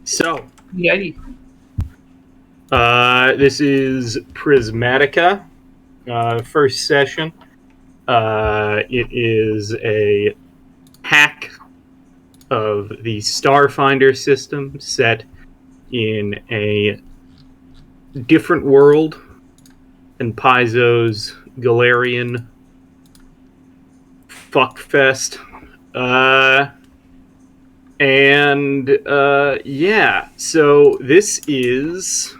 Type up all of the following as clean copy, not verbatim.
So, Yay. this is Prismatica, first session. It is a hack of the Starfinder system set in a different world than Paizo's Galarian fuckfest. Yeah, so this is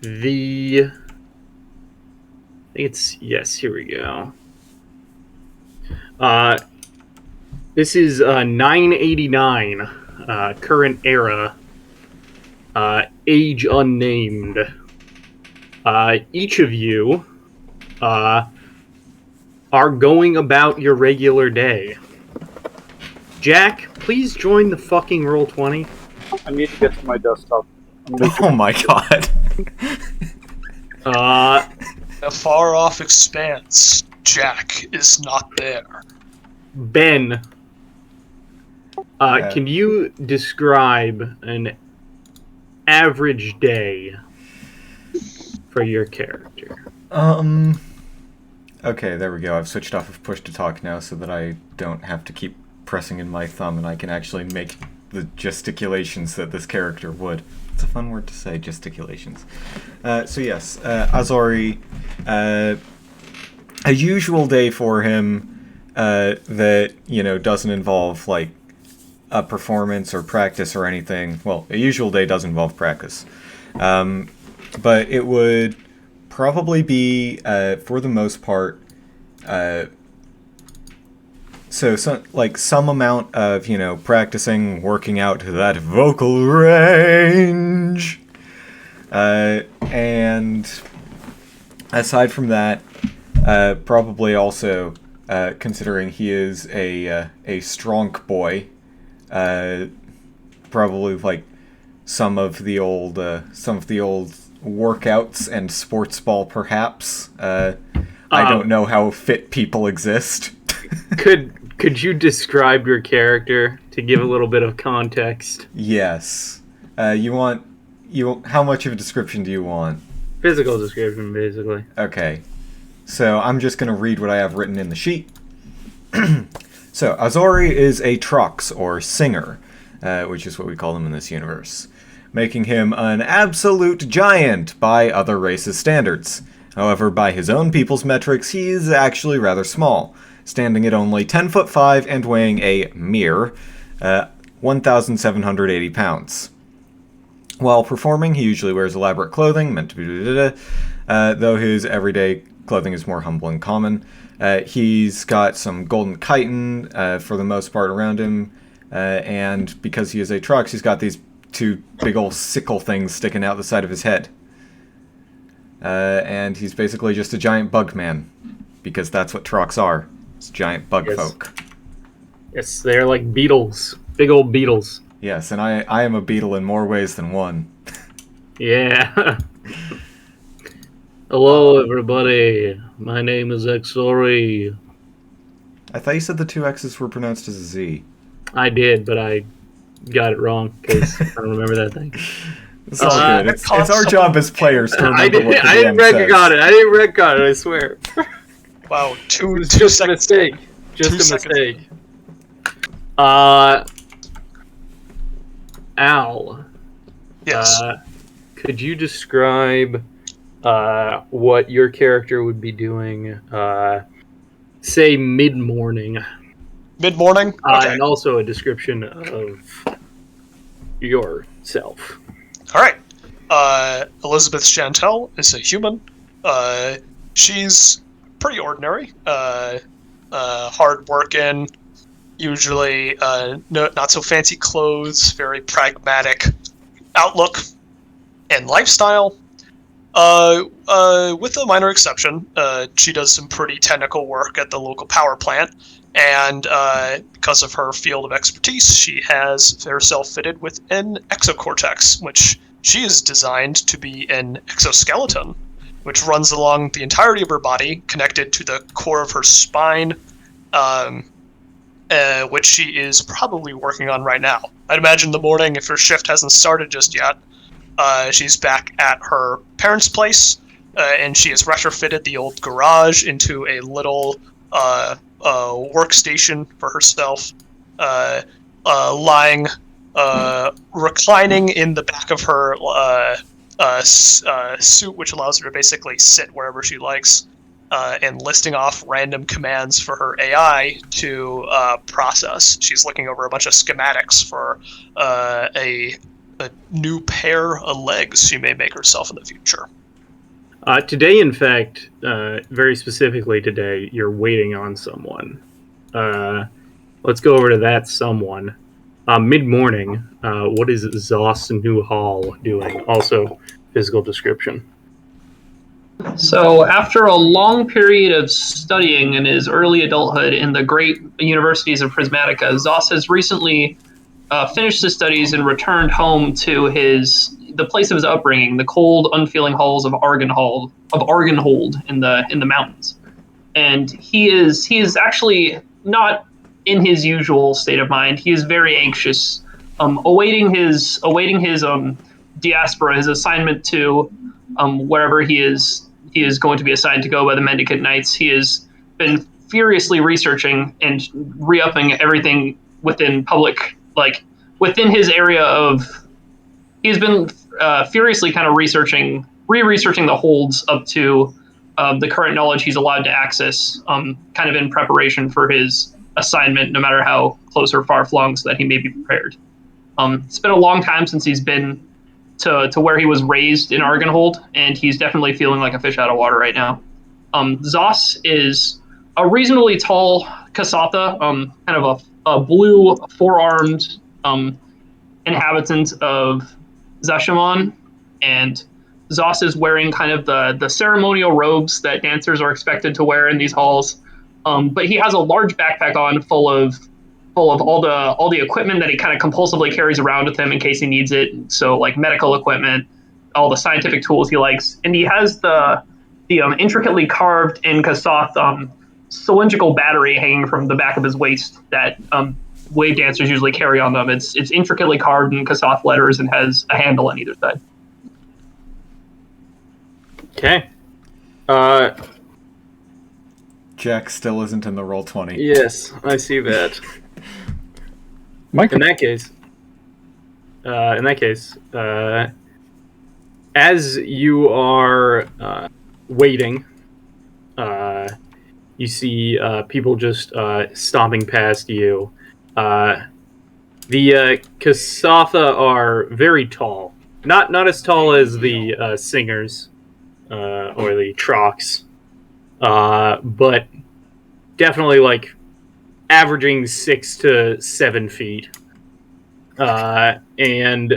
the... here we go. This is 989, current era, age unnamed. Each of you are going about your regular day. Jack, please join the fucking Roll20. I need to get to my desktop. Oh my god. A far-off expanse. Jack is not there. Ben, can you describe an average day for your character? Okay, there we go. I've switched off of push to talk now so that I don't have to keep pressing in my thumb and I can actually make the gesticulations that this character would. It's a fun word to say, gesticulations. So yes, Azori, a usual day for him that, doesn't involve, like, a performance or practice or anything. Well, a usual day does involve practice. But it would probably be, for the most part, some amount of, practicing, working out to that vocal range. And aside from that, probably also, considering he is a strong boy, probably like some of the old workouts and sports ball, perhaps. I don't know how fit people exist. Could you describe your character to give a little bit of context? Yes. How much of a description do you want? Physical description, basically. Okay. So I'm just going to read what I have written in the sheet. So, Azori is a Trox, or singer, which is what we call them in this universe, making him an absolute giant by other races' standards. However, by his own people's metrics, he is actually rather small, standing at only 10'5" and weighing a mere 1,780 pounds. While performing, he usually wears elaborate clothing, meant to be though his everyday clothing is more humble and common. He's got some golden chitin for the most part around him, and because he is a Trux, he's got these two big old sickle things sticking out the side of his head. And he's basically just a giant bug man, because that's what Trux are. It's giant bug folk. Yes, they're like beetles. Big old beetles. Yes, and I am a beetle in more ways than one. Yeah. Hello, everybody. My name is Xori. I thought you said the two X's were pronounced as a Z. I did, but I got it wrong, because I don't remember that thing. It's all good. It's our job as players to remember I didn't retcon it. I didn't retcon it, I swear. Wow, Just a mistake. Just a mistake. Al. Yes. Could you describe what your character would be doing, say, mid-morning? Mid-morning? Okay. And also a description of yourself. Alright. Elizabeth Chantel is a human. She's pretty ordinary. Hard-working, usually not so fancy clothes, very pragmatic outlook and lifestyle. With a minor exception, she does some pretty technical work at the local power plant, and because of her field of expertise, she has herself fitted with an exocortex, which she is designed to be an exoskeleton, which runs along the entirety of her body, connected to the core of her spine, which she is probably working on right now. I'd imagine in the morning, if her shift hasn't started just yet, she's back at her parents' place, and she has retrofitted the old garage into a little workstation for herself, lying, reclining in the back of her suit, which allows her to basically sit wherever she likes, and listing off random commands for her AI to process. She's looking over a bunch of schematics for a new pair of legs she may make herself in the future. Today, in fact, very specifically today, you're waiting on someone. Let's go over to that someone. Mid-morning, what is Zoss New Hall doing? Also, physical description. So, after a long period of studying in his early adulthood in the great universities of Prismatica, Zoss has recently finished his studies and returned home to the place of his upbringing, the cold, unfeeling halls of Argenhold in the mountains. And he is actually not in his usual state of mind. He is very anxious, awaiting his diaspora, his assignment to wherever he is going to be assigned to go by the Mendicant Knights. He has been furiously researching and re-upping everything within public, like within his area of. He's been furiously kind of researching the holds up to the current knowledge he's allowed to access, kind of in preparation for his assignment, no matter how close or far flung, so that he may be prepared. It's been a long time since he's been to where he was raised in Argenhold, and he's definitely feeling like a fish out of water right now. Zoss is a reasonably tall Kasatha, kind of a blue four-armed inhabitant of Zashamon, and Zoss is wearing kind of the ceremonial robes that dancers are expected to wear in these halls. But he has a large backpack on full of all the equipment that he kind of compulsively carries around with him in case he needs it. So like medical equipment, all the scientific tools he likes, and he has the intricately carved in Kasoth cylindrical battery hanging from the back of his waist that wave dancers usually carry on them. It's intricately carved in Kasoth letters and has a handle on either side. Okay. Jack still isn't in the Roll20. Yes, I see that. In that case, as you are waiting, you see people just stomping past you. The Kasatha are very tall. Not as tall as the singers or the Trox, but definitely like averaging 6 to 7 feet. And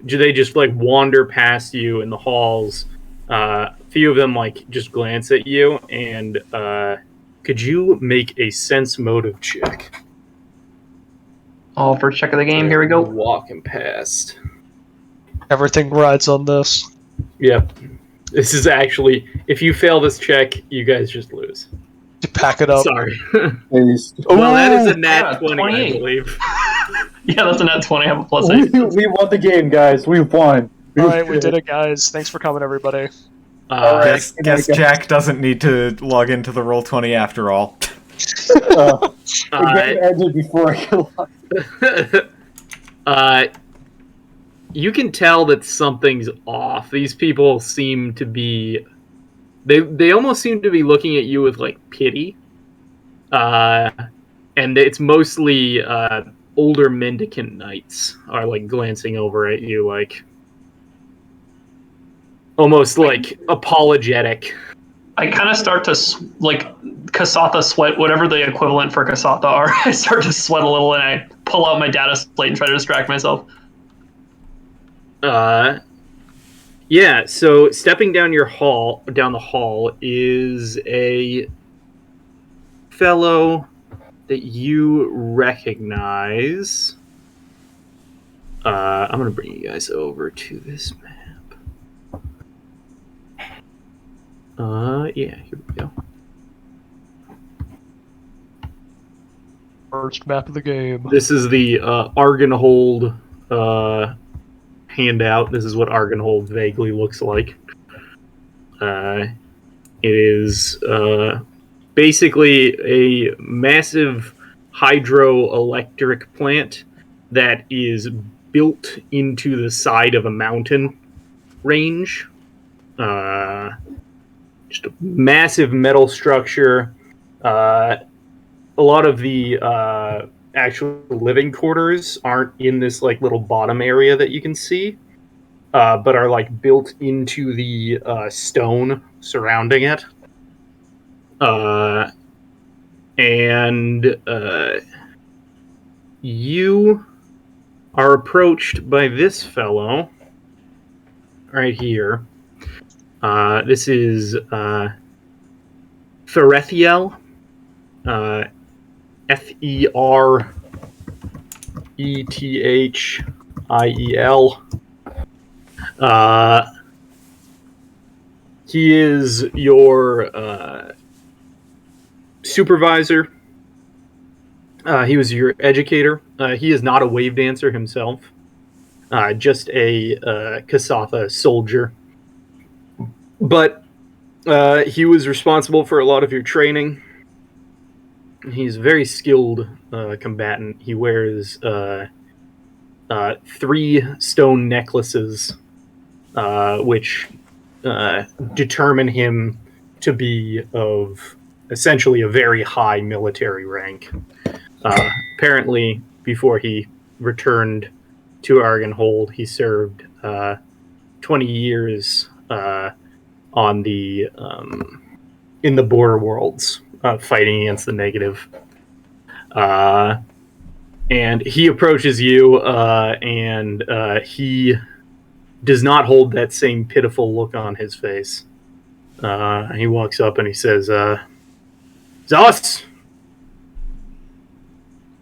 they just like wander past you in the halls. A few of them like just glance at you, and could you make a sense motive check? Oh, first check of the game. Here we go. Walking past. Everything rides on this. Yep. This is actually, if you fail this check, you guys just lose. You pack it up. Sorry. Well, that is a nat 20, 28. I believe. Yeah, that's a nat 20. I have a +8. we won the game, guys. We won. All right, we did it, guys. Thanks for coming, everybody. Alright. Guess Jack doesn't need to log into the Roll20 after all. The game ended before I could log. You can tell that something's off. These people seem to be... They almost seem to be looking at you with, like, pity. And it's mostly older mendicant knights are, like, glancing over at you, like... Almost, like, apologetic. I kind of start to, Kasatha sweat, whatever the equivalent for Kasatha are. I start to sweat a little, and I pull out my data slate and try to distract myself. Yeah, so stepping down the hall is a fellow that you recognize. I'm going to bring you guys over to this map. Yeah, here we go. First map of the game. This is the Argonhold handout. This is what Argonhold vaguely looks like. It is basically a massive hydroelectric plant that is built into the side of a mountain range. Just a massive metal structure. A lot of the actual living quarters aren't in this like little bottom area that you can see, but are like built into the stone surrounding it. And you are approached by this fellow right here. This is Ferethiel. Feretihiel. He is your supervisor. He was your educator. He is not a wave dancer himself, just a Kasatha soldier. But he was responsible for a lot of your training. He's a very skilled combatant. He wears 3 stone necklaces, which determine him to be of essentially a very high military rank. Apparently, before he returned to Argonhold, he served 20 years on the in the border worlds, fighting against the negative. And he approaches you, and he does not hold that same pitiful look on his face. He walks up and he says, Zos!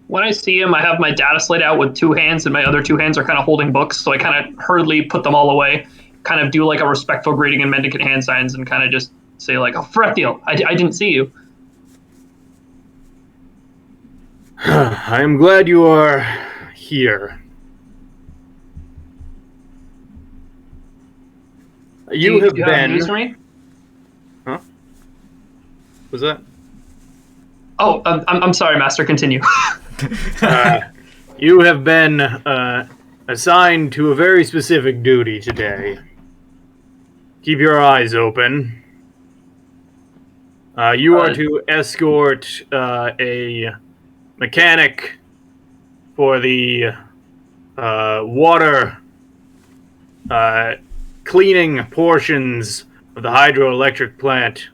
When I see him, I have my data slate out with 2 hands, and my other 2 hands are kind of holding books, so I kind of hurriedly put them all away, kind of do like a respectful greeting and mendicant hand signs, and kind of just say like, oh, Ferethiel, I didn't see you. I am glad you are here. You have been... news for me? Huh? Was that? Oh, I'm sorry, Master. Continue. You have been assigned to a very specific duty today. Keep your eyes open. You are to escort a mechanic for the water cleaning portions of the hydroelectric plant.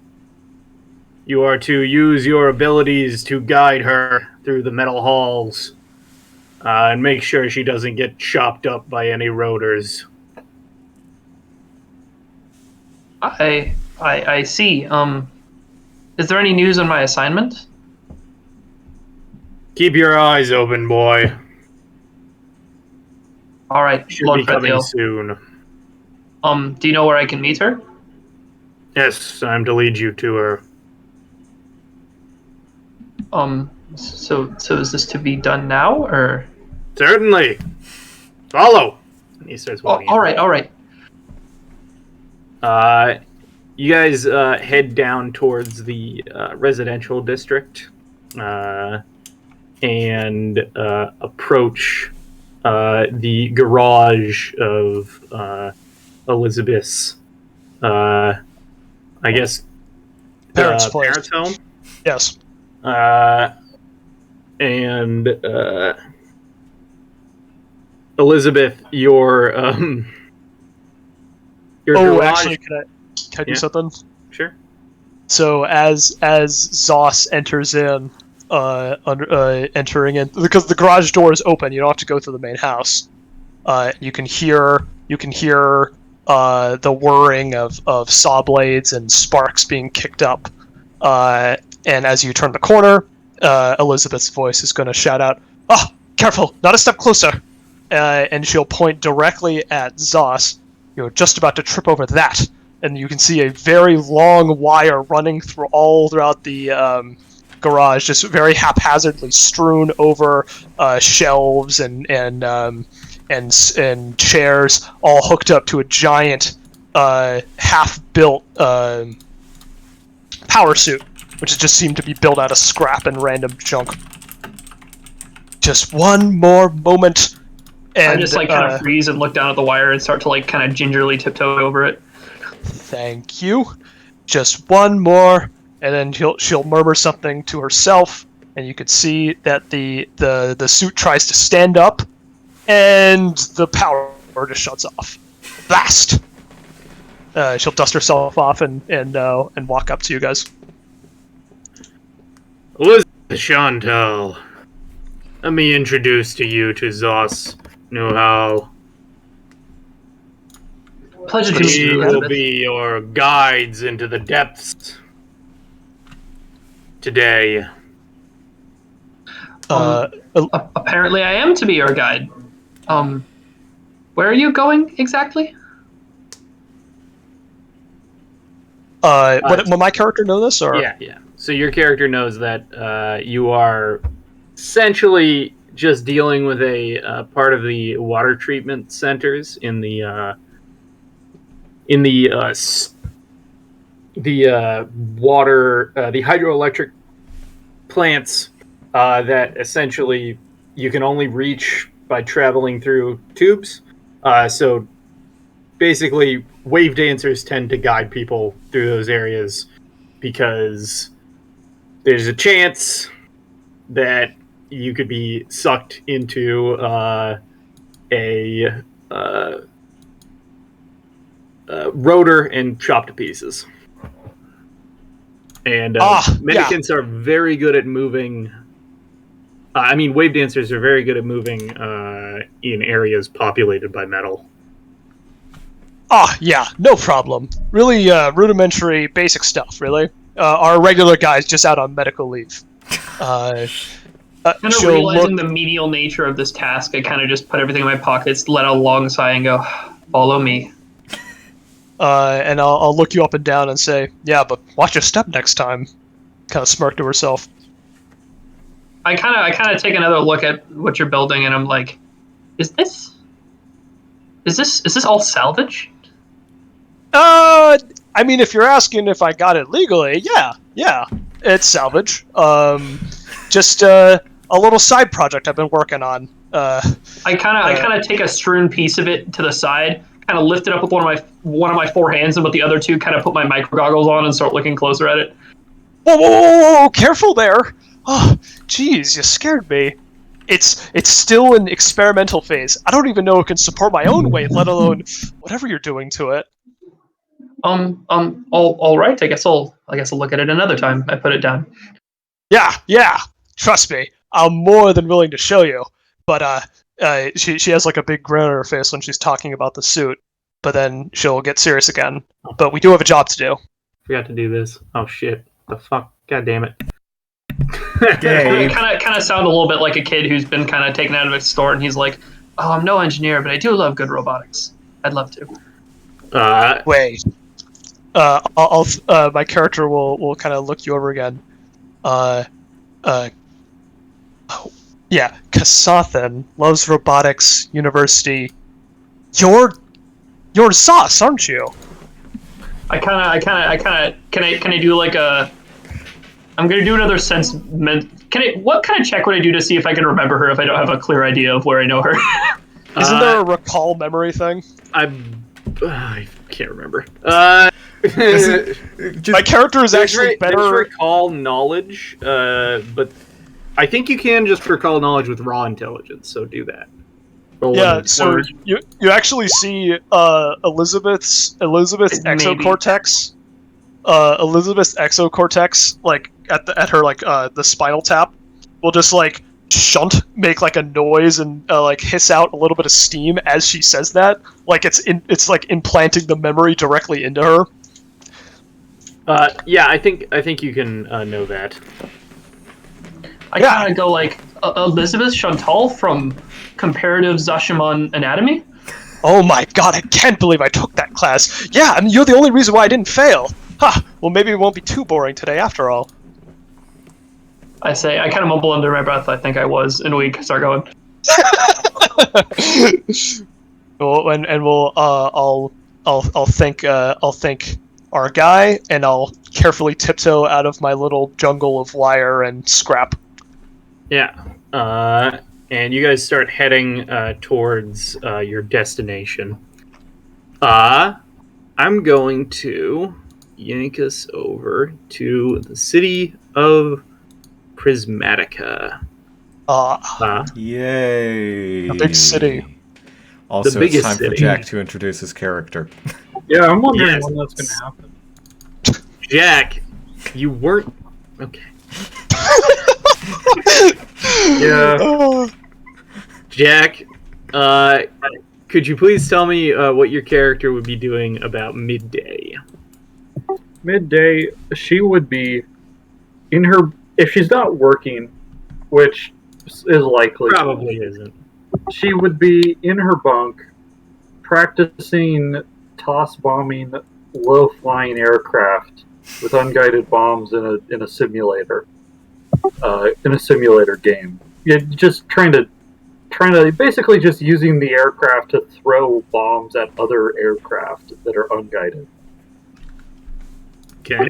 You are to use your abilities to guide her through the metal halls and make sure she doesn't get chopped up by any rotors. I see. Is there any news on my assignment? Keep your eyes open, boy. All right, Should Lord be coming Ferethiel. soon. Do you know where I can meet her? Yes, I'm to lead you to her. So is this to be done now, or? Certainly. Follow. And he starts walking. All right. You guys head down towards the residential district and approach the garage of Elizabeth's, I guess, Parents' place. parents' home. Yes. And Elizabeth, your garage... Actually, can I do something? Sure. So as Zos enters in, entering in, because the garage door is open, you don't have to go through the main house. You can hear the whirring of saw blades and sparks being kicked up. And as you turn the corner, Elizabeth's voice is going to shout out, "Oh, careful! Not a step closer!" And she'll point directly at Zos. You're just about to trip over that. And you can see a very long wire running throughout the garage, just very haphazardly strewn over shelves and chairs, all hooked up to a giant half-built power suit, which just seemed to be built out of scrap and random junk. Just one more moment, and I just like kind of freeze and look down at the wire and start to like kind of gingerly tiptoe over it. Thank you. Just one more, and then she'll murmur something to herself, and you could see that the suit tries to stand up, and the power just shuts off. Blast! She'll dust herself off and walk up to you guys. Elizabeth Chantal, let me introduce to you to Zos Know-how. Pleasure to meet you, We will Elizabeth. be your guides into the depths today. Apparently, I am to be your guide. Where are you going exactly? Will my character know this, or Yeah. So your character knows that you are essentially just dealing with a part of the water treatment centers in the hydroelectric plants that essentially you can only reach by traveling through tubes. So basically, wave dancers tend to guide people through those areas because there's a chance that you could be sucked into a rotor and chopped to pieces. And mannequins are very good at moving. Wave dancers are very good at moving in areas populated by metal. Yeah, no problem. Really rudimentary, basic stuff, really. Our regular guy's just out on medical leave. Kind of realizing the menial nature of this task, I kind of just put everything in my pockets, let out a long sigh, and go, follow me. And I'll look you up and down and say, yeah, but watch your step next time. Kind of smirk to herself. I kind of take another look at what you're building, and I'm like, is this all salvage? If you're asking if I got it legally, yeah, it's salvage. Just a little side project I've been working on. I kind of take a strewn piece of it to the side, kind of lift it up with one of my four hands, and with the other two, kind of put my micro goggles on and start looking closer at it. Whoa, careful there! Oh, jeez, you scared me. It's still in experimental phase. I don't even know it can support my own weight, let alone whatever you're doing to it. All right. I guess I'll look at it another time. I put it down. Yeah. Trust me, I'm more than willing to show you. But she has like a big grin on her face when she's talking about the suit. But then she'll get serious again. But we do have a job to do. Forgot to do this. Oh shit! The fuck! God damn it! Gabe. Kind of sound a little bit like a kid who's been kind of taken out of a store, and he's like, "Oh, I'm no engineer, but I do love good robotics. I'd love to." Wait. My character will kind of look you over again. Yeah, Kasathan loves robotics university. You're Zos, aren't you? I can I do like a? I'm gonna do another sense. What kind of check would I do to see if I can remember her if I don't have a clear idea of where I know her? Isn't there a recall memory thing? I can't remember. My character is actually better. Just recall knowledge, but I think you can just recall knowledge with raw intelligence. So do that. So you actually see Elizabeth's exocortex. Elizabeth's exocortex, like at her like the spinal tap, will just like make like a noise and like hiss out a little bit of steam as she says that. Like it's like implanting the memory directly into her. Yeah, I think you can know that. I kind of go like Elizabeth Chantal from Comparative Zashiman Anatomy. Oh my god, I can't believe I took that class. Yeah, I mean, you're the only reason why I didn't fail. Well, maybe it won't be too boring today after all. I say, I kind of mumble under my breath, I think I was, and we start going. Well, and we'll I'll think our guy, and I'll carefully tiptoe out of my little jungle of wire and scrap. Yeah. And you guys start heading towards your destination. I'm going to yank us over to the city of Prismatica. Yay! A big city. Also, The biggest it's time for city. Jack to introduce his character. Yeah, I'm wondering Yes. when that's going to happen. Jack, you weren't... Okay. Yeah. Jack, could you please tell me what your character would be doing about midday? Midday, she would be in her... If she's not working, which is likely, Probably isn't. she would be in her bunk practicing toss bombing low-flying aircraft with unguided bombs in a simulator game. Yeah, just trying to basically just using the aircraft to throw bombs at other aircraft that are unguided. Okay.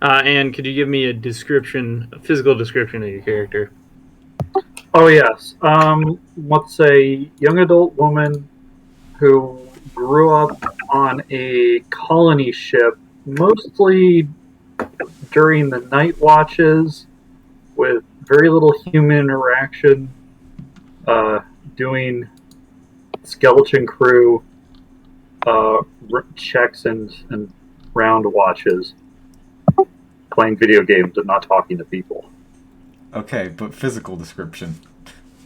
And could you give me a physical description of your character? Oh yes. Let's say young adult woman who grew up on a colony ship, mostly during the night watches, with very little human interaction, doing skeleton crew checks and round watches, playing video games and not talking to people. Okay, but physical description.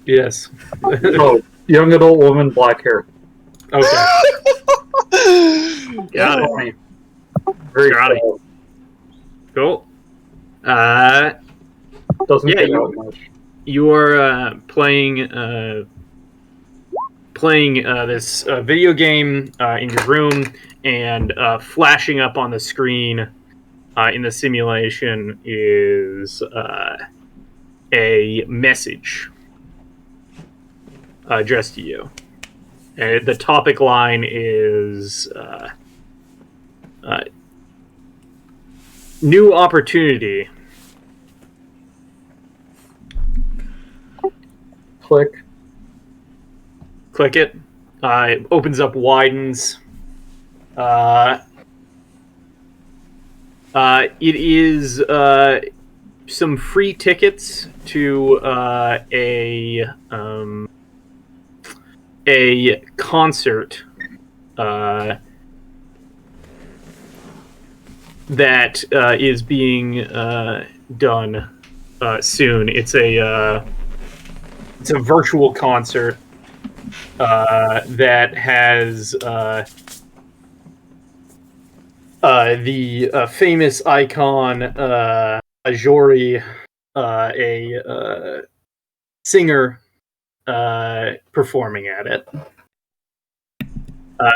Yes. Oh, young adult woman, black hair. Okay. Got it. Funny. Very Got it. cool. Cool. Doesn't Yeah, get out much. You are playing this video game in your room, and flashing up on the screen in the simulation is a message addressed to you. And the topic line is new opportunity. Click. Click it. It opens up, widens. It is some free tickets to a concert that is being done soon. It's a virtual concert that has the famous icon Ajori, a singer, performing at it.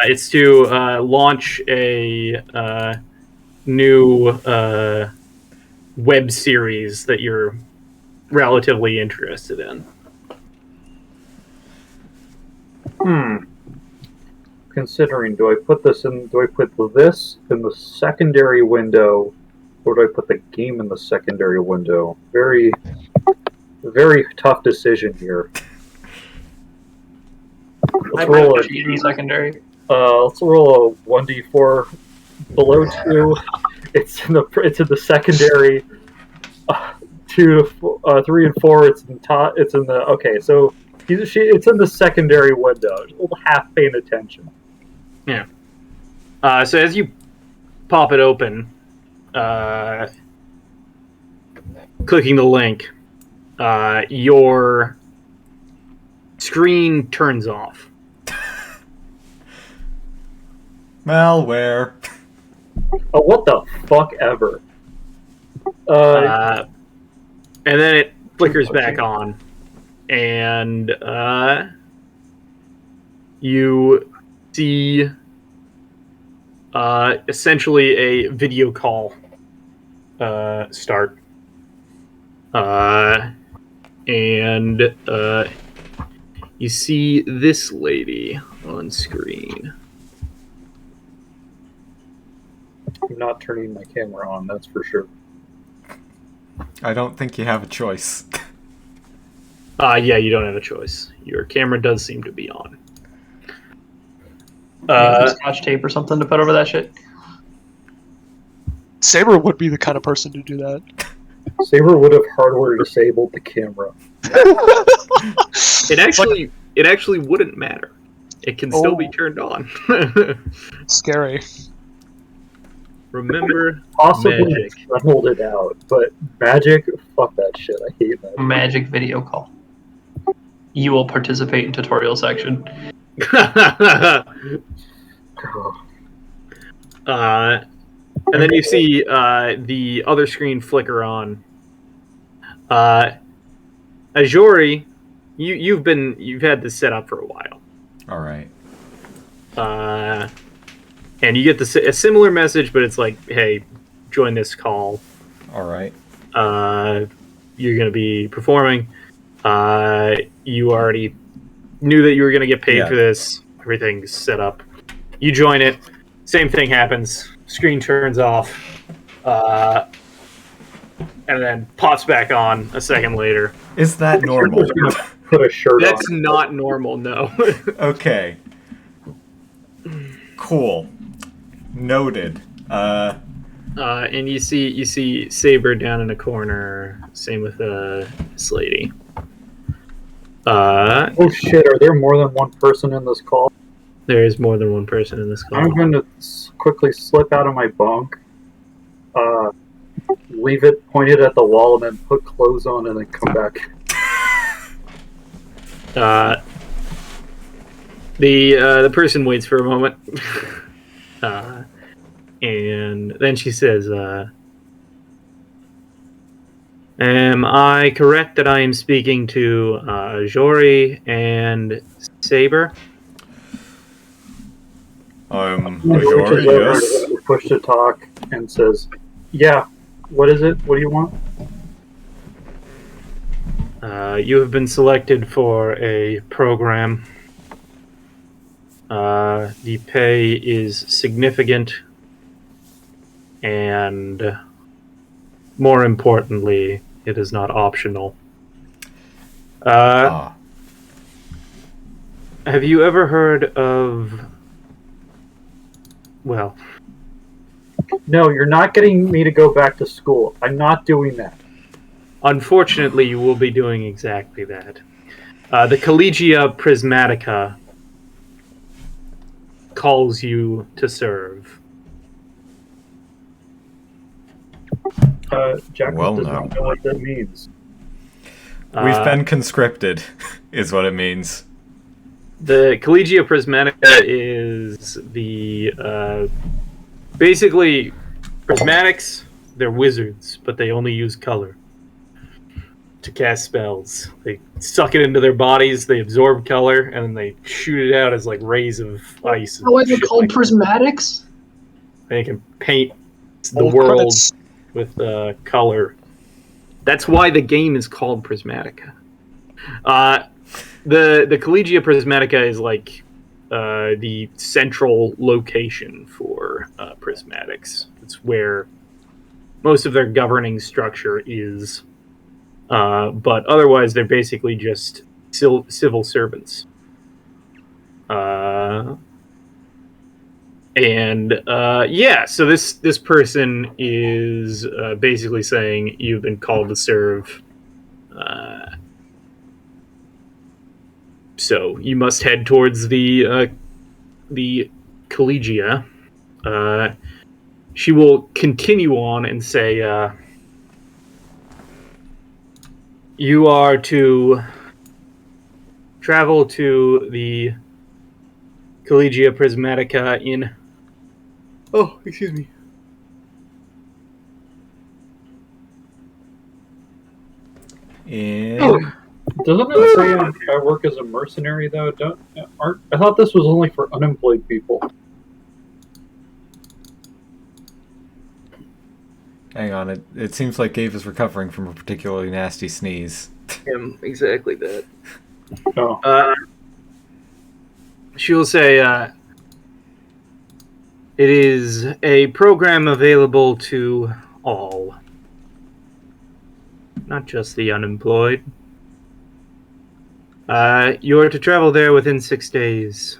It's to launch a new web series that you're relatively interested in. Considering, do I put this in the secondary window, or do I put the game in the secondary window? Very, very tough decision here. Let's roll a secondary. Let's roll a 1d4 below 2. It's in the secondary. 2 to 3 and 4. It's in top. It's in the So it's in the secondary window. Half paying attention. Yeah. So as you pop it open, clicking the link, your screen turns off. Malware. Oh, what the fuck ever. And then it flickers back on, and you see essentially a video call start. And you see this lady on screen. I'm not turning my camera on, that's for sure. I don't think you have a choice. Yeah, you don't have a choice. Your camera does seem to be on. Scotch tape or something to put over that shit. Saber would be the kind of person to do that. Saber would have hardware disabled the camera. It actually wouldn't matter. It can still be turned on. Scary. Remember, Possibly magic. hold it out, but magic, fuck that shit. I hate that. Magic video call. You will participate in tutorial section. And then you see the other screen flicker on. Ajori, you've had this set up for a while. All right. And you get a similar message, but it's like, hey, join this call. All right. You're going to be performing. You already knew that you were going to get paid for this. Everything's set up. You join it. Same thing happens. Screen turns off. And then pops back on a second later. Is that normal? Put a shirt That's on. not normal, no. Okay. Cool. Noted. And you see Saber down in a corner. Same with this lady. Oh shit, are there more than one person in this call? There is more than one person in this call. I'm going to quickly slip out of my bunk, leave it pointed at the wall, and then put clothes on and then come back. The person waits for a moment. And then she says, am I correct that I am speaking to Jori and Saber? Majority, yes. Push to talk and says, yeah, what is it? What do you want? You have been selected for a program. The pay is significant, and more importantly, it is not optional. Have you ever heard of... Well... No, you're not getting me to go back to school. I'm not doing that. Unfortunately, you will be doing exactly that. The Collegia Prismatica calls you to serve. Jack Well, does no. not know what that means. We've been conscripted, is what it means. The Collegia Prismatica is the... basically, Prismatics, they're wizards, but they only use color to cast spells. They suck it into their bodies, they absorb color, and then they shoot it out as like rays of ice. Oh, is it called prismatics? They can paint the world with color. That's why the game is called Prismatica. The Collegia Prismatica is like the central location for Prismatics. It's where most of their governing structure is. But otherwise, they're basically just civil servants. So this person is basically saying you've been called to serve. So you must head towards the Collegia. She will continue on and say, you are to travel to the Collegia Prismatica in... Oh, excuse me. Doesn't it say I work as a mercenary, though? I thought this was only for unemployed people. Hang on, it seems like Gabe is recovering from a particularly nasty sneeze. Exactly that. Oh. She will say, it is a program available to all, not just the unemployed. You are to travel there within 6 days.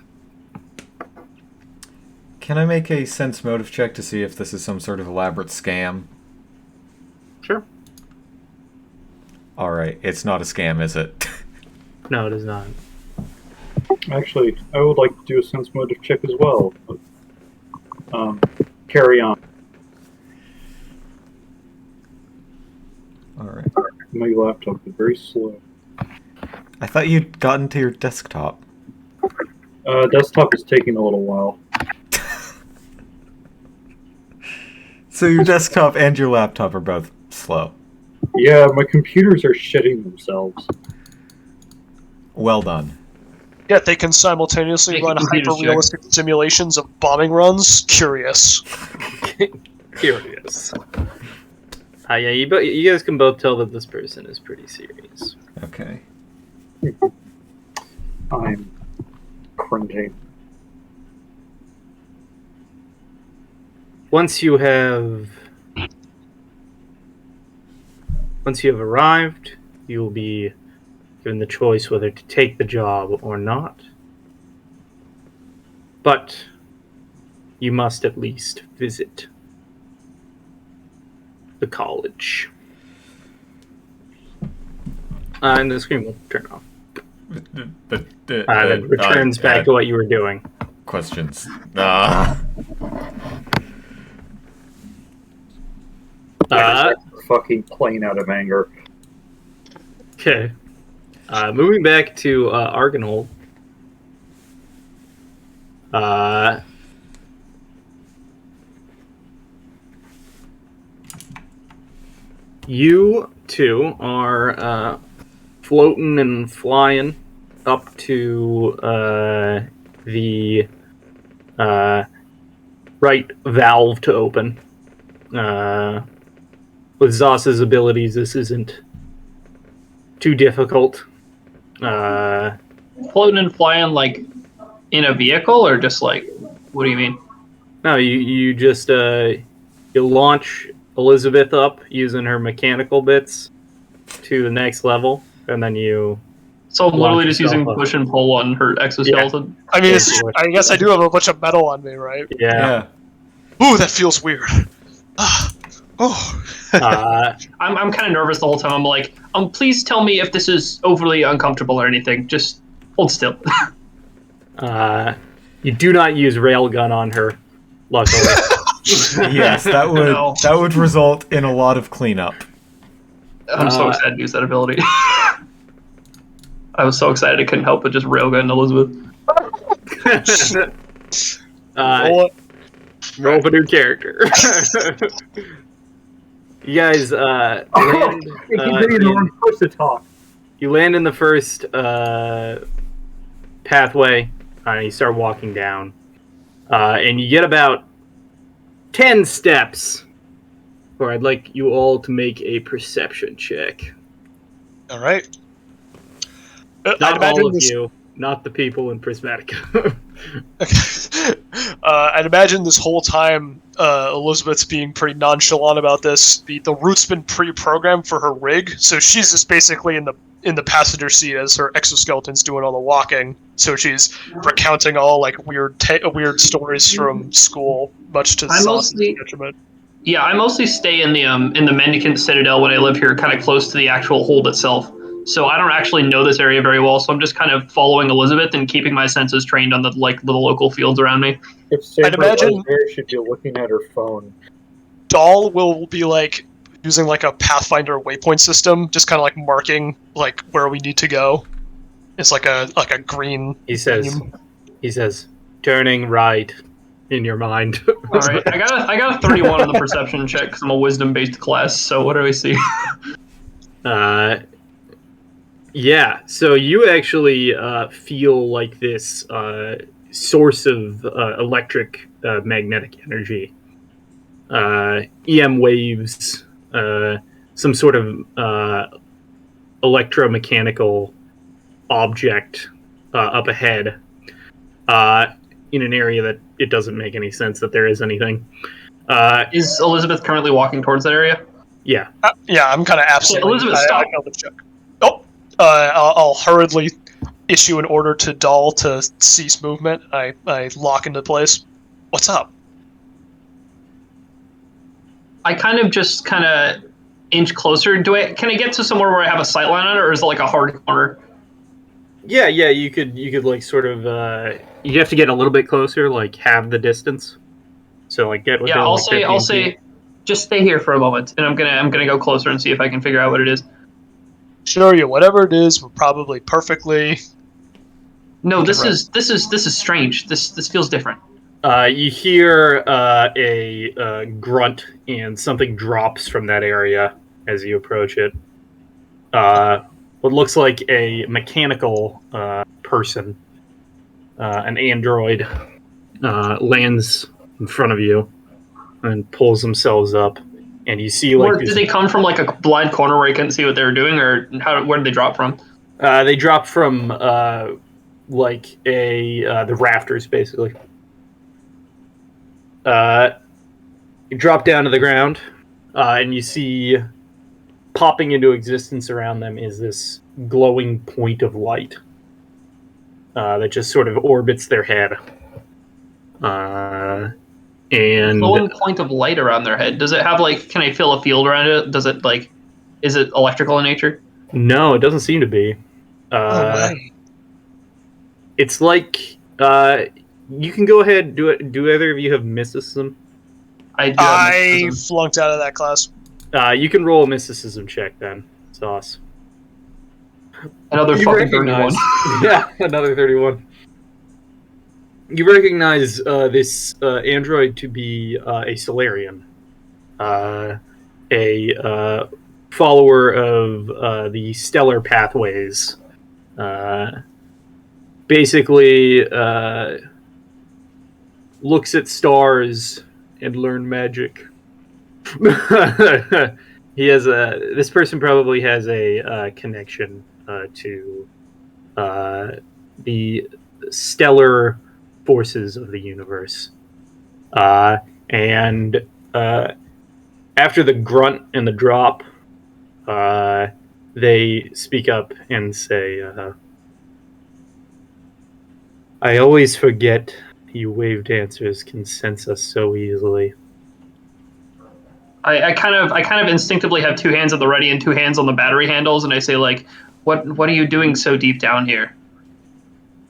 Can I make a sense motive check to see if this is some sort of elaborate scam? Sure. Alright, it's not a scam, is it? No, it is not. Actually, I would like to do a sense motive check as well. But, carry on. Alright. My laptop is very slow. I thought you'd gotten to your desktop. Desktop is taking a little while. So your desktop and your laptop are both slow. Yeah, my computers are shitting themselves. Well done. Yet they can simultaneously Make a run computer hyper-realistic simulations of bombing runs. Curious. Curious. Yeah, you guys can both tell that this person is pretty serious. Okay. I'm cringing. Once you have arrived, you will be given the choice whether to take the job or not. But you must at least visit the college. And the screen will turn off. Then returns back to what you were doing. Questions. Fucking plain out of anger. Okay. Moving back to Argonhold. You two are floating and flying up to the right valve to open. With Zos's abilities, this isn't too difficult. Floating and flying, like, in a vehicle, or just, like, what do you mean? No, you just you launch Elizabeth up using her mechanical bits to the next level, and then you... So I'm literally just using yourself up. push and pull on her exoskeleton? I mean, Basically. I guess I do have a bunch of metal on me, right? Yeah. Ooh, that feels weird. Oh. I'm kind of nervous the whole time. I'm like, please tell me if this is overly uncomfortable or anything. Just hold still. You do not use railgun on her, luckily. Yes, that would result in a lot of cleanup. I'm so excited to use that ability. I was so excited I couldn't help but just railgun Elizabeth. Roll a new character. You guys land. The first to talk. You land in the first pathway, and you start walking down, and you get about 10 steps. Where I'd like you all to make a perception check. All right. Not all of you, not the people in Prismatica. I'd imagine this whole time Elizabeth's being pretty nonchalant about this. The route's been pre-programmed for her rig, so she's just basically in the passenger seat as her exoskeleton's doing all the walking. So she's recounting all like weird stories from school, much to Sauce's detriment. Yeah, I mostly stay in the Mendicant Citadel when I live here, kind of close to the actual hold itself. So I don't actually know this area very well, so I'm just kind of following Elizabeth and keeping my senses trained on the local fields around me. If Saber was there, she'd be looking at her phone. Doll will be like using like a Pathfinder waypoint system, just kind of like marking like where we need to go. It's like a green. He says, turning right in your mind. All right, I got a 31 on the perception check because I'm a wisdom-based class. So what do I see? Yeah, so you actually feel like this source of electric magnetic energy EM waves, some sort of electromechanical object up ahead in an area that it doesn't make any sense that there is anything. Is Elizabeth currently walking towards that area? Yeah. Yeah, I'm kind of absently. Elizabeth, stop. I know the check. Oh, I'll hurriedly issue an order to Dahl to cease movement. I lock into place. What's up? I kind of inch closer. Can I get to somewhere where I have a sight line on it, or is it like a hard corner? Yeah, you could like sort of you have to get a little bit closer, like have the distance. So like get within. Yeah, I'll like, say, just stay here for a moment, and I'm gonna go closer and see if I can figure out what it is. Sure, you. Whatever it is, we're probably perfectly. No, this is strange. This feels different. You hear a grunt, and something drops from that area as you approach it. What looks like a mechanical person, an android, lands in front of you and pulls themselves up, and you see like. Did they come from like a blind corner where I couldn't see what they were doing, or where did they drop from? They dropped from like the rafters, basically. You drop down to the ground, and you see popping into existence around them is this glowing point of light that just sort of orbits their head. And glowing point of light around their head. Does it have like? Can I feel a field around it? Does it like? Is it electrical in nature? No, it doesn't seem to be. It's like you can go ahead. Do either of you have mysticism? I flunked out of that class. You can roll a mysticism check then, Sauce. Another fucking 31. Yeah, another 31. You recognize this android to be a Solarian, a follower of the stellar pathways. Basically, looks at stars and learn magic. This person probably has a connection to the stellar forces of the universe. And after the grunt and the drop, they speak up and say, I always forget you wave dancers can sense us so easily. I kind of instinctively have two hands at the ready and two hands on the battery handles, and I say like, what are you doing so deep down here?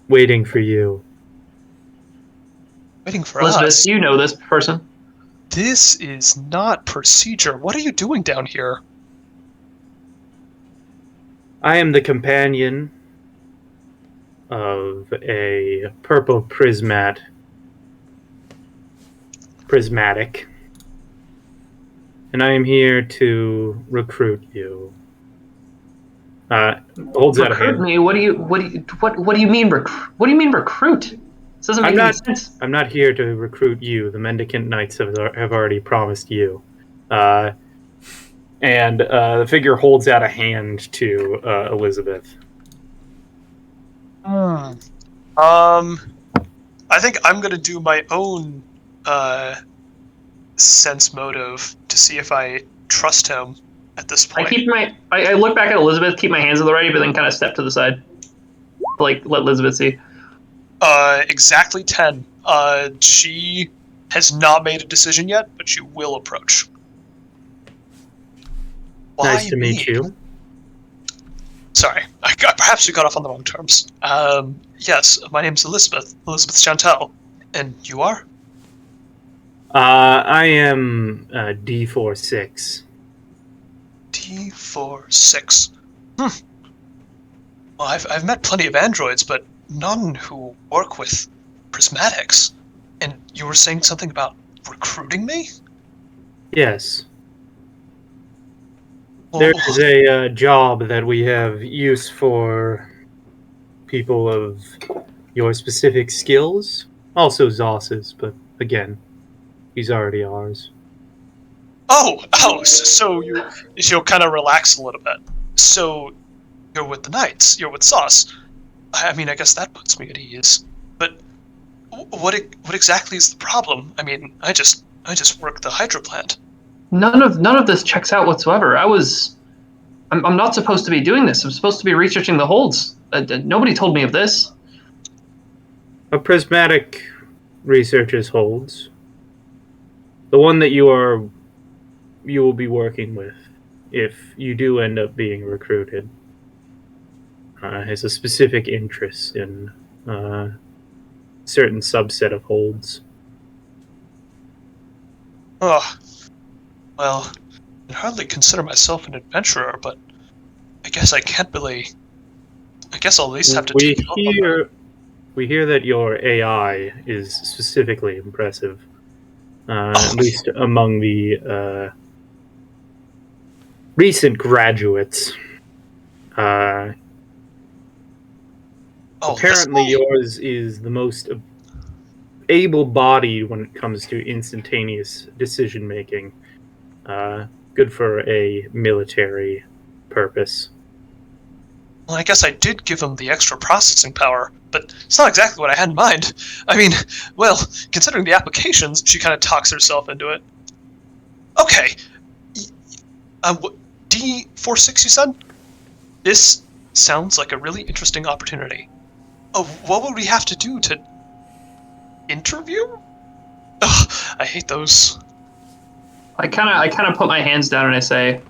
Waiting for you. Waiting for Elizabeth, us. you know this person. This is not procedure. What are you doing down here? I am the companion of a purple prismatic. And I am here to recruit you. Holds out a hand. Me? What do you mean what do you mean recruit? This doesn't make any sense. I'm not here to recruit you. The Mendicant Knights have already promised you. And the figure holds out a hand to Elizabeth. I think I'm gonna do my own sense motive to see if I trust him at this point. I look back at Elizabeth, keep my hands on the ready, but then kind of step to the side, like let Elizabeth see. Exactly 10. She has not made a decision yet, but she will approach. Why Nice to meet you. Sorry, perhaps we got off on the wrong terms. Yes, my name's Elizabeth Chantel, and you are? I am D46. D46. Well, I've met plenty of androids, but none who work with prismatics. And you were saying something about recruiting me? Yes. There is a job that we have use for people of your specific skills. Also Zoss's, but again, he's already ours. So you'll kind of relax a little bit. So you're with the Knights. You're with Sauce. I mean, I guess that puts me at ease. But what exactly is the problem? I mean, I just work the hydro plant. None of this checks out whatsoever. I'm not supposed to be doing this. I'm supposed to be researching the holds. Nobody told me of this. A prismatic researches holds. The one that you will be working with, if you do end up being recruited, has a specific interest in certain subset of holds. Oh, well, I'd hardly consider myself an adventurer, but I guess I can't really. I guess I'll at least have to take you up on that. We hear that your AI is specifically impressive, at least among the recent graduates. Apparently, yours is the most able-bodied when it comes to instantaneous decision-making. Good for a military purpose. Well, I guess I did give him the extra processing power, but it's not exactly what I had in mind. I mean, well, considering the applications, she kind of talks herself into it. Okay. D46, you said? This sounds like a really interesting opportunity. Oh, what would we have to do to interview? Ugh, I hate those. I kind of put my hands down and I say,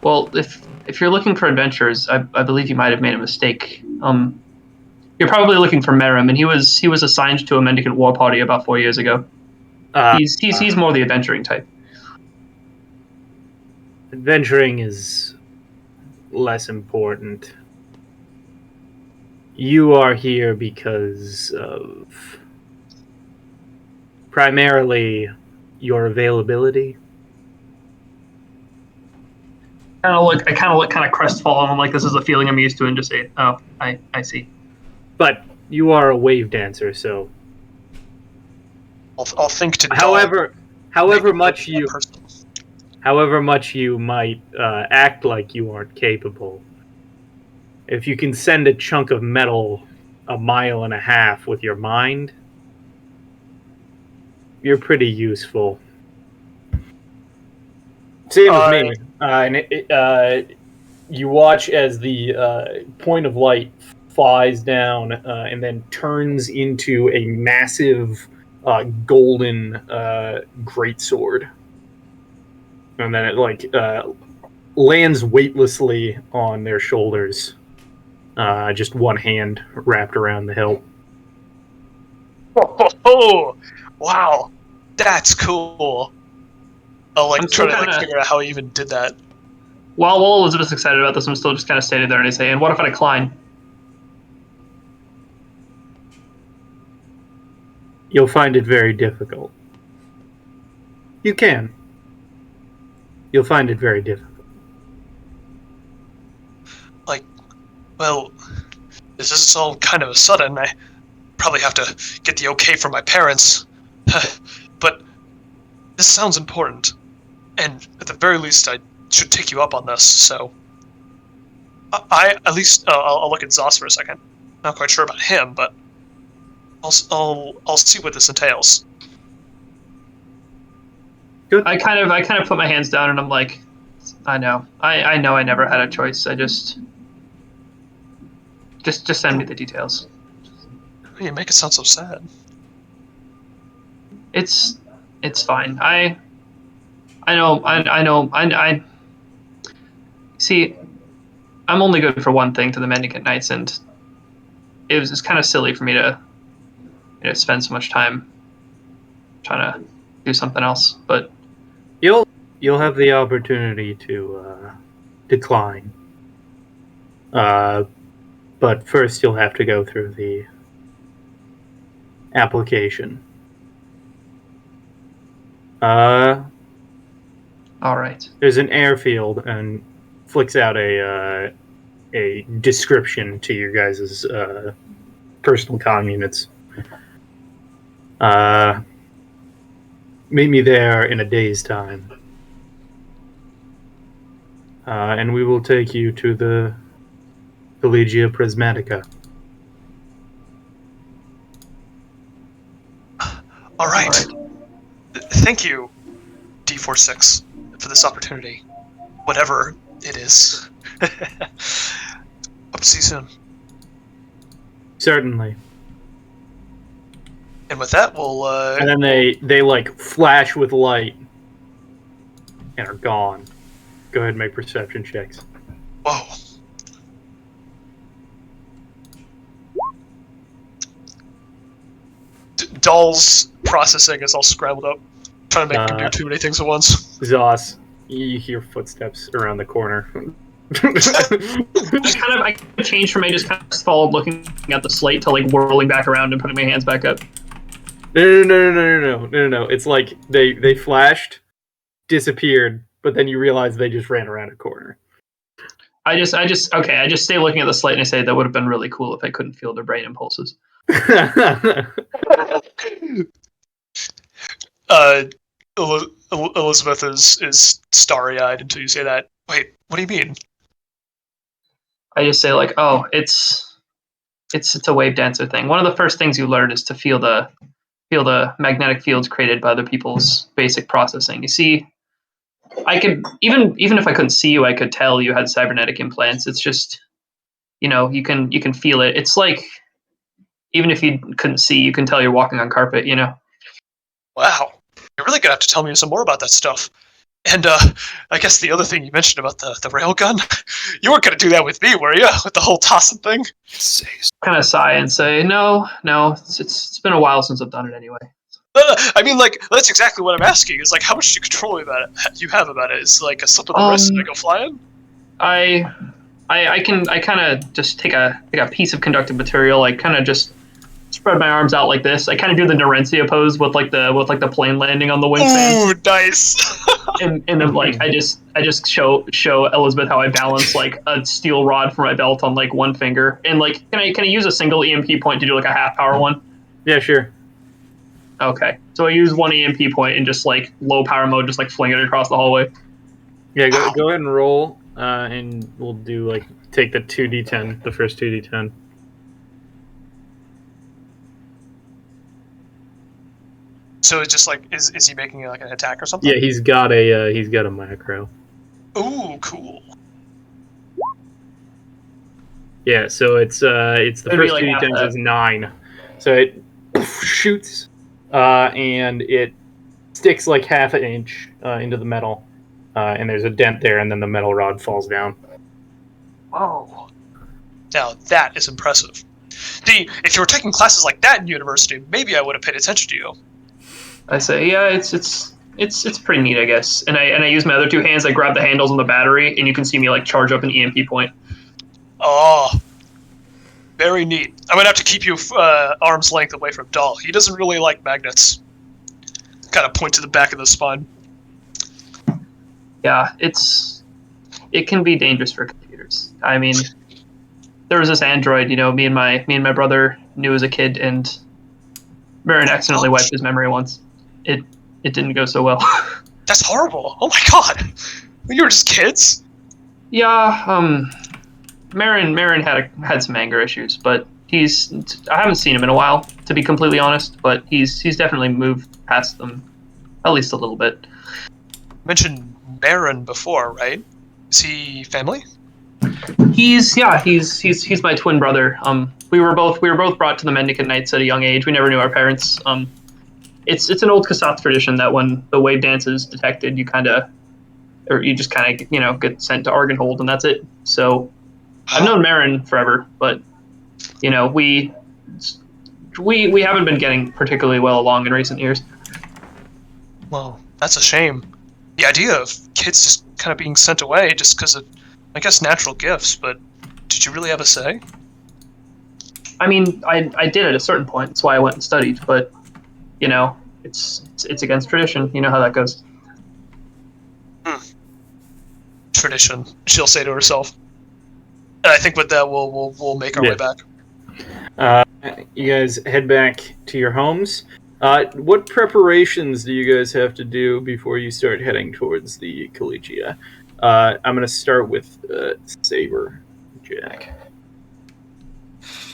well, if you're looking for adventures, I believe you might have made a mistake. You're probably looking for Merim, and he was assigned to a mendicant war party about 4 years ago. He's more the adventuring type. Adventuring is less important. You are here because of primarily your availability. I kind of look kind of crestfallen. I'm like, this is a feeling I'm used to, and just say, oh, I see. But you are a wave dancer, so. I'll think to. However much you might act like you aren't capable, if you can send a chunk of metal 1.5 miles with your mind, you're pretty useful. Same with me. And you watch as the point of light flies down and then turns into a massive golden greatsword. And then it lands weightlessly on their shoulders. Just one hand wrapped around the hilt. Oh, wow, that's cool. I'll try to figure out how he even did that. While Elizabeth's excited about this, I'm still just kind of standing there and I say, and what if I decline? You'll find it very difficult. You can. You'll find it very difficult. Well, this is all kind of a sudden. I probably have to get the okay from my parents. But this sounds important. And at the very least, I should take you up on this, so... I'll look at Zoss for a second. Not quite sure about him, but I'll see what this entails. Good. I kind of put my hands down and I'm like, I know I never had a choice. I just send me the details. You make it sound so sad. It's fine. I know. See, I'm only good for one thing to the Mendicant Knights, and it's kind of silly for me to spend so much time trying to do something else. But you'll have the opportunity to decline. But first you'll have to go through the application. All right. There's an airfield, and flicks out a description to your guys' personal comm units. Meet me there in a day's time. and we will take you to the Collegia Prismatica. All right. Thank you, D46, for this opportunity. Whatever it is. Hope to see you soon. Certainly. And with that, we'll... And then they like flash with light and are gone. Go ahead and make perception checks. Whoa. Doll's processing is all scrambled up, trying to make him do too many things at once. Zos, you hear footsteps around the corner. I changed from I just kind of followed looking at the slate to like whirling back around and putting my hands back up. No. It's like they flashed, disappeared, but then you realize they just ran around a corner. I just stay looking at the slate and I say that would have been really cool if I couldn't feel their brain impulses. Elizabeth is starry-eyed until you say that. Wait, what do you mean? I just say like, oh, it's a wave dancer thing. One of the first things you learn is to feel the magnetic fields created by other people's basic processing. You see, I could even if I couldn't see you, I could tell you had cybernetic implants. It's just, you can feel it. It's like even if you couldn't see, you can tell you're walking on carpet. Wow, you're really gonna have to tell me some more about that stuff. And I guess the other thing you mentioned about the railgun, you weren't gonna do that with me, were you? With the whole tossing thing? Kind of sigh and say, no, it's been a while since I've done it anyway. I mean, like, that's exactly what I'm asking. Is like, how much control you have about it? Is like a slip of the wrist and I go flying? I kind of just take a piece of conductive material, like kind of just spread my arms out like this. I kind of do the Norencia pose with the plane landing on the wingspan. Ooh, nice. and then like I just show Elizabeth how I balance like a steel rod from my belt on like one finger, and like can I use a single EMP point to do like a half power one? Yeah, sure. Okay, so I use one EMP point and just like low power mode, just like fling it across the hallway. Yeah, go ahead and roll, and we'll do like take the 2d10, the first 2d10. So it's just like, is he making like an attack or something? Yeah, he's got a macro. Ooh, cool. Yeah, so it's the first like 2d10 is 9, so it shoots, and it sticks like half an inch into the metal, and there's a dent there, and then the metal rod falls down. Whoa. Now that is impressive. If you were taking classes like that in university, maybe I would have paid attention to you. I say, yeah, it's pretty neat, I guess. And I use my other two hands. I grab the handles on the battery, and you can see me like charge up an EMP point. Oh, very neat. I'm gonna have to keep you arm's length away from Dahl. He doesn't really like magnets. Kind of point to the back of the spine. Yeah, it can be dangerous for computers. I mean, there was this android, me and my brother knew as a kid, and Marin accidentally wiped his memory once. It didn't go so well. That's horrible. Oh my god. You were just kids? Yeah, Marin had some anger issues, but I haven't seen him in a while, to be completely honest, but he's definitely moved past them at least a little bit. You mentioned Marin before, right? Is he family? He's my twin brother. We were both brought to the Mendicant Knights at a young age. We never knew our parents. It's an old Kassath tradition that when the wave dance is detected, you just kind of get sent to Argenhold, and that's it. So I've known Marin forever, but we haven't been getting particularly well along in recent years. Well, that's a shame. The idea of kids just kind of being sent away just because of, I guess, natural gifts, but did you really have a say? I mean, I did at a certain point. That's why I went and studied, but it's against tradition. You know how that goes. Tradition, she'll say to herself. And I think with that, we'll make our way back. You guys head back to your homes. What preparations do you guys have to do before you start heading towards the Collegia? I'm going to start with Saber Jack.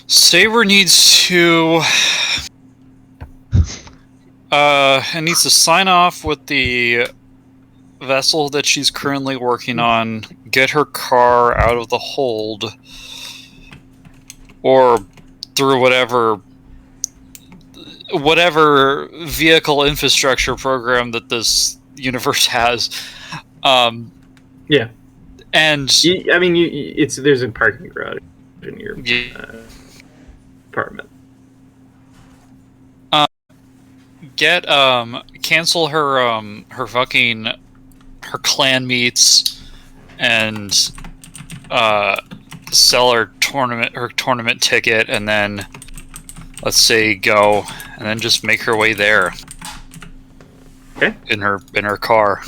Saber needs to sign off with the vessel that she's currently working on, get her car out of the hold, or through whatever vehicle infrastructure program that this universe has. Yeah, and there's a parking garage in your apartment. Cancel her fucking her clan meets and sell her tournament ticket, and then let's say go, and then just make her way there. Okay. In her car.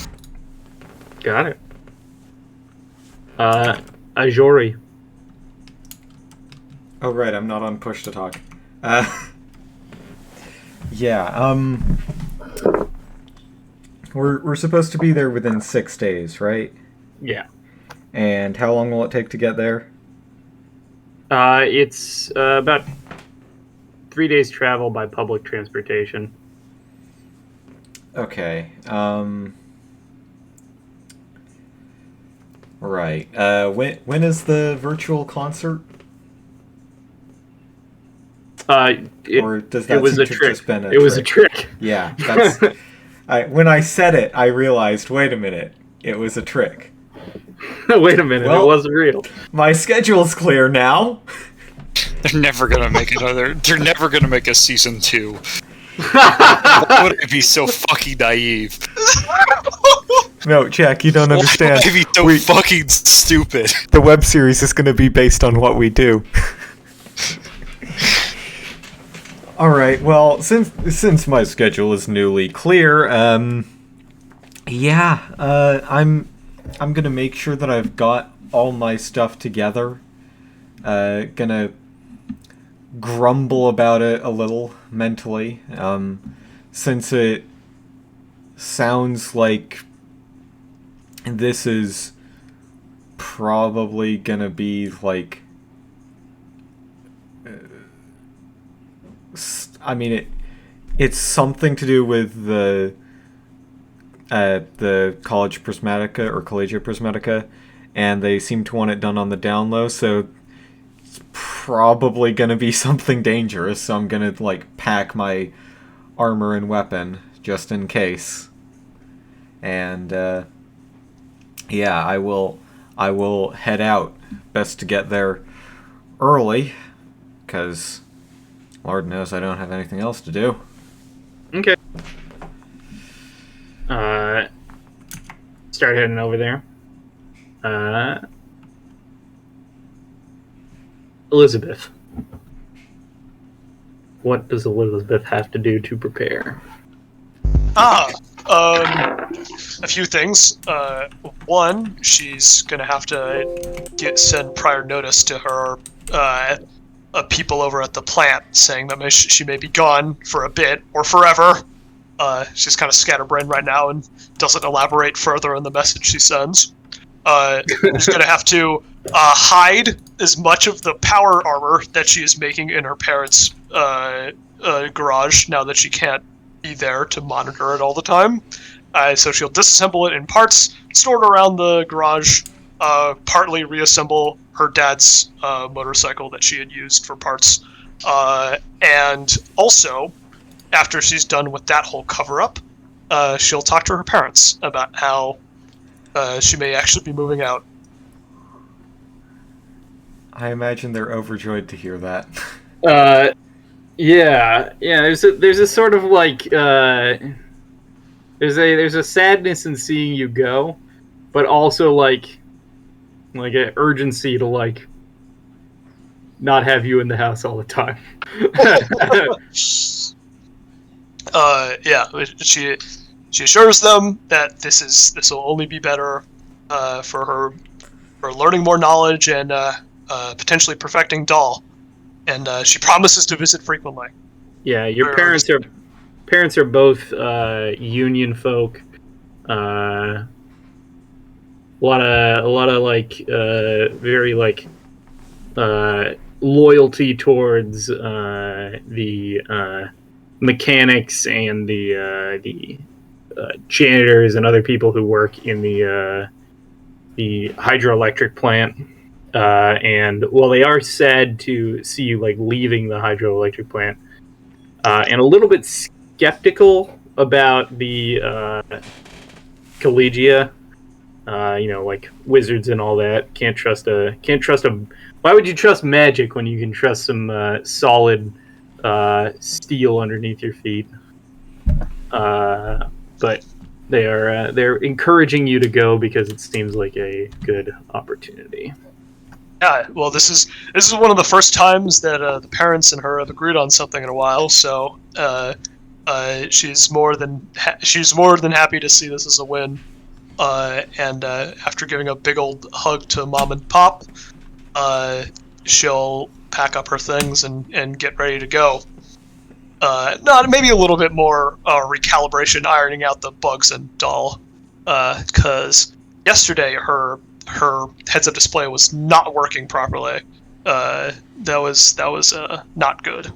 Got it. Ajori. Oh right, I'm not on push to talk. Yeah, we're supposed to be there within 6 days, right? Yeah. And how long will it take to get there? It's about 3 days travel by public transportation. Okay. Right. When is the virtual concert? Or does that seem to have just been a trick? It was a trick. Yeah, that's. When I said it, I realized. Wait a minute, it was a trick. Wait a minute, it wasn't real. My schedule's clear now. They're never gonna make another. They're never gonna make a season 2. Why would it be so fucking naive? No, Jack, you don't understand. Why would it be so fucking stupid? The web series is gonna be based on what we do. All right. Well, since my schedule is newly clear, yeah, I'm gonna make sure that I've got all my stuff together. Gonna grumble about it a little mentally, since it sounds like this is probably gonna be like. I mean, it's something to do with the college Prismatica or Collegia Prismatica, and they seem to want it done on the down low, so it's probably gonna be something dangerous, so I'm gonna like pack my armor and weapon just in case. And yeah, I will head out. Best to get there early, because Lord knows I don't have anything else to do. Okay. Start heading over there. Elizabeth. What does Elizabeth have to do to prepare? A few things. One, she's gonna have to send prior notice to her people over at the plant, saying that she may be gone for a bit or forever. She's kind of scatterbrained right now and doesn't elaborate further in the message she sends. She's gonna have to hide as much of the power armor that she is making in her parents' garage now that she can't be there to monitor it all the time. So she'll disassemble it in parts, store it around the garage, partly reassemble her dad's motorcycle that she had used for parts. And also, after she's done with that whole cover-up, she'll talk to her parents about how she may actually be moving out. I imagine they're overjoyed to hear that. Yeah. There's a sort of like there's a sadness in seeing you go, but also like an urgency to like not have you in the house all the time. Yeah, she assures them that this will only be better for her learning more knowledge and potentially perfecting Doll, and she promises to visit frequently. Yeah, your parents are both union folk, a lot of like very like loyalty towards the mechanics and the janitors and other people who work in the hydroelectric plant. And while they are sad to see you like leaving the hydroelectric plant, and a little bit skeptical about the collegia, like wizards and all that. Can't trust a. Why would you trust magic when you can trust some solid steel underneath your feet? But they're encouraging you to go because it seems like a good opportunity. Yeah, well, this is one of the first times that the parents and her have agreed on something in a while. So she's more than happy to see this as a win. And after giving a big old hug to Mom and Pop, she'll pack up her things and get ready to go. Not maybe a little bit more recalibration, ironing out the bugs and Doll, because yesterday her heads-up display was not working properly. That was not good.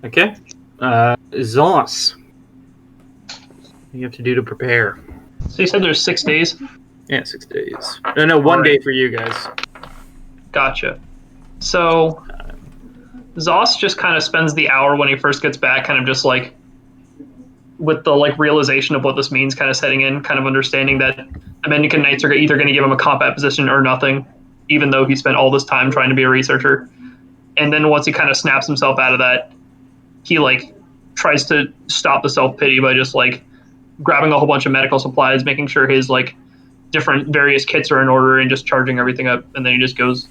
Okay, Zos, what do you have to do to prepare? So you said there's 6 days? Yeah, 6 days. No, 1 day for you guys. Gotcha. So Zos just kind of spends the hour when he first gets back, kind of just like with the like realization of what this means, kind of setting in, kind of understanding that the Mendicant Knights are either going to give him a combat position or nothing, even though he spent all this time trying to be a researcher. And then once he kind of snaps himself out of that, he like tries to stop the self-pity by just like grabbing a whole bunch of medical supplies, making sure his like different various kits are in order, and just charging everything up, and then he just goes.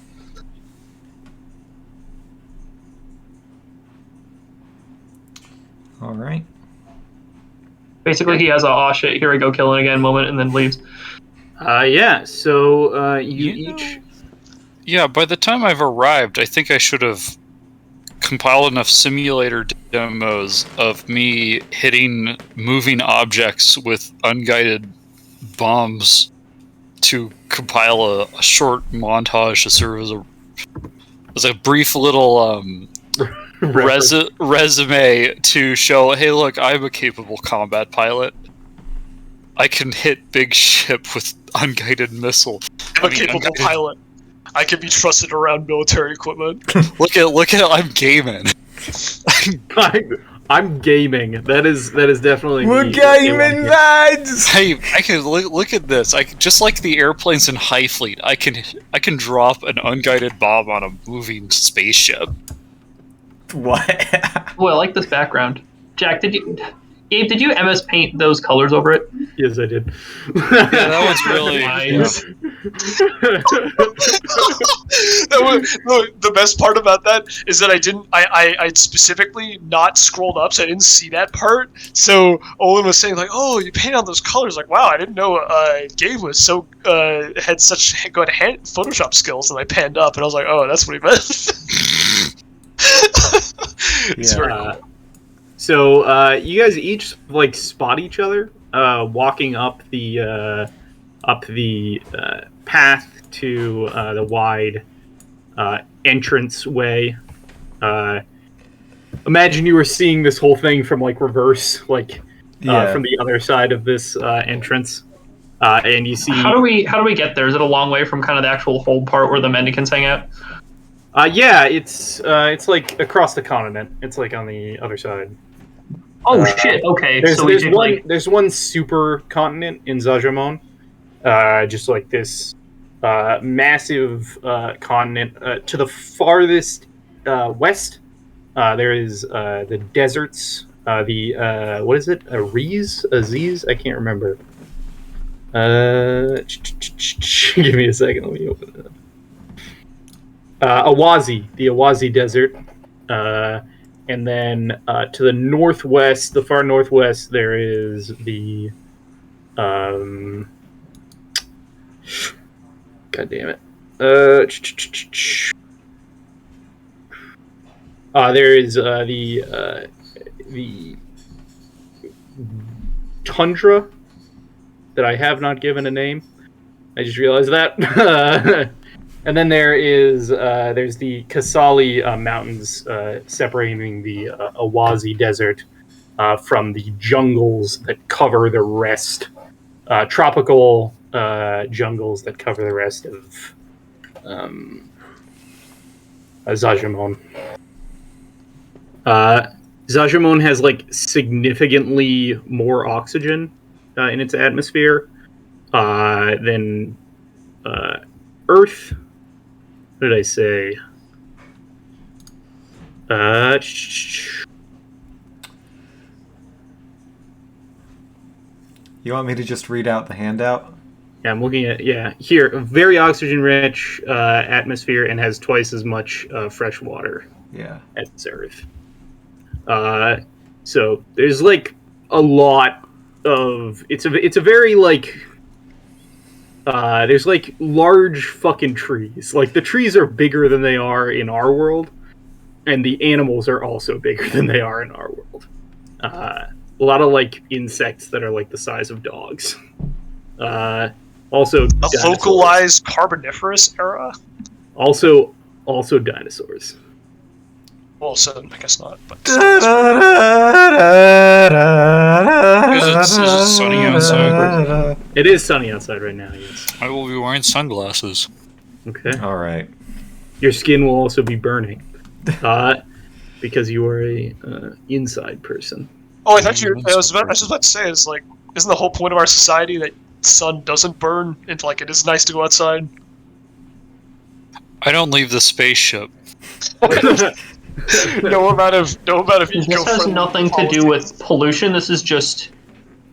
All right. Basically, he has a "oh shit, here I go killing again" moment, and then leaves. Yeah. So you each. Yeah, by the time I've arrived, I think I should have compiled enough simulator demos of me hitting moving objects with unguided bombs to compile a short montage to serve as a brief little resume to show, hey, look, I'm a capable combat pilot. I can hit big ship with unguided missile. I'm a capable pilot. I can be trusted around military equipment. Look at I'm gaming. I'm gaming. That is definitely. We're gaming, lads. Hey, I can look at this. I can, just like the airplanes in High Fleet, I can drop an unguided bomb on a moving spaceship. What? Oh, I like this background. Jack, Gabe, did you MS Paint those colors over it? Yes, I did. Yeah, that was really nice. The best part about that is that I specifically not scrolled up, so I didn't see that part. So Olin was saying like, "Oh, you painted on those colors." Like, wow, I didn't know Gabe was so had such good Photoshop skills. And I panned up, and I was like, "Oh, that's what he meant." It's very cool. So you guys each like spot each other walking up the path to the wide entrance way. Imagine you were seeing this whole thing from like reverse, like from the other side of this entrance, and you see. How do we get there? Is it a long way from kind of the actual hold part where the mendicants hang out? Yeah, it's like across the continent. It's like on the other side. Oh shit! Okay, there's one super continent in Zajamon, just like this massive continent. To the farthest west, there is the deserts. What is it? Aziz? I can't remember. Give me a second. Let me open it up. Awazi, the Awazi Desert. And then to the northwest, the far northwest, there is the... God damn it. There is the tundra. that I have not given a name. I just realized that. And then there's the Kasali Mountains separating the Awazi Desert from the jungles that cover the rest, tropical jungles that cover the rest of Zajamon. Zajamon has like significantly more oxygen in its atmosphere than Earth. What did I say? You want me to just read out the handout? Yeah, I'm looking at here. Very oxygen-rich atmosphere and has twice as much fresh water. Yeah. As Earth. So there's like a lot of it's a very like there's like large fucking trees. Like the trees are bigger than they are in our world, and the animals are also bigger than they are in our world. A lot of like insects that are like the size of dogs. Also, a localized Carboniferous era. Also dinosaurs. Well, so I guess not. But Is it sunny outside? It is sunny outside right now. Yes. I will be wearing sunglasses. Okay. All right. Your skin will also be burning, because you are a inside person. oh, I thought you. I was just about to say, it's like, isn't the whole point of our society that sun doesn't burn? And like, it is nice to go outside. I don't leave the spaceship. no amount of This has nothing to do with pollution. This is just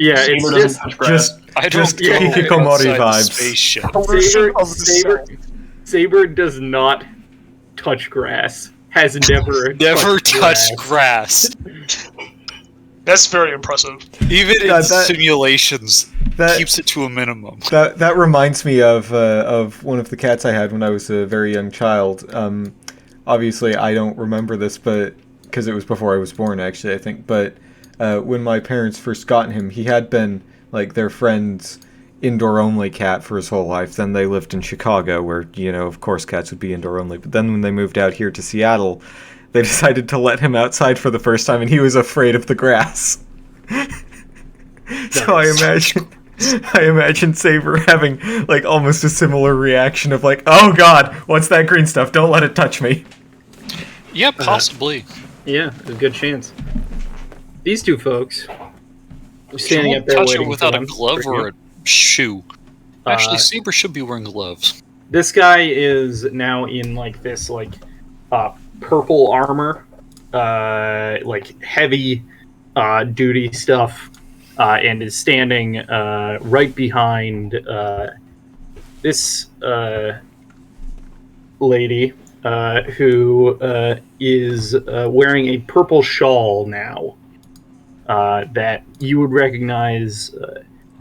Saber doesn't touch grass. I don't Just go hikikomori outside the vibes. spaceship. pollution of the sun. Saber does not touch grass. Has never touched grass. That's very impressive. Even in That- simulations, that- keeps it to a minimum. That reminds me of one of the cats I had when I was a very young child. Obviously, I don't remember this, but because it was before I was born, actually, I think. But when my parents first got him, he had been like their friend's indoor-only cat for his whole life. Then they lived in Chicago, where of course, cats would be indoor-only. But then when they moved out here to Seattle, they decided to let him outside for the first time, and he was afraid of the grass. So I imagine Saber having like almost a similar reaction of like, oh god, what's that green stuff? Don't let it touch me. Yeah, possibly. Yeah, a good chance. These two folks are standing She up won't there touch waiting it without for a them. glove or a shoe. Actually, Uh, Saber should be wearing gloves. This guy is now in like this purple armor, like heavy duty stuff, and is standing right behind this lady who is wearing a purple shawl now that you would recognize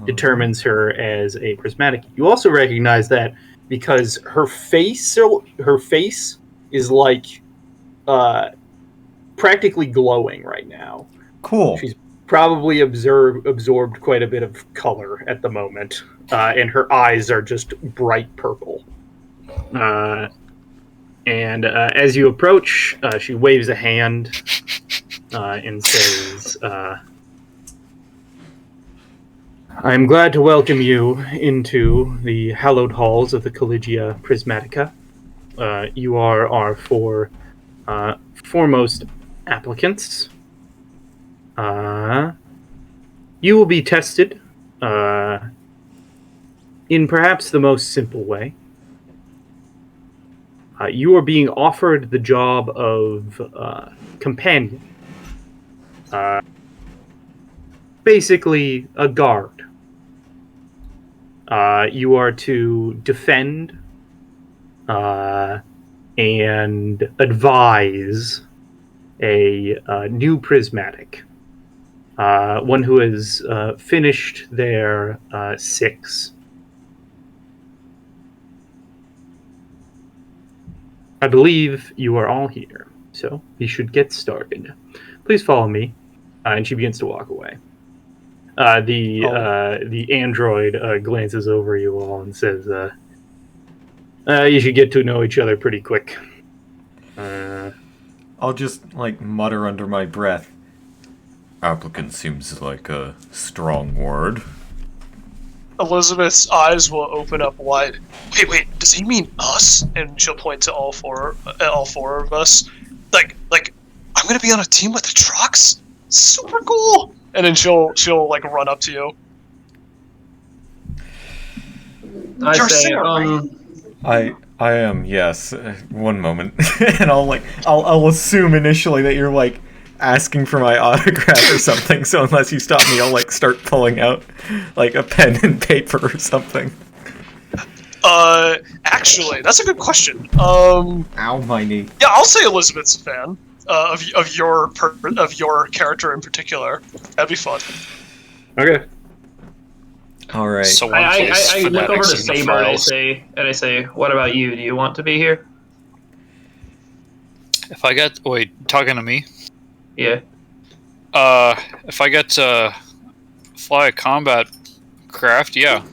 determines her as a prismatic. You also recognize that because her face is like practically glowing right now. Cool. She's probably absorbed quite a bit of color at the moment, and her eyes are just bright purple. And as you approach, she waves a hand and says, I'm glad to welcome you into the hallowed halls of the Collegia Prismatica. You are our four foremost applicants. You will be tested in perhaps the most simple way. You are being offered the job of companion. Basically, a guard. You are to defend and advise a new prismatic. One who has finished their 6. I believe you are all here, so we should get started. Please follow me. And she begins to walk away. The android glances over you all and says, "You should get to know each other pretty quick." I'll just like mutter under my breath. Applicant seems like a strong word. Elizabeth's eyes will open up wide. Wait, does he mean us? And she'll point to all four of us. Like, I'm gonna be on a team with the trucks? Super cool! And then she'll like run up to you. I You're a say, singer, right? I am, yes. One moment. And I'll assume initially that you're like asking for my autograph or something, so unless you stop me, I'll like start pulling out like a pen and paper or something. Actually, that's a good question. Ow, my knee. Yeah, I'll say Elizabeth's a fan of your character in particular. That'd be fun. Okay. All right. So I look over to Saber and I say, "What about you? Do you want to be here?" If I get talking to me, Yeah. if I get to fly a combat craft, yeah.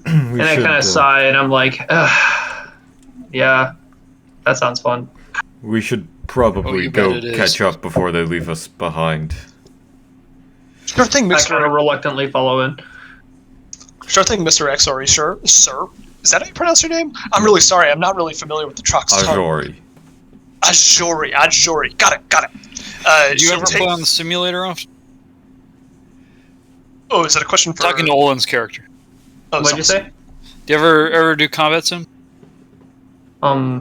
And I kind of sigh and I'm like, yeah, that sounds fun. We should probably you bet go it is. catch up before they leave us behind. Sure thing, I kind of Mr. reluctantly follow in. Sure thing, Mr. X. Sorry, sir. Is that how you pronounce your name? I'm really sorry. I'm not really familiar with the trucks. Ajori. Ajori. Got it. Do you ever play on the simulator often? Oh, is that a question for... Talking to Olin's character. Oh, What'd you say? Do you ever do combat sim? I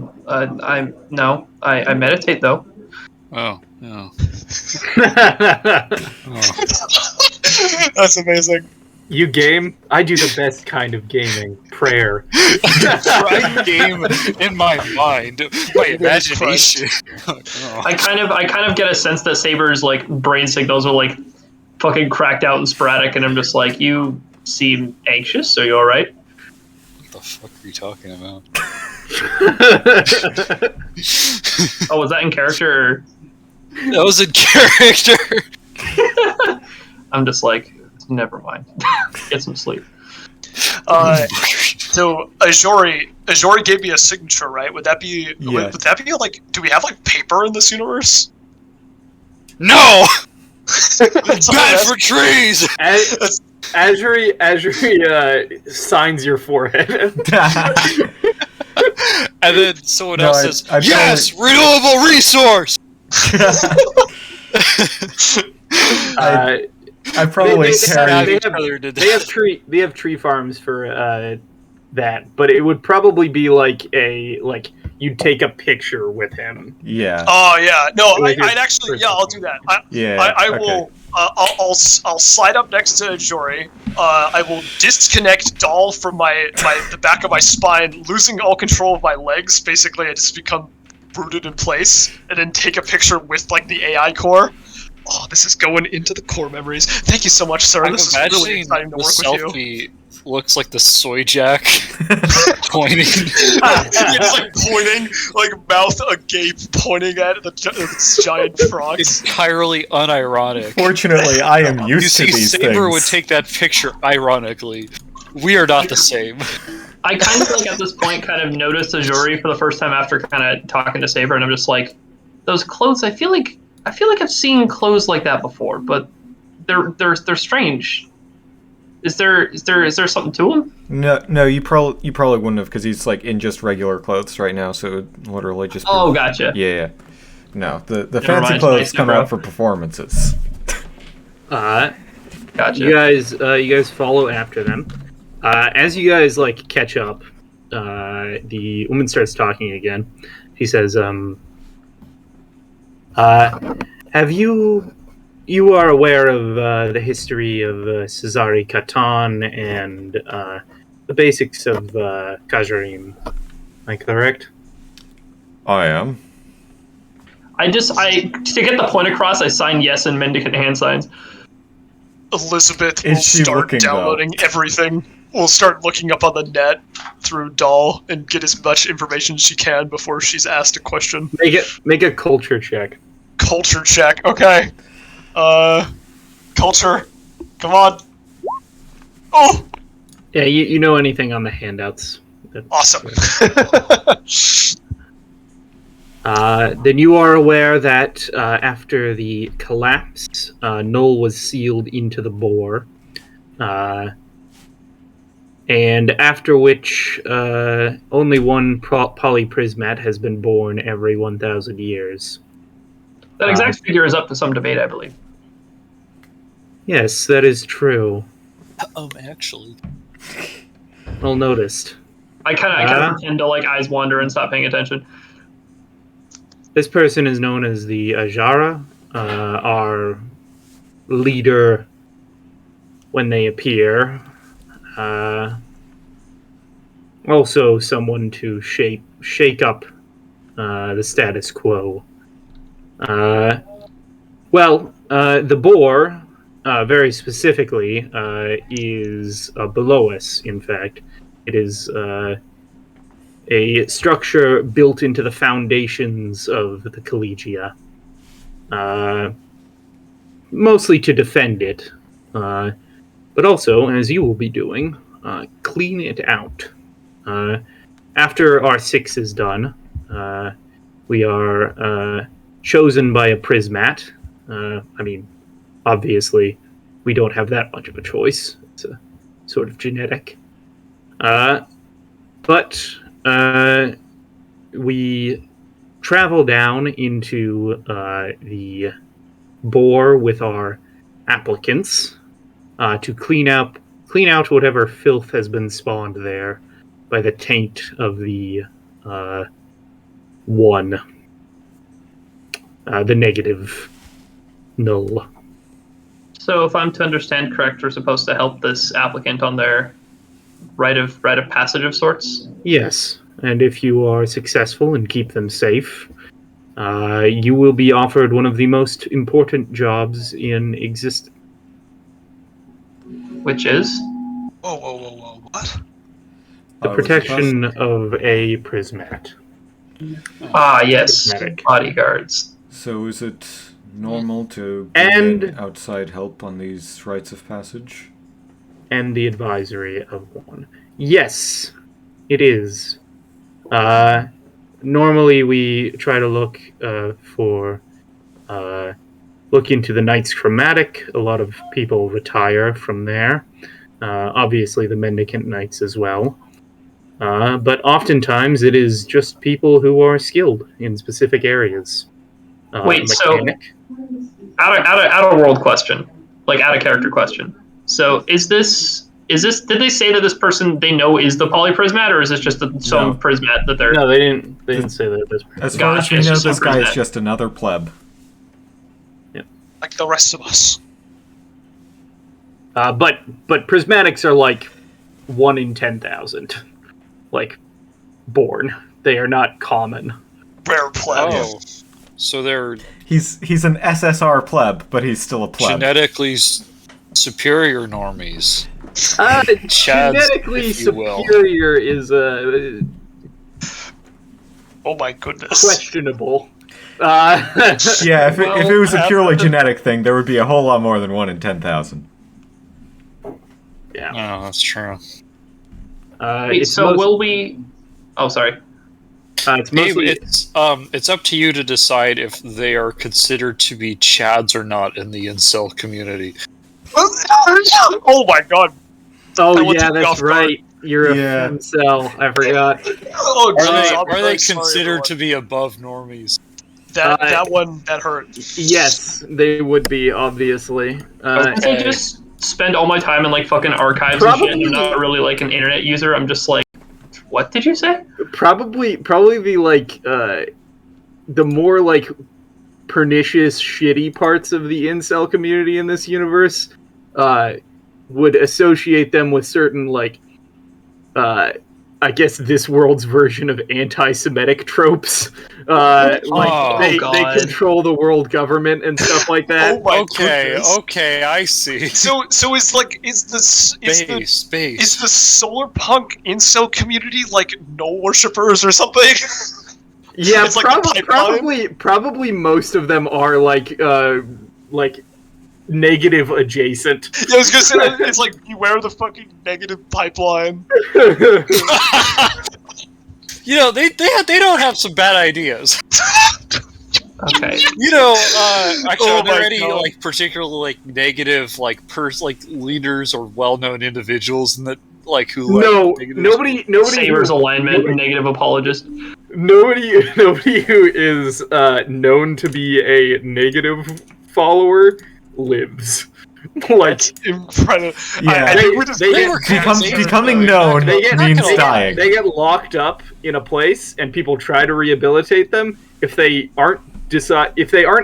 meditate though. Oh, no. That's amazing. You game? I do the best kind of gaming. Prayer. Right game in my mind. My imagination. Oh. I kind of get a sense that Saber's like brain signals are like fucking cracked out and sporadic, and I'm just like, you seem anxious. Are you all right? What the fuck are you talking about? Oh, was that in character? Or... That was in character. I'm just like, never mind. Get some sleep. So Ajori gave me a signature, right? Would that be? Yeah. Would that be like? Do we have like paper in this universe? No. Bad for trees. Azuri signs your forehead. And then someone else says, I'd "Yes, renewable resource." I probably carry. They have tree farms for that, but it would probably be like you'd take a picture with him. Yeah. Oh yeah, no, Like I'd actually, his yeah, I'll do that. I okay. will. I'll slide up next to Ajori. I will disconnect Doll from the back of my spine, losing all control of my legs. Basically, I just become rooted in place, and then take a picture with like the AI core. Oh, this is going into the core memories. Thank you so much, sir. I'm this is really exciting to work with you. selfie looks like the soy jack pointing. It's like pointing, like mouth agape, pointing at the giant frogs. Entirely unironic. Fortunately, I am You used to see, these Saber things. would take that picture ironically. We are not the same. I kind of like at this point kind of noticed Ajori for the first time after kind of talking to Saber, and I'm just like, those clothes. I feel like I've seen clothes like that before, but they're strange. Is there something to them? No, you probably wouldn't have, because he's like in just regular clothes right now, so it would literally just. Be, Oh, gotcha. Yeah. No, the Never fancy mind, clothes nice come bro. out for performances. Gotcha. You guys follow after them. As you guys like catch up, the woman starts talking again. She says, "Have you are aware of the history of Cesare Catan and the basics of Kajarim? Am I correct?" I am. To get the point across, I sign yes and mendicant hand signs. Elizabeth will Is she start looking, downloading everything. We'll start looking up on the net through Doll and get as much information as she can before she's asked a question. Make a culture check. Culture check. Okay. Culture. Come on. Oh! Yeah, you know anything on the handouts. Awesome. Then you are aware that after the collapse, Null was sealed into the bore. And after which, only one polyprismat has been born every 1,000 years. That exact figure is up to some debate, I believe. Yes, that is true. Actually. Well noticed. I kind of pretend to like eyes wander and stop paying attention. This person is known as the Ajara, our leader when they appear. Also someone to shake up the status quo. The boar, very specifically, is below us, in fact. It is a structure built into the foundations of the Collegia. Mostly to defend it. But also, as you will be doing, clean it out. After our 6 is done, we are chosen by a Prismat. Obviously, we don't have that much of a choice. It's a sort of genetic. But we travel down into the bore with our applicants to clean out whatever filth has been spawned there by the taint of the one, the negative Null. So, if I'm to understand correct, we're supposed to help this applicant on their rite of passage of sorts? Yes, and if you are successful and keep them safe, you will be offered one of the most important jobs in existence. Which is? Whoa, what? The protection of a Prismat. Ah, yes. Prismatic. Bodyguards. So is it normal to And- get outside help on these rites of passage? And the advisory of one. Yes, it is. Normally we try to look into the Knight's Chromatic. A lot of people retire from there. Obviously the Mendicant Knights as well. But oftentimes it is just people who are skilled in specific areas. Wait, so out of world question, like out of character question. So is this? Did they say that this person they know is the polyprismat, or is this just some prismat that they're? No, they didn't say that. This As far as Gotcha, we it's know, just this some guy is Prismat. just another pleb. Like the rest of us. but prismatics are like 1 in 10,000, like born. They are not common. Rare pleb. Oh, so they're He's an SSR pleb, but he's still a pleb. genetically superior normies. Chads, Genetically if you will. superior is Oh my goodness. questionable. Yeah, if it was a Well, purely genetic thing, there would be a whole lot more than 1 in 10,000. Yeah. Oh, that's true. Wait, so will we? Oh, sorry. It's Gabe, mostly it's up to you to decide if they are considered to be Chads or not in the incel community. Oh my god. Oh I went yeah, to the that's golf cart. right. You're Yeah. a femcell. I forgot. Oh, Are jeez, they, I'm are they very sorry, considered to everyone. be above normies? That one that hurt? Yes, they would be obviously. I Okay. just spend all my time in like fucking archives and shit. And I'm not really like an internet user. I'm just like, what did you say? Probably the like the more like pernicious, shitty parts of the incel community in this universe would associate them with certain like I guess this world's version of anti-Semitic tropes. They control the world government and stuff like that. Oh my Okay, goodness. okay, I see. So is the Solarpunk incel community like no worshippers or something? Yeah, It's like the pipeline? probably most of them are like negative adjacent. Yeah, I was gonna say it's like beware the fucking negative pipeline. You know, they don't have some bad ideas. Okay. You know, actually, Oh are there my any God. like particularly like negative like leaders or well-known individuals in that like who like No, negative nobody Sabers who, alignment, negative apologist. nobody who is known to be a negative follower lives. Like, That's incredible. Yeah. I think we just They were Becoming known means dying. they get locked up in a place, and people try to rehabilitate them. If they aren't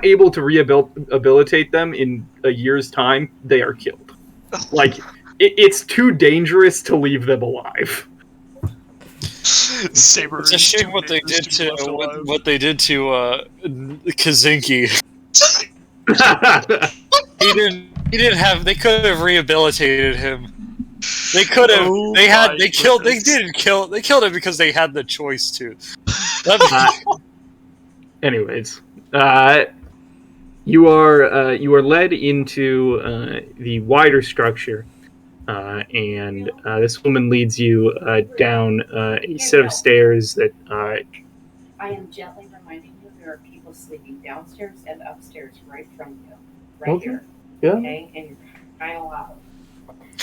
able to rehabilitate them in a year's time, they are killed. Like, it's too dangerous to leave them alive. Saber. It's a shame what they did to Kazinki. They could have rehabilitated him. They could have. They killed him because they had the choice to. Anyways, you are led into the wider structure, and this woman leads you down a set of stairs that. I am gently reminding you there are people sleeping downstairs and upstairs right from you, right here. Yeah. Okay, and you're kind of loud.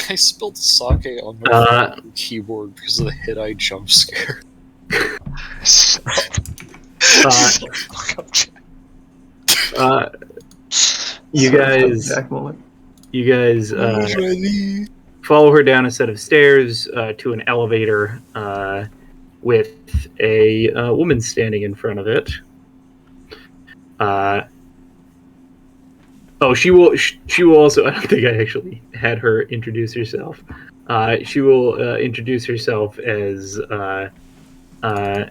I spilled sake on my keyboard because of the hit-eye jump scare. You guys follow her down a set of stairs to an elevator with a woman standing in front of it. She will also. I don't think I actually had her introduce herself. She will introduce herself as Azwa,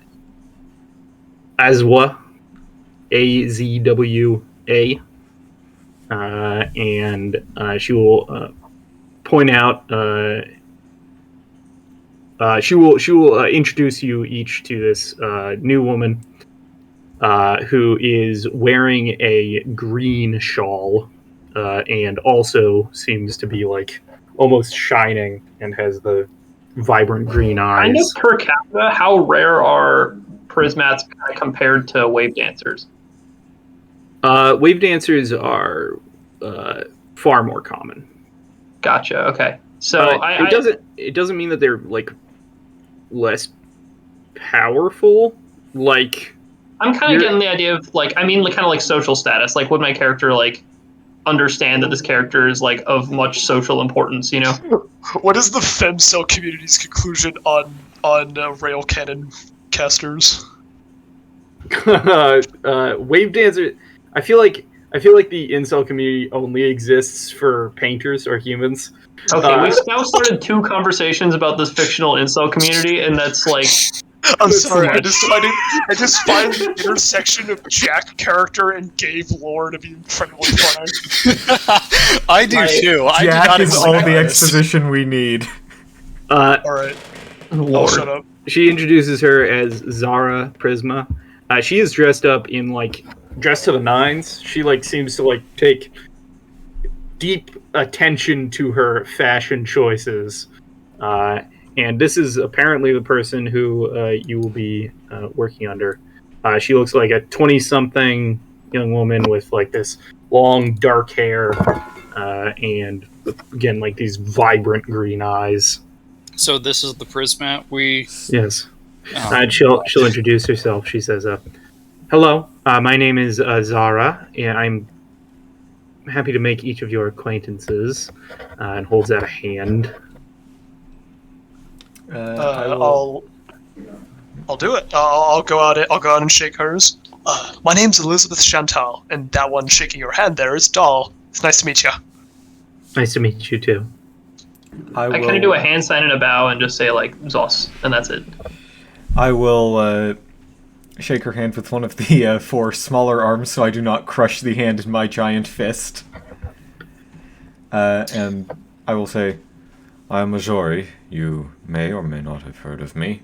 Azwa, and she will point out. She will introduce you each to this new woman. Who is wearing a green shawl and also seems to be like almost shining and has the vibrant green eyes. Kind of per capita, how rare are Prismats compared to wave dancers? Wave dancers are far more common. Gotcha. Okay, so it doesn't mean that they're like less powerful. Like. I'm kind of getting the idea of, like, I mean, kind of like social status. Like, would my character, like, understand that this character is, like, of much social importance, you know? What is the femcell community's conclusion on rail cannon casters? Wave dancer. I feel like the incel community only exists for painters or humans. Okay, we've now started 2 conversations about this fictional incel community, and that's, like... I'm sorry, I just find the intersection of Jack character and Gabe lore to be incredibly funny. I do too. Jack is all the exposition we need. Alright. I'll shut up. She introduces her as Zara Prisma. She is dressed up in dressed to the nines. She seems to take deep attention to her fashion choices. And this is apparently the person who you will be working under. She looks like a 20-something young woman with this long dark hair and again these vibrant green eyes. So this is the Prismat Yes. She'll introduce herself. She says, "Hello, my name is Zara, and I'm happy to make each of your acquaintances." And holds out a hand. I'll do it. I'll go out and shake hers. My name's Elizabeth Chantal, and that one shaking your hand there is Doll. It's nice to meet you. Nice to meet you too. I kind of do a hand sign and a bow and just say Zos, and that's it. I will shake her hand with one of the 4 smaller arms so I do not crush the hand in my giant fist. And I will say, I'm Majori. You may or may not have heard of me,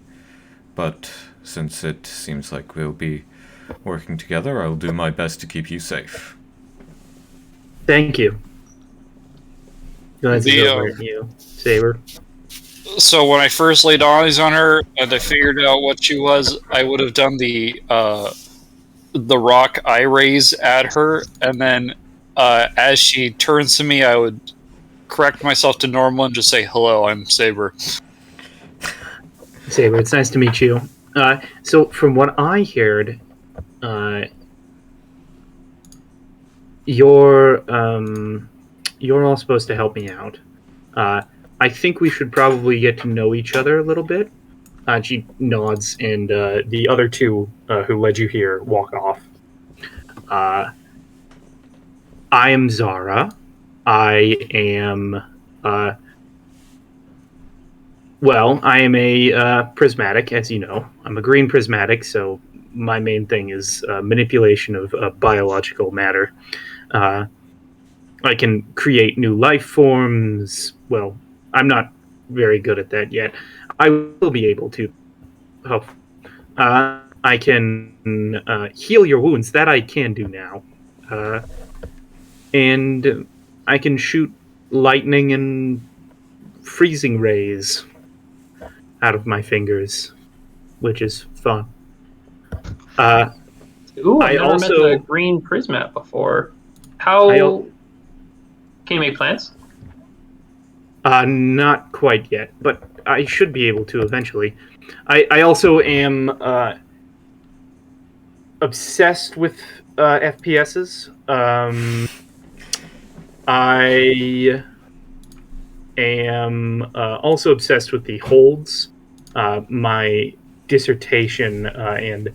but since it seems like we'll be working together, I'll do my best to keep you safe. Thank you. Glances The, over at you, Saber. So when I first laid eyes on her and I figured out what she was, I would have done the rock eye raise at her, and then as she turns to me, I would correct myself to normal and just say, "Hello, I'm Saber." Saber, it's nice to meet you. So from what I heard, you're all supposed to help me out. I think we should probably get to know each other a little bit. She nods, and the other two who led you here walk off. I am Zara. I am, I am a prismatic, as you know. I'm a green prismatic, so my main thing is manipulation of biological matter. I can create new life forms. Well, I'm not very good at that yet. I will be able to. Oh, I can heal your wounds. That I can do now. And I can shoot lightning and freezing rays out of my fingers, which is fun. Ooh, I've never met the green Prismat before. How can you make plants? Not quite yet, but I should be able to eventually. I also am obsessed with FPSs. I am also obsessed with the holds. My dissertation and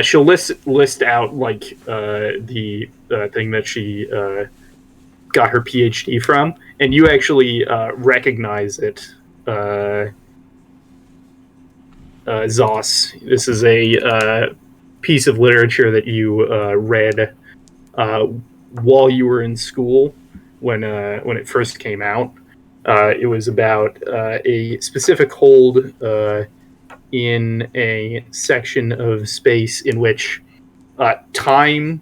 she'll list out like the thing that she got her PhD from, and you actually recognize it. Zos. This is a piece of literature that you read while you were in school when it first came out. It was about a specific hold in a section of space in which time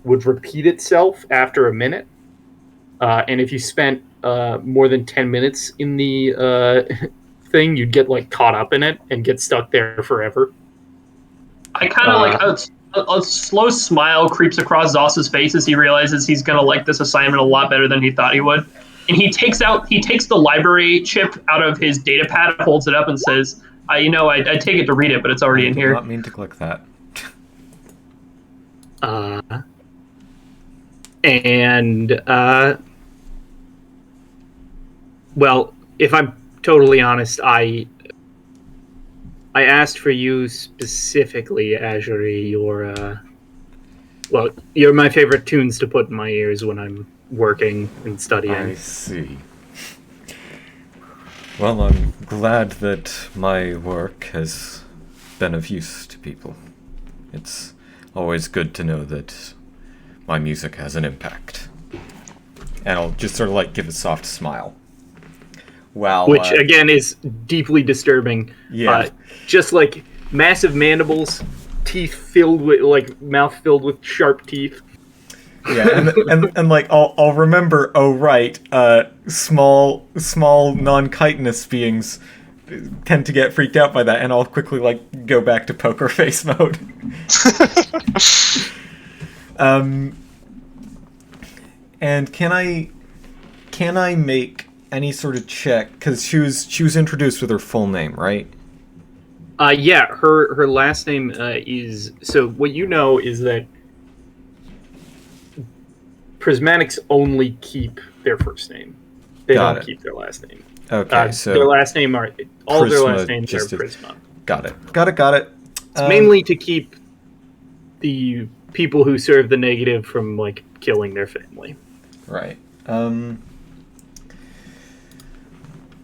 would repeat itself after a minute. And if you spent more than 10 minutes in the thing, you'd get like caught up in it and get stuck there forever. I kind of like a slow smile creeps across Zos's face as he realizes he's gonna like this assignment a lot better than he thought he would. And he takes the library chip out of his data pad, holds it up, and says, I take it to read it, but it's already in here. I did not mean to click that. Well, if I'm totally honest, I asked for you specifically, Azuri. You're my favorite tunes to put in my ears when I'm working and studying. I see. Well, I'm glad that my work has been of use to people. It's always good to know that my music has an impact. And I'll just sort of like give a soft smile. Wow. Which, again, is deeply disturbing. Yeah. Just like massive mandibles, teeth filled with, like, mouth filled with sharp teeth. Yeah, and like I'll remember. Oh right, small non-chitinous beings tend to get freaked out by that, and I'll quickly like go back to poker face mode. And can I make any sort of check, because she was introduced with her full name, right? Yeah, her last name is, so what you know is that Prismatics only keep their first name. They don't keep their last name. Okay, so their last name are all of their last names are just Prisma. Got it. It's mainly to keep the people who serve the negative from like killing their family. Right.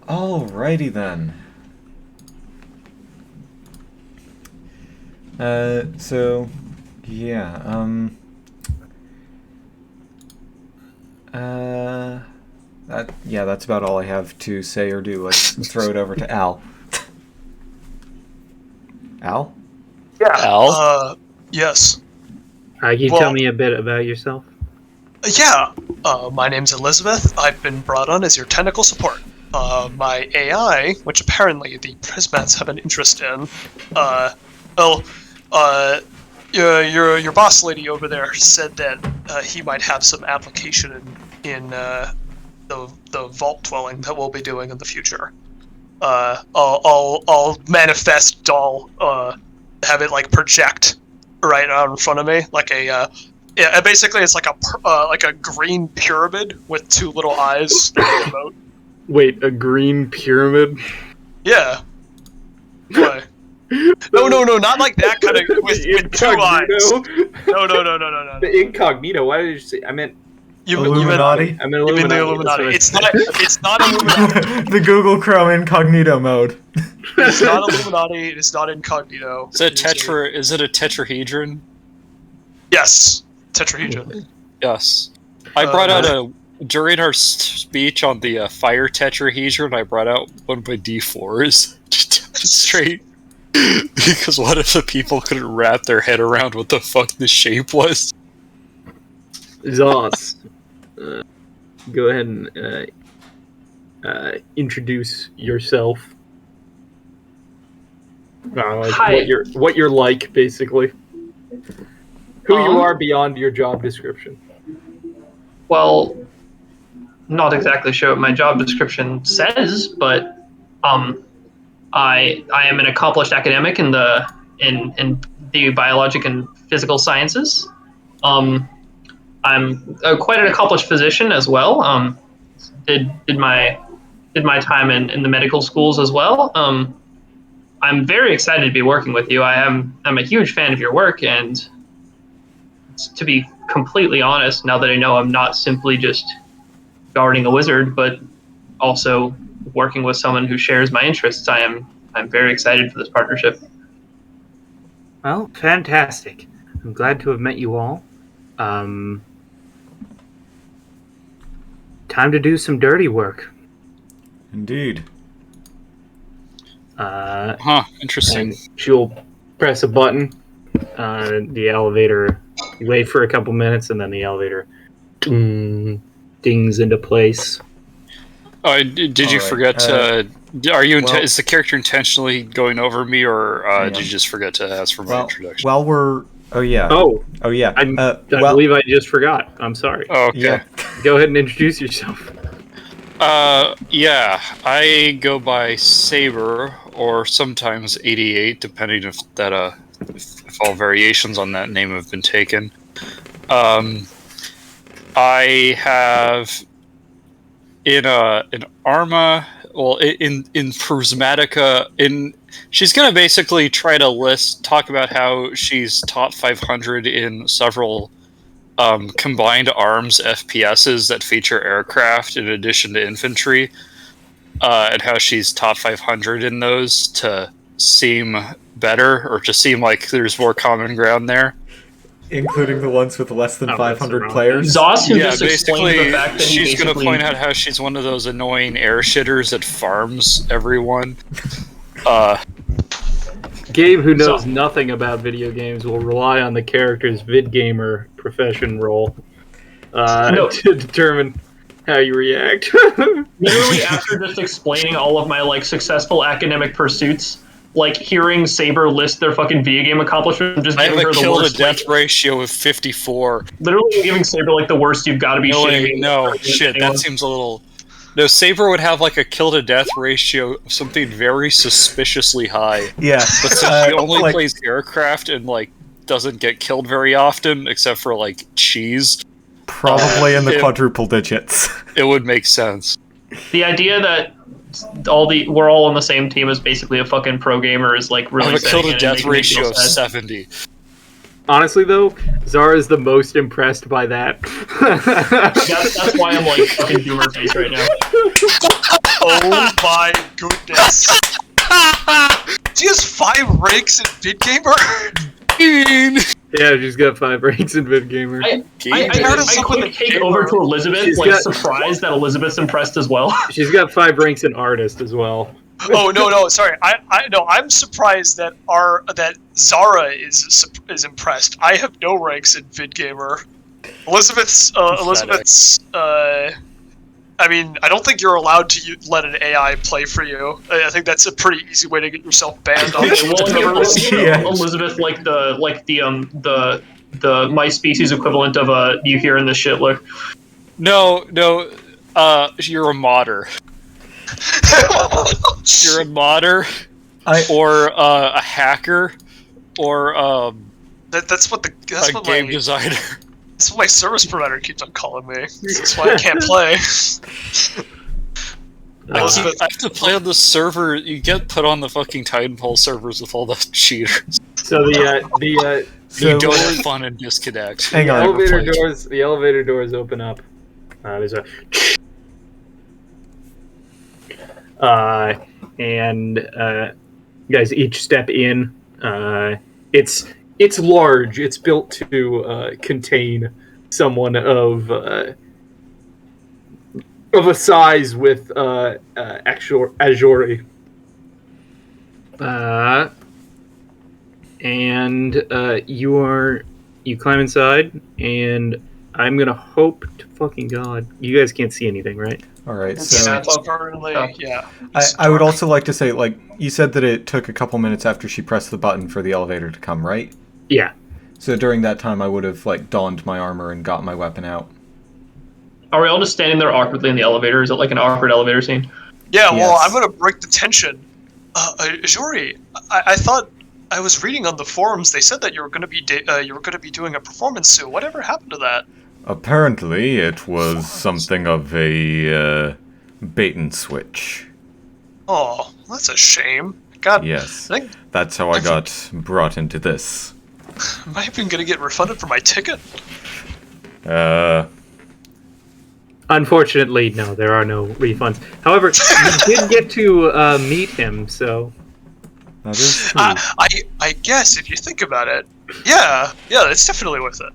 Alrighty then. So yeah, that's about all I have to say or do. Let's throw it over to Al. Al? Yeah. Al? Yes. Can you tell me a bit about yourself? Yeah, my name's Elizabeth. I've been brought on as your technical support. My AI, which apparently the Prismats have an interest in, your boss lady over there said that he might have some application in the vault dwelling that we'll be doing in the future. I'll manifest doll, have it like project right out in front of me, like a yeah. Basically, it's like a green pyramid with two little eyes. Remote. Wait, a green pyramid? Yeah. Why? No, not like that kind of with two eyes. No. The incognito. Why did you say? I meant Illuminati? I meant You mean the Illuminati. Illuminati? It's not Illuminati. The Google Chrome incognito mode. It's not Illuminati. It's not incognito. Is it a tetrahedron? Yes, tetrahedron. Yes. I brought out during our speech on the fire tetrahedron, I brought out one of my D4s to demonstrate. Because what if the people couldn't wrap their head around what the fuck the shape was? Zos, go ahead and introduce yourself. Hi. What you're like, basically. Who you are beyond your job description. Well, not exactly sure what my job description says, but I am an accomplished academic in the biologic and physical sciences. I'm quite an accomplished physician as well. Did my time in the medical schools as well. I'm very excited to be working with you. I'm a huge fan of your work, and to be completely honest, now that I know I'm not simply just guarding a wizard, but also working with someone who shares my interests, I'm very excited for this partnership. Well, fantastic. I'm glad to have met you all. Time to do some dirty work. Indeed. Interesting. And she'll press a button. The elevator. You wait for a couple minutes, and then the elevator dings into place. Oh, did you forget to? Are you? Is the character intentionally going over me, or did you just forget to ask for my introduction? While we're oh yeah. I believe I just forgot. I'm sorry. Oh, okay. Yeah. Go ahead and introduce yourself. Yeah, I go by Saber, or sometimes 88, depending if all variations on that name have been taken. I have in Arma, well, in Prismatica, she's gonna basically try to talk about how she's top 500 in several combined arms FPSs that feature aircraft in addition to infantry, and how she's top 500 in those to seem better, or to seem like there's more common ground there. Including the ones with less than 500 players? Zos, who Yeah, just explained basically, the fact that she's going to point out how she's one of those annoying air shitters that farms everyone. Gabe, who knows nothing about video games, will rely on the character's vidgamer profession role to determine how you react. Literally, after just explaining all of my successful academic pursuits, hearing Saber list their fucking video game accomplishments, just I giving have her a the kill to worst. death ratio of 54. Literally giving Saber the worst. You've got to be shitting me. No, shit, that seems a little. No, Saber would have a kill to death ratio of something very suspiciously high. Yeah. But since she only plays aircraft and doesn't get killed very often, except for cheese. Probably in the quadruple digits. It would make sense. The idea that we're all on the same team as basically a fucking pro gamer is really I have a kill to setting death and making me ratio feel of sad. 70. Honestly, though, Zara's the most impressed by that. That's why I'm fucking doomer face right now. Oh my goodness. She has 5 ranks in VidGamer? Yeah, she's got 5 ranks in VidGamer. I quick take over to Elizabeth, surprised that Elizabeth's impressed as well. She's got 5 ranks in Artist as well. Oh no, sorry. I'm surprised that Zara is impressed. I have no ranks in VidGamer. Elizabeth's. I mean, I don't think you're allowed to let an AI play for you. I think that's a pretty easy way to get yourself banned on Elizabeth, like the my species equivalent of you hear in the shit look. No, you're a modder. You're a modder, or a hacker, or that's what game designer. That's what my service provider keeps on calling me. That's why I can't play. I have to play on the server. You get put on the fucking Titanfall servers with all the cheaters. So you don't have fun and disconnect. The elevator doors open up. There's a and you guys each step in. It's large. It's built to contain someone of a size with actual Azuri. And you climb inside, and I'm gonna hope to fucking God you guys can't see anything, right? All right, I would also like to say, like, you said that it took a couple minutes after she pressed the button for the elevator to come, right? Yeah. So during that time, I would have, like, donned my armor and got my weapon out. Are we all just standing there awkwardly in the elevator? Is it like an awkward elevator scene? Yeah, well, yes. I'm gonna break the tension. Jori, I thought I was reading on the forums. They said that you were gonna be doing a performance soon. Whatever happened to that? Apparently, it was something of a bait and switch. Oh, that's a shame. God. Yes, that's how I got brought into this. Am I even gonna get refunded for my ticket? Unfortunately, no, there are no refunds. However, you did get to meet him, so... That is true. I guess, if you think about it, yeah, it's definitely worth it.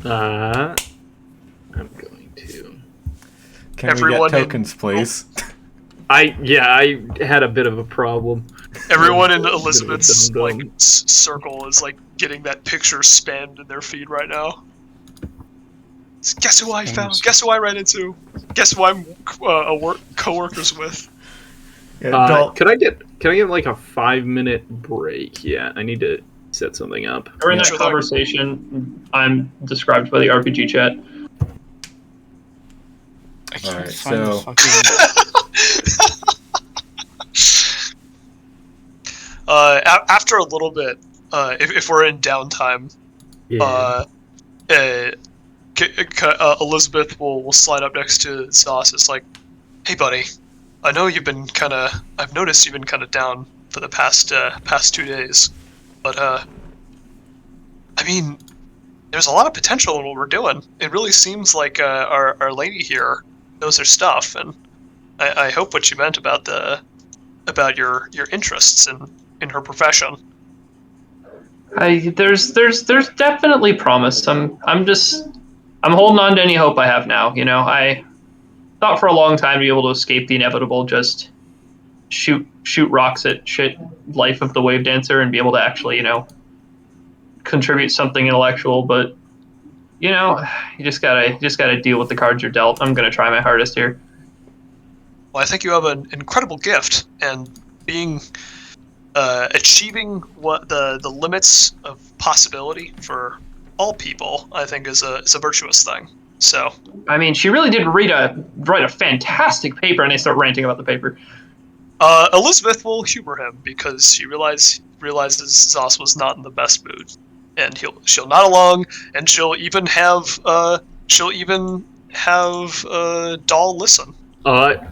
I'm going to... Can we get tokens, please? I had a bit of a problem. Everyone in Elizabeth's circle is like getting that picture spammed in their feed right now. Guess who I found? Guess who I ran into? Guess who I'm co-workers with? Yeah, can I get like a 5-minute break? Yeah, I need to set something up. During that conversation, I'm described by the RPG chat. I can't Alright, find the fucking... after a little bit, if we're in downtime, Elizabeth will slide up next to Zos. It's like, hey buddy, I know I've noticed you've been kind of down for the past 2 days, but I mean, there's a lot of potential in what we're doing. It really seems like our lady here knows her stuff, and I hope what you meant about your interests in her profession. There's definitely promise. I'm holding on to any hope I have now. You know, I thought for a long time to be able to escape the inevitable, just shoot rocks at shit life of the wave dancer and be able to actually, you know, contribute something intellectual. But you know, you just gotta deal with the cards you're dealt. I'm gonna try my hardest here. Well, I think you have an incredible gift, and achieving what the limits of possibility for all people, I think, is a virtuous thing. So, I mean, she really did write a fantastic paper, and they start ranting about the paper. Elizabeth will humor him because she realizes Zos was not in the best mood, and she'll nod along, and she'll even have Dahl listen.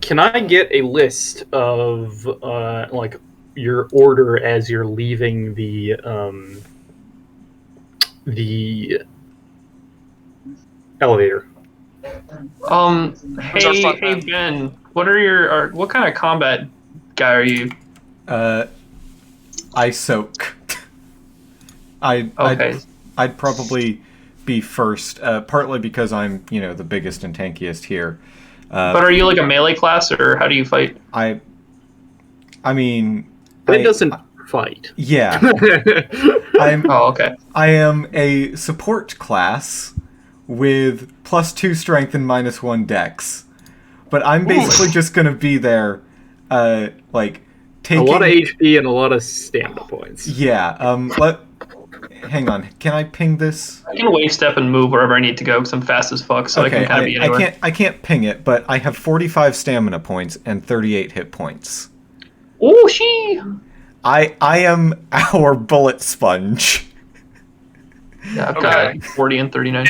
Can I get a list of like your order as you're leaving the elevator? Hey Ben, what kind of combat guy are you? I soak. I'd probably be first, partly because I'm, you know, the biggest and tankiest here. But are you like a melee class, or how do you fight? I mean, it doesn't fight. Yeah. Oh, okay. I am a support class with +2 strength and -1 dex. But I'm basically just gonna be there, like, taking... A lot of HP and a lot of stamina points. Yeah, hang on, can I ping this? I can wave step and move wherever I need to go because I'm fast as fuck, so I can kind of be anywhere. I can't ping it, but I have 45 stamina points and 38 hit points. Oh, she! I am our bullet sponge. Yeah, I've got 40 and 39.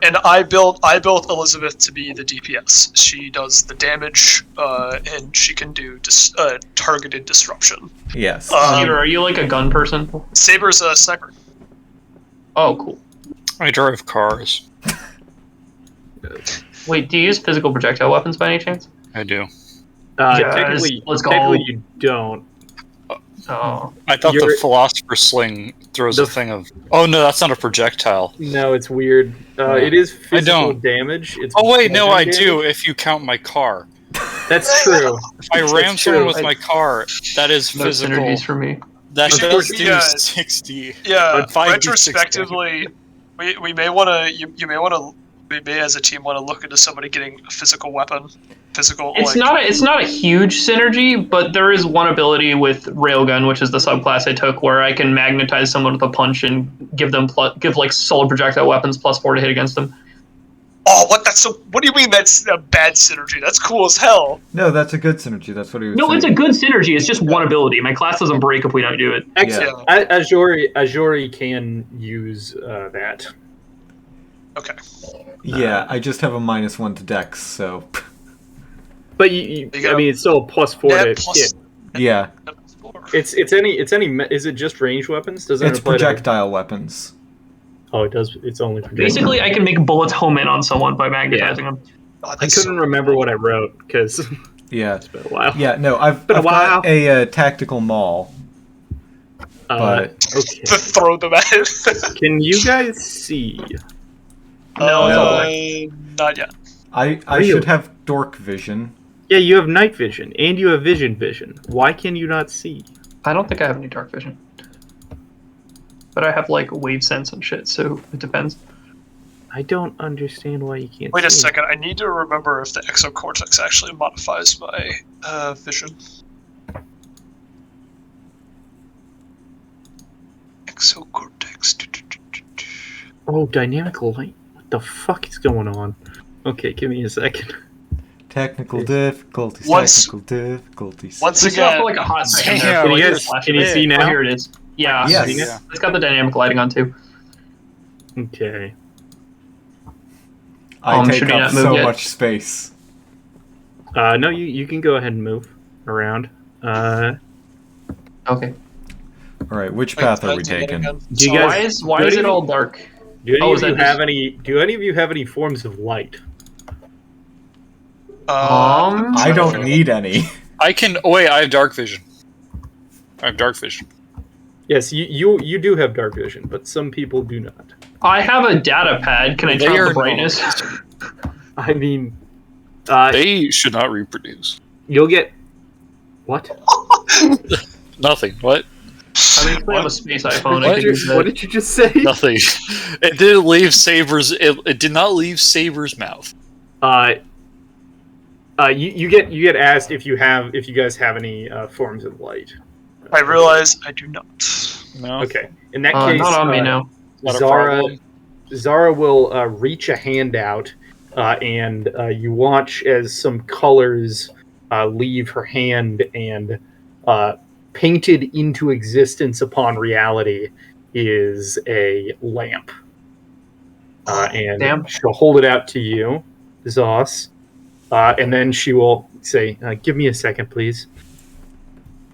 And I built Elizabeth to be the DPS. She does the damage, and she can do targeted disruption. Yes. Saber, are you like a gun person? Saber's a sniper. Oh, cool. I drive cars. Wait, do you use physical projectile weapons by any chance? I do. Technically, let's go. technically you don't. Oh. I thought the Philosopher's Sling throws a thing of... Oh, no, that's not a projectile. No, it's weird. It is physical damage. It's no, I damage. do, if you count my car. That's true. If I ram someone with my car, that is No physical. synergies for me. That does do Yeah. 60. Yeah, 5d6 retrospectively, we may want to. You may want to. We may, as a team, want to look into somebody getting a physical weapon. It's not a huge synergy, but there is one ability with Railgun, which is the subclass I took, where I can magnetize someone with a punch and give like solid projectile weapons +4 to hit against them. Oh, what? What do you mean that's a bad synergy? That's cool as hell. No, that's a good synergy. That's what he was No, saying. it's a good synergy. It's just one ability. My class doesn't break if we don't do it. Excellent. Azuri can use that. Okay. Yeah, I just have a -1 to dex, so... But I mean, it's still a +4 to hit. Yeah. It's any. Is it just ranged weapons? Does it It's apply projectile weapons. Oh, it does. It's only projectile. Basically, I can make bullets home in on someone by magnetizing them. Oh, I couldn't remember what I wrote because Yeah. it's been a while. Yeah, no, I've got a tactical maul. But Okay. To throw them at it. Can you guys see? No, it's all black. Not yet. I Really? should have dork vision. Yeah, you have night vision and you have vision. Why can you not see? I don't think I have any dark vision. But I have, like, wave sense and shit, so it depends. I don't understand why you can't. Wait a see. second. I need to remember if the exocortex actually modifies my vision. Exocortex. Oh, dynamic light. What the fuck is going on? Okay, give me a second. Technical difficulties, Once difficulties. Once This is up again, for like a hot second. Damn, there. Can you Like, guys- it's flashing. can you see now? Oh, here it is. Yeah. Yes. Yeah. It's got the dynamic lighting on, too. Okay. I take should we up not move so yet? much space. No, you can go ahead and move around. Okay. Alright, which path are we taking? Do you guys? Why is it all dark? Do any Oh, of is you that have just- any? Do any of you have any forms of light? I don't need any. I can... Oh, wait, I have dark vision. I have dark vision. Yes, you do have dark vision, but some people do not. I have a data pad. Can I They turn are up the brightness? I mean, They should not reproduce. you'll get what? Nothing. What? I mean, if I have a space iPhone, I What can did, use you, that. what did you just say? Nothing. It didn't leave Saber's... It did not leave Saber's mouth. You get asked if you guys have any forms of light. I realize I do not. No. Okay, in that case, Not on me now. Not a problem. Zara will reach a hand out, and you watch as some colors leave her hand, and painted into existence upon reality is a lamp. And Damn. she'll hold it out to you, Zos, and then she will say, "Give me a second, please."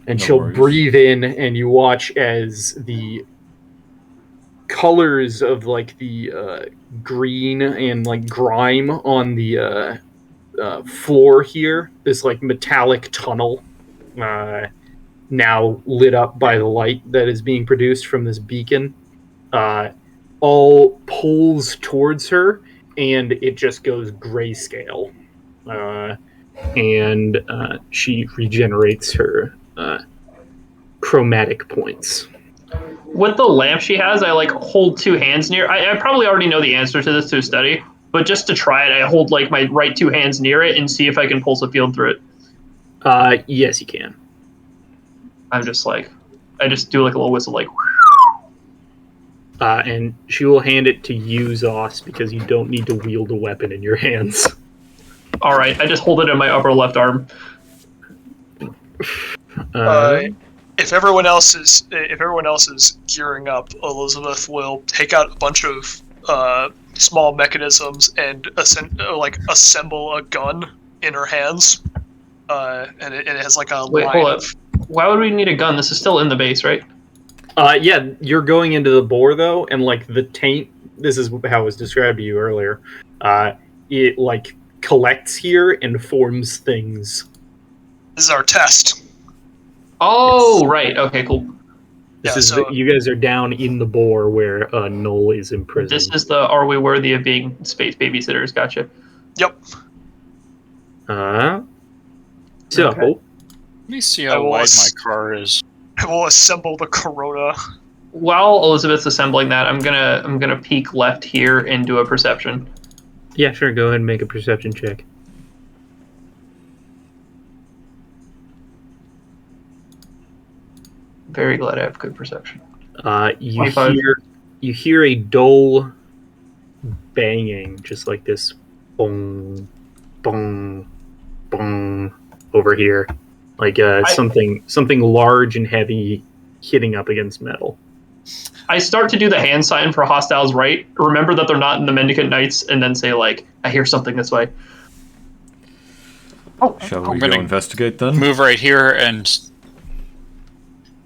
And No she'll worries. breathe in, and you watch as the colors of like the green and like grime on the floor here, this like metallic tunnel, now lit up by the light that is being produced from this beacon, all pulls towards her, and it just goes grayscale, and she regenerates her chromatic points. With the lamp she has, I like hold two hands near. I probably already know the answer to this through study, but just to try it, I hold like my right two hands near it and see if I can pulse a field through it. Yes, you can. I'm just like, I just do like a little whistle, like. And she will hand it to you, Zos, because you don't need to wield a weapon in your hands. All right, I just hold it in my upper left arm. If everyone else is gearing up, Elizabeth will take out a bunch of small mechanisms and assemble a gun in her hands, and it has like a Wait, line hold of. up. Why would we need a gun? This is still in the base, right? Yeah, you're going into the bore though, and like the taint. This is how it was described to you earlier. It like collects here and forms things. This is our test. Oh, right. Okay, cool. You guys are down in the bore where Null is imprisoned. This is the "Are we worthy of being space babysitters?" Gotcha. Yep. So, Okay. Let me see how wide my car is. I will assemble the Corona. While Elizabeth's assembling that, I'm gonna peek left here and do a perception. yeah, sure. Go ahead and make a perception check. Very glad I have good perception. You 25. hear a dull banging, just like this, boom, boom, boom, over here, like something large and heavy hitting up against metal. I start to do the hand sign for hostiles right. Remember that they're not in the Mendicant Knights, and then say like, "I hear something this way." Shall I'm we gonna go investigate then? Move right here and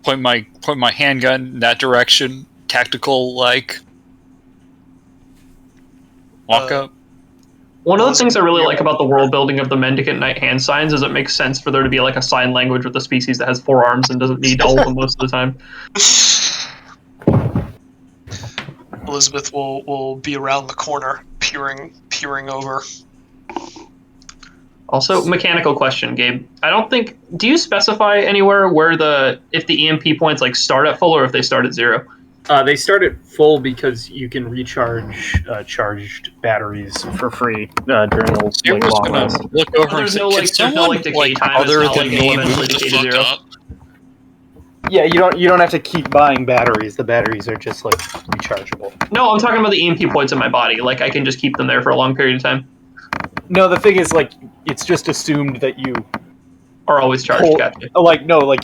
point my handgun in that direction, tactical like. Walk up. One of the things I really like about the world building of the Mendicant Knight hand signs is it makes sense for there to be like a sign language with a species that has 4 arms and doesn't need all of them most of the time. Elizabeth will be around the corner, peering over. Also, mechanical question, Gabe. I don't think. Do you specify anywhere where if the EMP points like start at full or if they start at 0? They start at full because you can recharge charged batteries for free during the It was long gonna rest. look over and There's say, no, "Can like, someone decay time, other it's not than like me you'll move eventually the decay to fuck 0. up?" Yeah, you don't have to keep buying batteries. The batteries are just like rechargeable. No, I'm talking about the EMP points in my body. Like I can just keep them there for a long period of time. No, the thing is, like, it's just assumed that you Are always charged. Gotcha.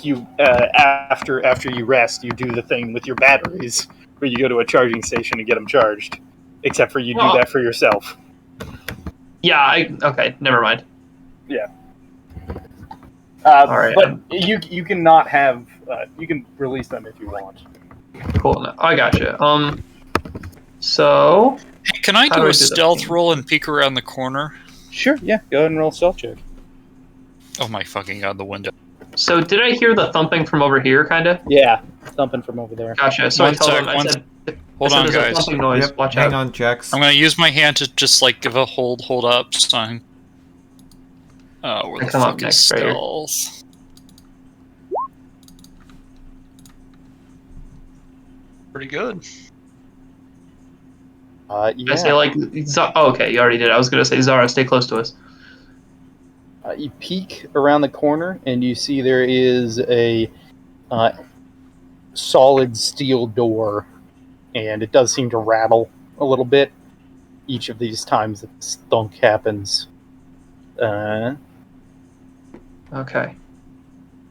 you after you rest, you do the thing with your batteries where you go to a charging station and get them charged. Except for you do that for yourself. Yeah. Okay. Never mind. Yeah. All right. But you can not have you can release them if you want. Cool. No, I gotcha. So. Hey, can I How do do I a do that? stealth roll and peek around the corner? Sure. Yeah. Go ahead and roll a stealth check. Oh my fucking god, the window. So did I hear the thumping from over here? Kinda. Yeah. Thumping from over there. Gotcha. So One I tell sec, them. I one said. Hold I said on, there's a guys. thumping noise. Yep, Watch hang out. on, Jax. I'm gonna use my hand to just like give a hold up sign. Where I the come up fuck is next, right here. stealth? Pretty good. Yeah. I say like. Oh, okay. You already did. I was gonna say Zara, stay close to us. You peek around the corner and you see there is a solid steel door, and it does seem to rattle a little bit each of these times that this thunk happens. Okay.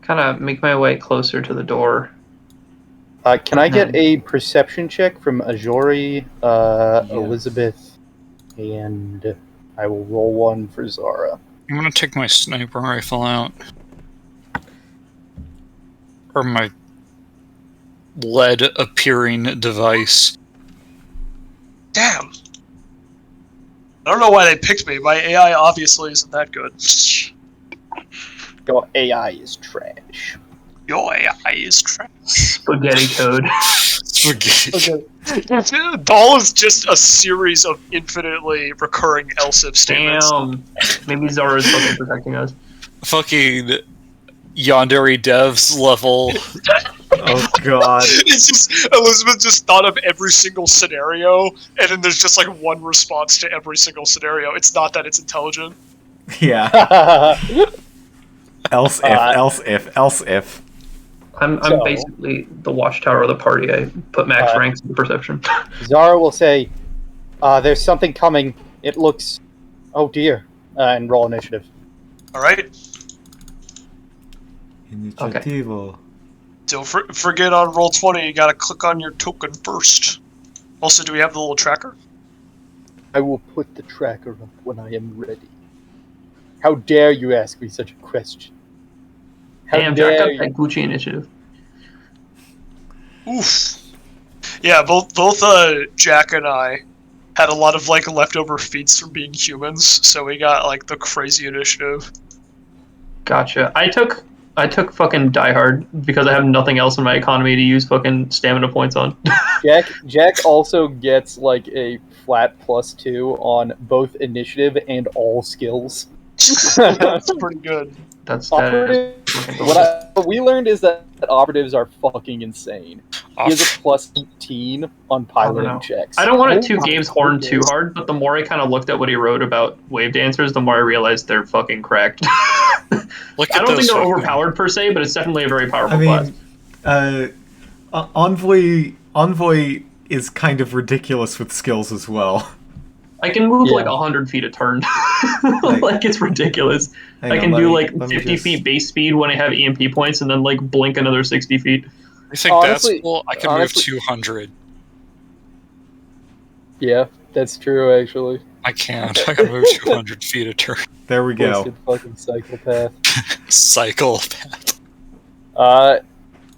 Kind of make my way closer to the door. Can I get a perception check from Ajori, Yes. Elizabeth, and I will roll one for Zara. I'm gonna take my sniper rifle out. Or my lead appearing device. Damn. I don't know why they picked me. My AI obviously isn't that good. Your AI is trash. Your AI is trash. Spaghetti code. Spaghetti. Doll is just a series of infinitely recurring LSIP statements. Damn. Maybe Zara's fucking protecting us. Fucking Yandere devs level Oh god. It's just Elizabeth just thought of every single scenario, and then there's just like one response to every single scenario. It's not that it's intelligent. Yeah. Else if. I'm So- basically the watchtower of the party. I put max ranks in perception. Zara will say, there's something coming. It looks... Oh dear. And roll initiative. All right. Initiativo. Don't forget on roll 20. You gotta click on your token first. Also, do we have the little tracker? I will put the tracker up when I am ready. How dare you ask me such a question? How Damn, Jack dare got that Gucci initiative. Oof. Yeah, both Jack and I had a lot of like leftover feats from being humans, so we got like the crazy initiative. Gotcha. I took fucking Die Hard because I have nothing else in my economy to use fucking stamina points on. Jack also gets like a flat +2 on both initiative and all skills. That's pretty good. What we learned is that operatives are fucking insane. He has a +18 on piloting checks. I don't want to toot Gabe's horn too hard, but the more I kind of looked at what he wrote about wave dancers, the more I realized they're fucking cracked. Look at I don't think those they're fucking- overpowered per se, but it's definitely a very powerful I class. mean, Envoy is kind of ridiculous with skills as well. I can move Yeah. like 100 feet a turn. Like, it's ridiculous. Hang I on, can let do me- like let me 50 just- feet base speed when I have EMP points, and then like blink another 60 feet. I think Honestly- that's cool. I can honestly- move 200. Yeah, that's true actually. I can. I can move 200 feet a turn. There we go. Twisted fucking psychopath. Psychopath.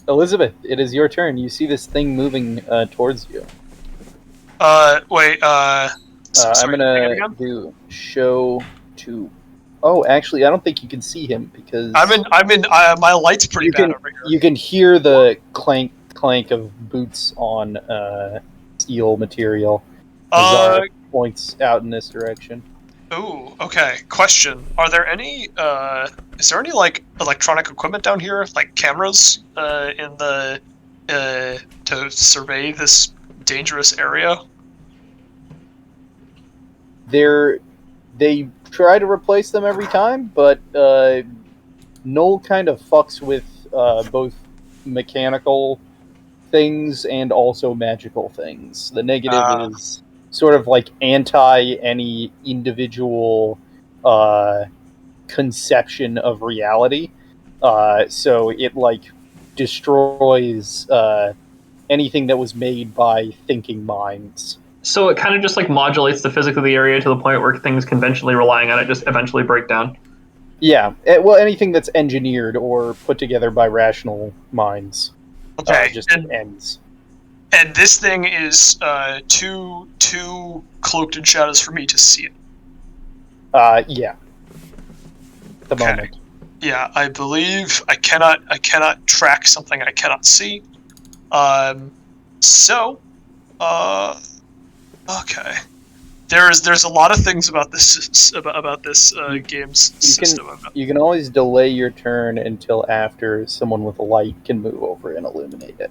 Elizabeth, it is your turn. You see this thing moving towards you. Wait, I'm sorry, gonna again? do show to. Oh, actually, I don't think you can see him because I'm in, my light's pretty you bad can over here. you can hear the clank of boots on steel material. Zara points out in this direction. Ooh, okay. Question: Are there any? Is there any like electronic equipment down here, like cameras, in the to survey this dangerous area? They try to replace them every time, but Null kind of fucks with both mechanical things and also magical things. The negative is sort of like anti any individual conception of reality. So it like destroys anything that was made by thinking minds. So it kind of just like modulates the physics of the area to the point where things conventionally relying on it just eventually break down. Yeah, well, anything that's engineered or put together by rational minds Okay, just ends. and this thing is too cloaked in shadows for me to see it. Yeah. At the Okay. moment. Yeah, I believe I cannot track something I cannot see. Okay. There's a lot of things about this game's system. You can always delay your turn until after someone with a light can move over and illuminate it.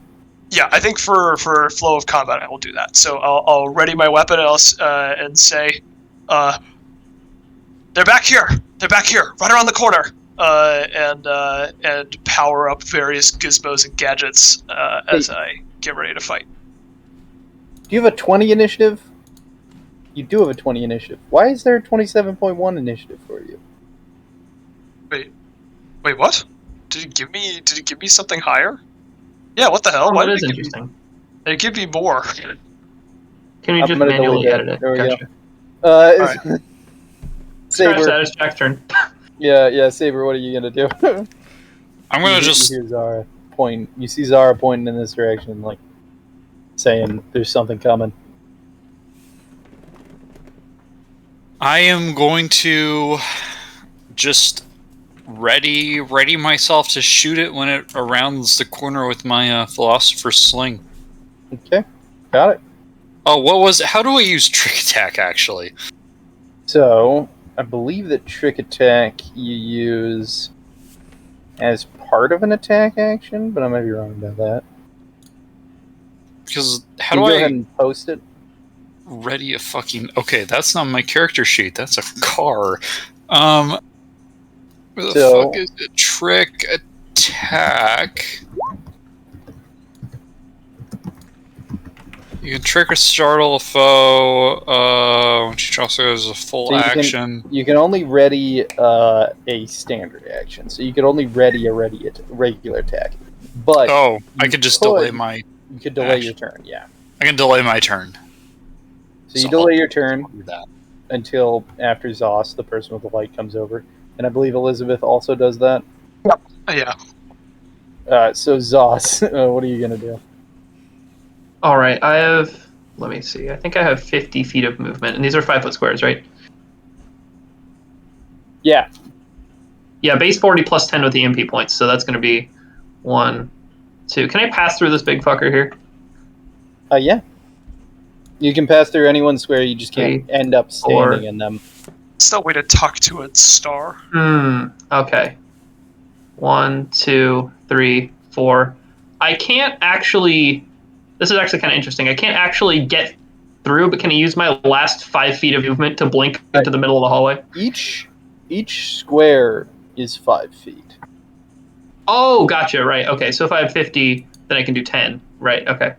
Yeah, I think for flow of combat, I will do that. So I'll ready my weapon and say, they're back here. They're back here, right around the corner. And power up various gizmos and gadgets as I get ready to fight. Do you have a 20 initiative? You do have a 20 initiative. Why is there a 27.1 initiative for you? Wait, what? Did it give me something higher? Yeah, what the hell? Oh, Why that did is it give interesting. It give me more. Can you I'm just gonna manually delete edit it. it? There we go. Gotcha. Alright. Scratch Saber, that, it's Jack's turn. yeah, Saber, what are you gonna do? I'm gonna You just. hear Zara point. You see Zara pointing in this direction, like saying there's something coming. I am going to just ready myself to shoot it when it rounds the corner with my Philosopher's Sling. Okay, got it. Oh, what was it? How do I use Trick Attack, actually? So, I believe that Trick Attack you use as part of an attack action, but I might be wrong about that. Because how Can do you go I ahead and post it? ready a fucking... Okay, that's not my character sheet. That's a car. Where the So- fuck is it? Trick, attack. You can trick or startle a foe, which also has a full So action. You can only ready a standard action, so you could only ready a regular attack. But Oh, I you could just could- delay my... you could delay action. your turn, yeah. I can delay my turn. So you So delay I'll- your turn I'll do that. until after Zos, the person with the light, comes over. And I believe Elizabeth also does that. Yeah. So Zos, what are you going to do? All right, I have. Let me see. I think I have 50 feet of movement, and these are 5-foot squares, right? Yeah. Yeah, base 40 plus 10 with the MP points, so that's going to be 1, 2. Can I pass through this big fucker here? Yeah. You can pass through anyone's square, you just can't 3, end up 4. standing in them. It's no way to talk to a star. Okay. 1, 2, 3, 4. I can't actually. This is actually kind of interesting. I can't actually get through, but can I use my last 5 feet of movement to blink into the middle of the hallway? Each square is 5 feet. Oh, gotcha. Right. Okay. So if I have 50, then I can do 10. Right. Okay.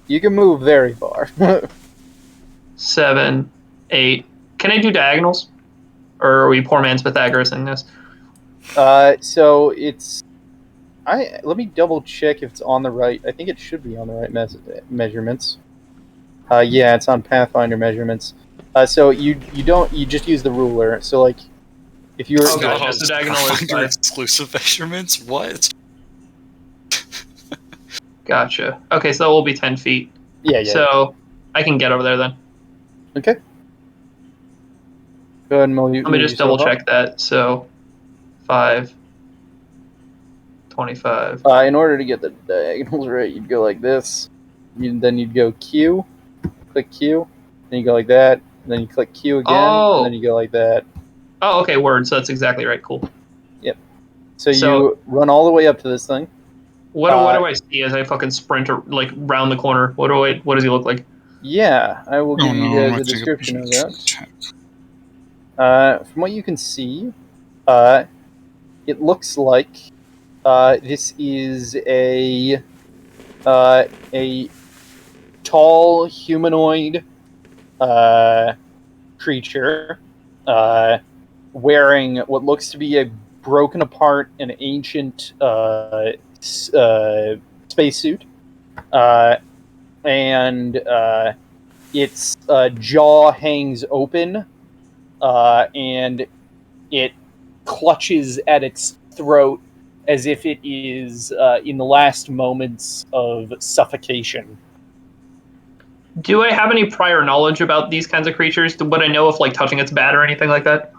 You can move very far. 7, 8. Can I do diagonals? Or are we poor man's Pythagoras in this? So it's... let me double check if it's on the right. I think it should be on the right measurements. Yeah, it's on Pathfinder measurements. So you just use the ruler. So like, if you were Okay. God, so diagonal is Pathfinder 5. exclusive measurements? What? Gotcha. Okay, so that will be 10 feet. yeah. So I can get over there then. Okay. Go ahead and move. Let me just double check that. So 5, 25. In order to get the diagonals right, you'd go like this. Then you'd go Q, click Q, then you go like that, and then you click Q again, Oh. and then you go like that. Oh, okay, word. So that's exactly right. Cool. So So- you run all the way up to this thing. What do I see as I fucking sprint like round the corner? What does he look like? Yeah, I will give you guys a description of that. From what you can see, it looks like this is a tall humanoid creature wearing what looks to be a broken apart and ancient spacesuit, and its jaw hangs open, and it clutches at its throat as if it is in the last moments of suffocation. Do I have any prior knowledge about these kinds of creatures? Would I know if like touching it's bad or anything like that?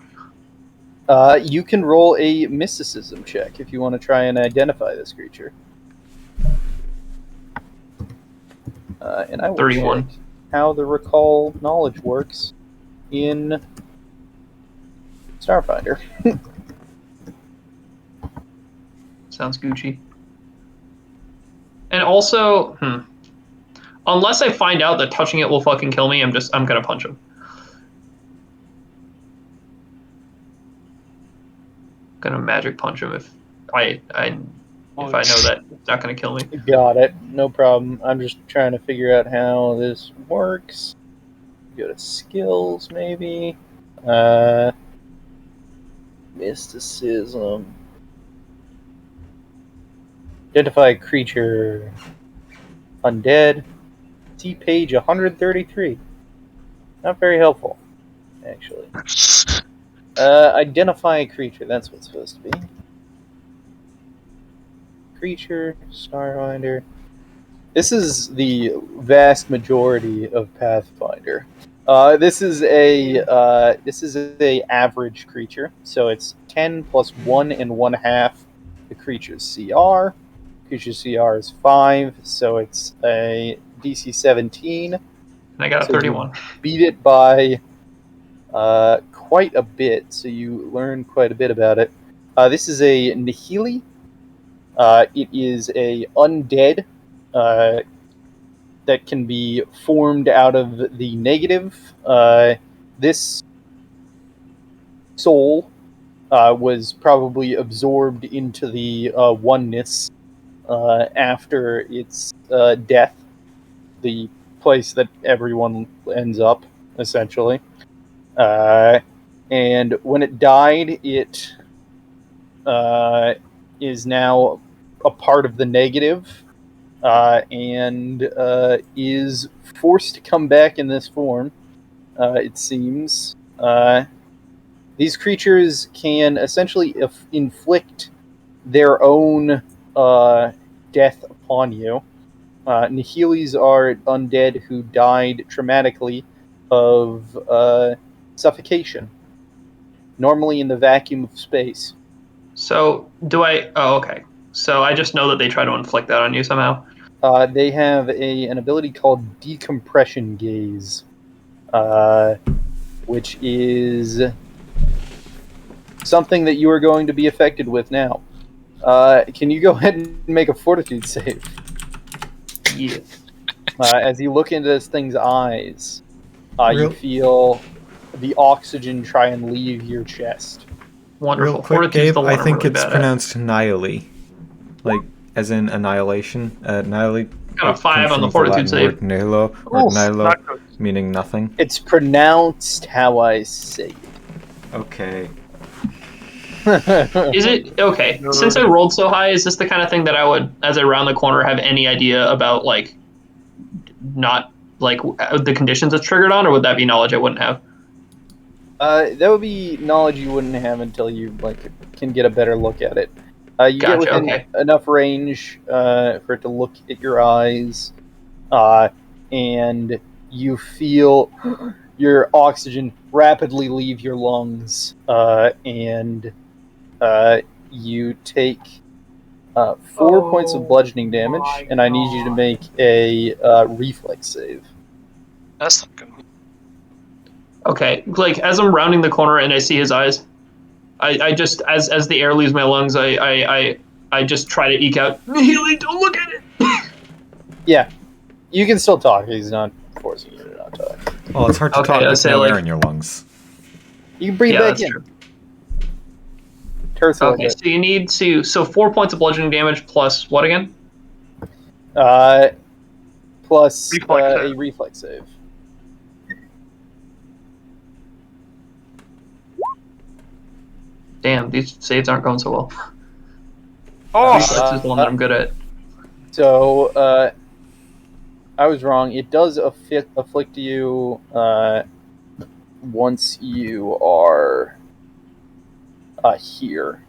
You can roll a mysticism check if you want to try and identify this creature. And I will 31. check how the recall knowledge works in Starfinder. Sounds Gucci. And also, unless I find out that touching it will fucking kill me, I'm gonna punch him. Gonna magic punch him if I know that it's not gonna kill me. Got it. No problem. I'm just trying to figure out how this works. Go to skills, maybe. Mysticism. Identify a creature. Undead. See page 133. Not very helpful, actually. Identify a creature. That's what's supposed to be. Creature, Starfinder. This is the vast majority of Pathfinder. This is a average creature, so it's 10 plus 1 and 1/2 the creature's CR. Creature's CR is 5, so it's a DC 17. And I got a So you 31. beat it by quite a bit, so you learn quite a bit about it. This is a Nihili. It is a undead that can be formed out of the negative. This soul was probably absorbed into the oneness after its death, the place that everyone ends up, essentially. And when it died, it is now a part of the negative, and is forced to come back in this form, it seems. These creatures can essentially inflict their own death upon you. Nihilis are undead who died traumatically of suffocation, normally in the vacuum of space. So, do I... Oh, okay. So I just know that they try to inflict that on you somehow. They have an ability called Decompression Gaze, which is something that you are going to be affected with now. Can you go ahead and make a fortitude save? Yeah. As you look into this thing's eyes, you Real- feel the oxygen try and leave your chest. Wonderful. Real quick, Fortitude's Gabe, the one I I'm think really it's bad at. pronounced Nihili. Like, as in annihilation. Nihili Got a 5 on the comes from fortitude Latin word save. nihilo, or Oof, nihilo, not good. meaning nothing. It's pronounced how I say Okay. it. Is it... Okay. Since I rolled so high, is this the kind of thing that I would, as I round the corner, have any idea about, like, not, like, the conditions it's triggered on, or would that be knowledge I wouldn't have? That would be knowledge you wouldn't have until you can get a better look at it. You get Gotcha, within okay. enough range for it to look at your eyes, and you feel your oxygen rapidly leave your lungs, and you take 4 points of bludgeoning damage, my and I need you to God. make a reflex save. That's not good. Okay, like as I'm rounding the corner and I see his eyes, I just as the air leaves my lungs, I just try to eke out, Healy, don't look at it. Yeah, you can still talk. He's not forcing you to not talk. Well, it's hard to Okay, talk I'll with say, no like- air in your lungs. You can breathe Yeah, back that's in. true. Tersa Okay, so you need to 4 points of bludgeoning damage plus what again? Plus Reflex a save. reflex save. Damn, these saves aren't going so well. Oh, Reflex is the one that I'm good at. So, I was wrong. It does afflict you once you are here.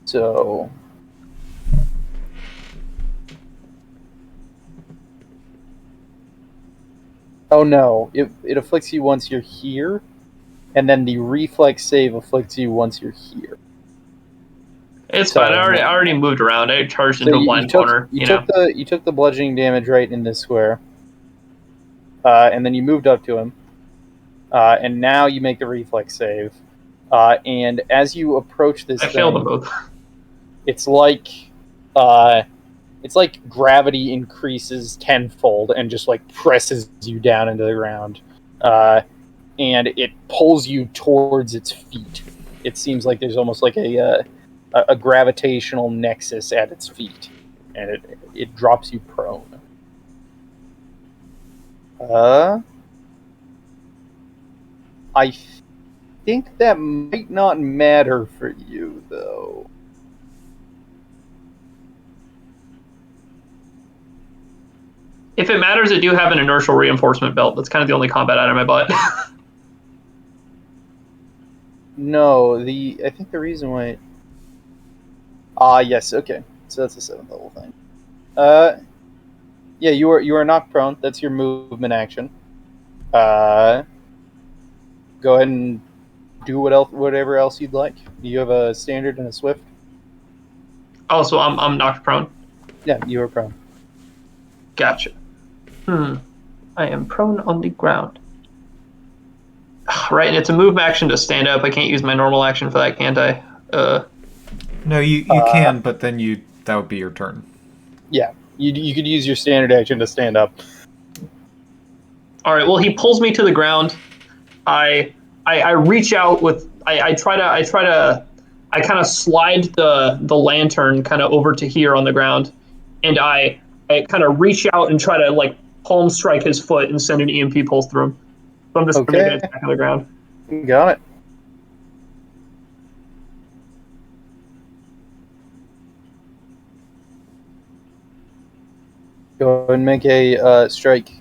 So, oh no, it afflicts you once you're here, and then the reflex save afflicts you once you're here. It's Sorry, fine. I already moved around. I charged So into a blind corner. you took the bludgeoning damage right in this square, and then you moved up to him, and now you make the reflex save. And as you approach this I thing, failed them both. it's like gravity increases tenfold and just like presses you down into the ground, and it pulls you towards its feet. It seems like there's almost like a gravitational nexus at its feet, and it drops you prone. I think that might not matter for you, though. If it matters, I do have an inertial reinforcement belt. That's kind of the only combat item I bought. No, I think the reason why. Yes, okay. So that's a 7th level thing. Yeah, you are knocked prone. That's your movement action. Go ahead and do whatever else you'd like. You have a standard and a swift. Oh, so I'm knocked prone. Yeah, you are prone. Gotcha. I am prone on the ground. Right, and it's a move action to stand up. I can't use my normal action for that, can't I? No, you can, but then you that would be your turn. Yeah, you could use your standard action to stand up. All right. Well, he pulls me to the ground. I reach out with. I kind of slide the lantern kind of over to here on the ground, and I kind of reach out and try to like palm strike his foot and send an EMP pulse through him. So I'm just going to make an attack on the ground. Got it. Go ahead and make a strike.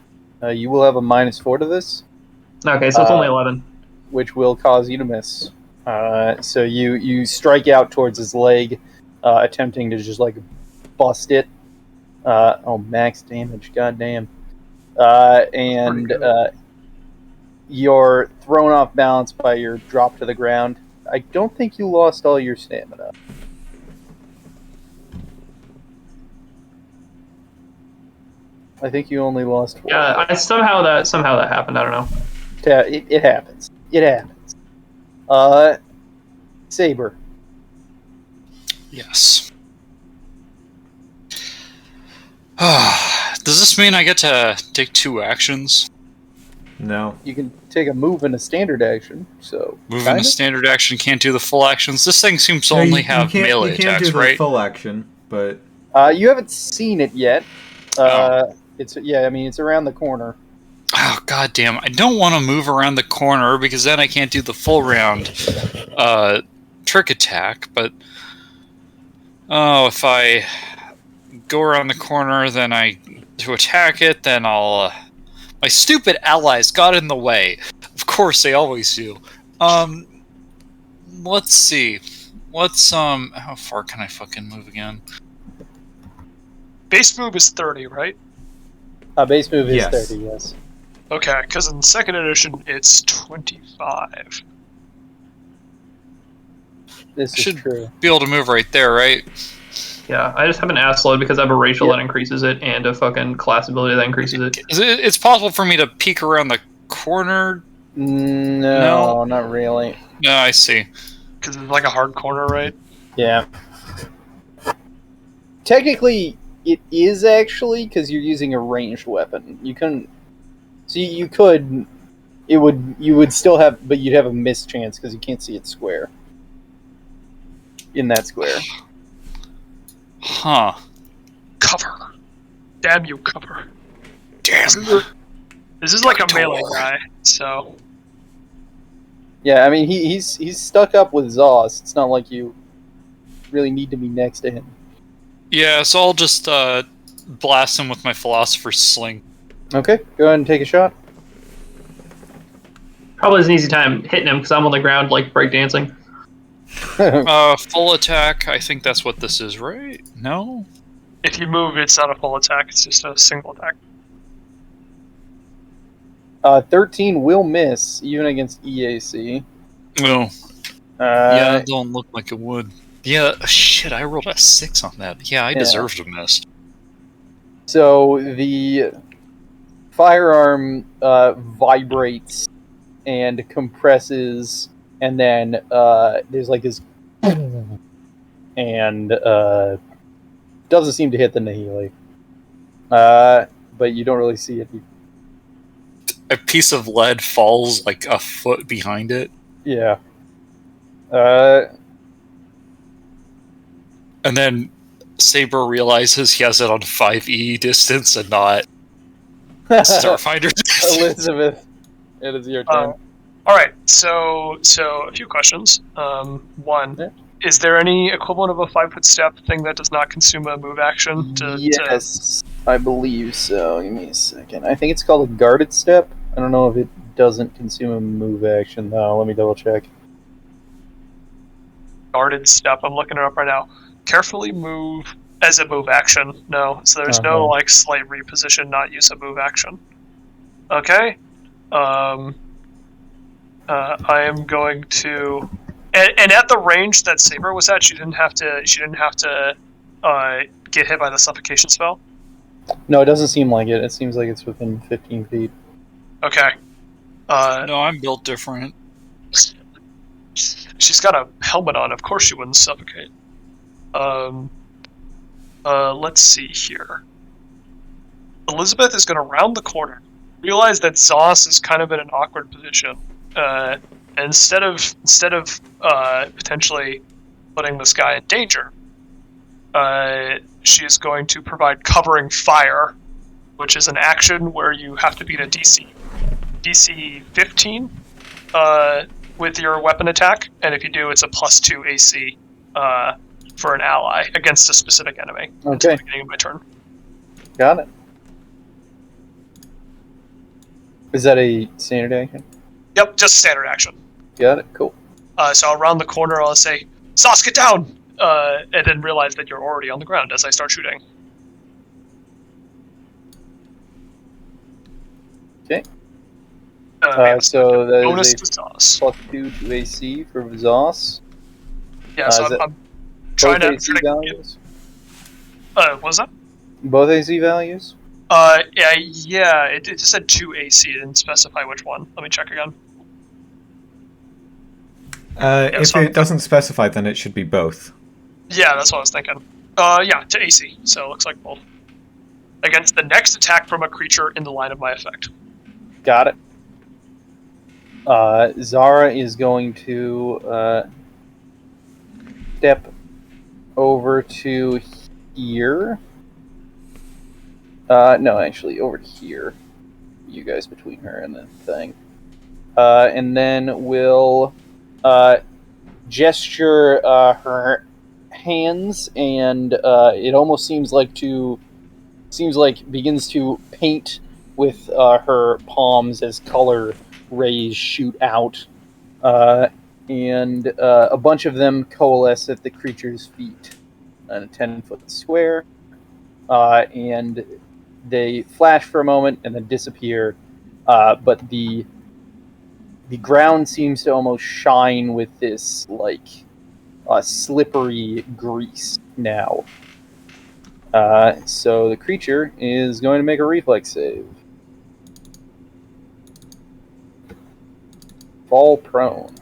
You will have a -4 to this. Okay, so it's only 11. Which will cause you to miss. So you strike out towards his leg, attempting to just like bust it. Max damage, goddamn. And you're thrown off balance by your drop to the ground. I don't think you lost all your stamina. I think you only lost 4. Yeah, somehow that happened. I don't know. Yeah, it happens. It happens. Saber. Yes. Does this mean I get to take 2 actions? No. You can take a move and a standard action. So Moving a standard action can't do the full actions. This thing seems to only have melee you can't attacks, do the right? full action, but you haven't seen it yet. It's it's around the corner. Oh, goddamn. I don't want to move around the corner because then I can't do the full round trick attack, but if I go around the corner then to attack it, then I'll my stupid allies got in the way. Of course they always do. Let's see. How far can I fucking move again? Base move is 30, right? Base move is Yes. 30, yes. Okay, because in 2nd edition it's 25. This is Should true. be able to move right there, right? Yeah, I just have an ass load because I have a racial that increases it and a fucking class ability that increases it. It's possible for me to peek around the corner. No, not really. No, I see. Because it's like a hard corner, right? Yeah. Technically, it is actually because you're using a ranged weapon. You couldn't. So you could. You would still have, but you'd have a miss chance because you can't see it square. In that square. Huh. Cover. Damn you, cover. Damn. This is like a melee guy, so... Yeah, I mean, he's stuck up with Zos. It's not like you really need to be next to him. Yeah, so I'll just blast him with my Philosopher's Sling. Okay, go ahead and take a shot. Probably is an easy time hitting him because I'm on the ground like breakdancing. Full attack, I think that's what this is, right? No? If you move, it's not a full attack, it's just a single attack. 13 will miss, even against EAC. Well, yeah, it don't look like it would. Yeah, shit, I rolled a 6 on that. Yeah, I deserve to miss. So the firearm vibrates and compresses, and then there's like this, and doesn't seem to hit the Nahili. But you don't really see it. A piece of lead falls like a foot behind it. Yeah. And then Saber realizes he has it on 5e distance and not Starfinder distance. Elizabeth, it is your turn. Alright, so a few questions. One, is there any equivalent of a 5-foot step thing that does not consume a move action? Yes, I believe so. Give me a second. I think it's called a guarded step. I don't know if it doesn't consume a move action, though. Let me double check. Guarded step, I'm looking it up right now. Carefully move as a move action. No, so there's no like slight reposition, not use a move action. Okay. I am going to, and at the range that Saber was at, she didn't have to get hit by the suffocation spell. No, it doesn't seem like it. It seems like it's within 15 feet. Okay. No, I'm built different. She's got a helmet on. Of course she wouldn't suffocate. Let's see here. Elizabeth is going to round the corner, realize that Zoss is kind of in an awkward position. And instead of potentially putting this guy in danger, she is going to provide covering fire, which is an action where you have to beat a DC 15 with your weapon attack, and if you do, it's a +2 AC for an ally against a specific enemy. Okay. Until the beginning of my turn. Got it. Is that a standard action? Yep, just standard action. Got it. Cool. So I'll round the corner, I'll say, Sauce, get down! And then realize that you're already on the ground as I start shooting. Okay. Yeah, So that bonus is to Sauce. +2 to AC for Zoss. Yeah, so is it I'm trying Both to... AC values? What was that? Both AC values? Yeah, it just said 2 AC, it didn't specify which one. Let me check again. If it doesn't specify, then it should be both. Yeah, that's what I was thinking. Yeah, to AC, so it looks like both. Against the next attack from a creature in the line of my effect. Got it. Zara is going to step over to here. No, actually, over to here. You guys between her and the thing. And then we'll gesture her hands, and it almost seems like begins to paint with her palms as color rays shoot out, and a bunch of them coalesce at the creature's feet in a 10-foot square, and they flash for a moment and then disappear, but the ground seems to almost shine with this slippery grease now. So the creature is going to make a reflex save. Fall prone.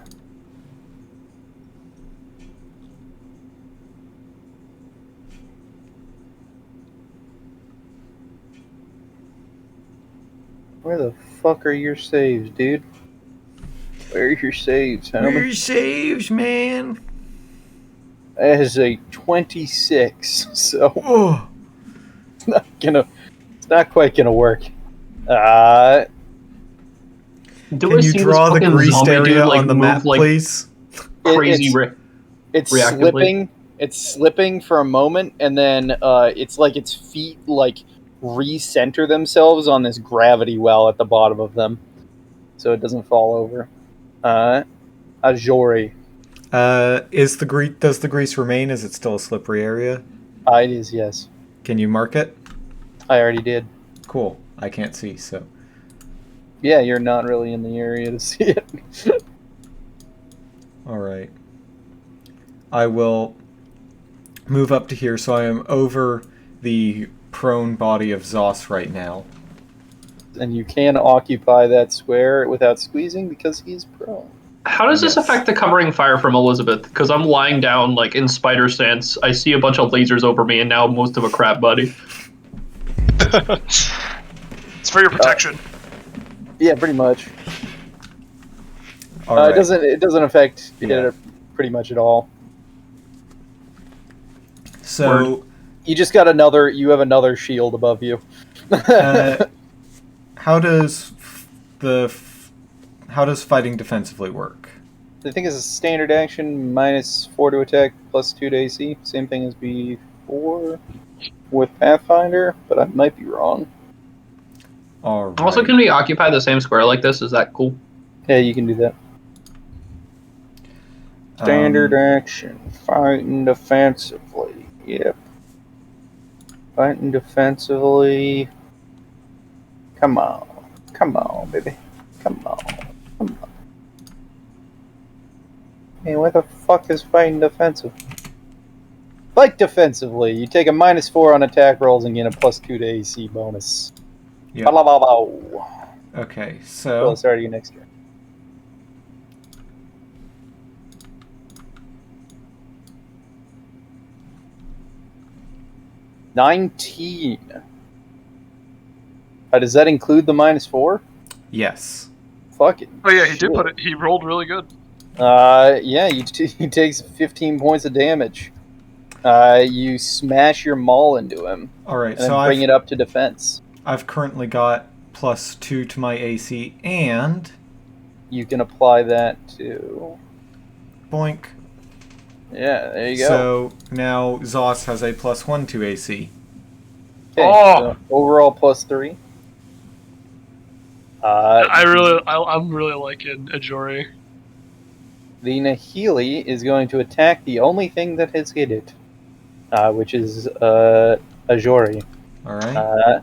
Where the fuck are your saves, dude? Where are your saves, homie? Where are your saves, man? That is a 26, so Oh. it's not quite gonna work. Do Can I you see draw this the fucking greased zombie area dude, like, on the move, map, like, please? crazy It's reactively? slipping. It's slipping for a moment, and then it's like its feet recenter themselves on this gravity well at the bottom of them, so it doesn't fall over. Ajori. Does the grease remain? Is it still a slippery area? It is, yes. Can you mark it? I already did. Cool. I can't see, so. Yeah, you're not really in the area to see it. Alright. I will move up to here, so I am over the prone body of Zoss right now. And you can occupy that square without squeezing because he's prone. How does this Yes. affect the covering fire from Elizabeth? Because I'm lying down, like, in spider stance. I see a bunch of lasers over me, and now most of a crap buddy. It's for your protection. Yeah, pretty much. All right. It doesn't affect Yeah. it pretty much at all. So, You just got you have another shield above you. how does fighting defensively work? I think it's a standard action, -4 to attack, +2 to AC. Same thing as before with Pathfinder, but I might be wrong. All right. Also, can we occupy the same square like this? Is that cool? Yeah, you can do that. Standard action, fighting defensively. Yep. Fighting defensively. Come on, baby. Come on. Hey, where the fuck is fighting defensive? Fight defensively. You take a -4 on attack rolls and gain a +2 to AC bonus. Yep. Ba-la-ba-bow. Okay, So so start again next turn. 19. Does that include the -4? Yes. Fuck it. Oh yeah, he did Shit. put it. He rolled really good. Yeah, he takes 15 points of damage. You smash your maul into him, All right. and So then bring it up to defense. I've currently got +2 to my AC, and You can apply that to... boink. Yeah, there you go. So now Zos has a +1 to AC. Okay, so overall +3. I'm really liking Ajori. The Nahili is going to attack the only thing that has hit it, which is Ajori. All right.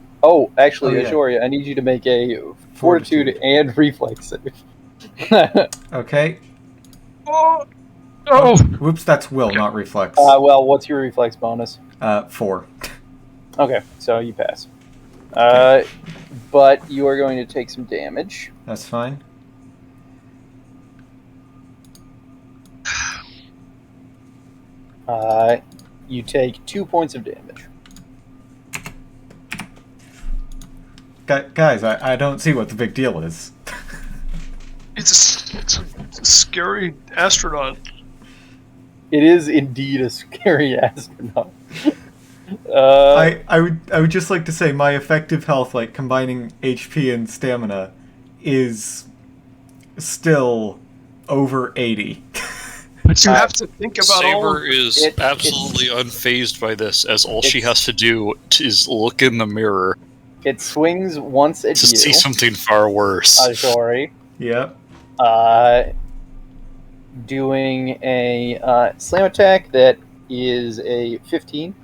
Actually, yeah. Ajori, I need you to make a Fortitude and Reflex save. Okay. Oh. Whoops, that's will, not reflex. Well, what's your Reflex bonus? 4. Okay, so you pass. Okay. But you are going to take some damage. That's fine. You take 2 points of damage. Guys, I don't see what the big deal is. It's a scary astronaut. It is indeed a scary astronaut. I would just like to say my effective health, like combining HP and stamina, is still over 80. But you have to think about Saber is absolutely unfazed by this, as all she has to do is look in the mirror. It swings once at to you. see something far worse. Ajori. Yep. Doing a slam attack that is a 15.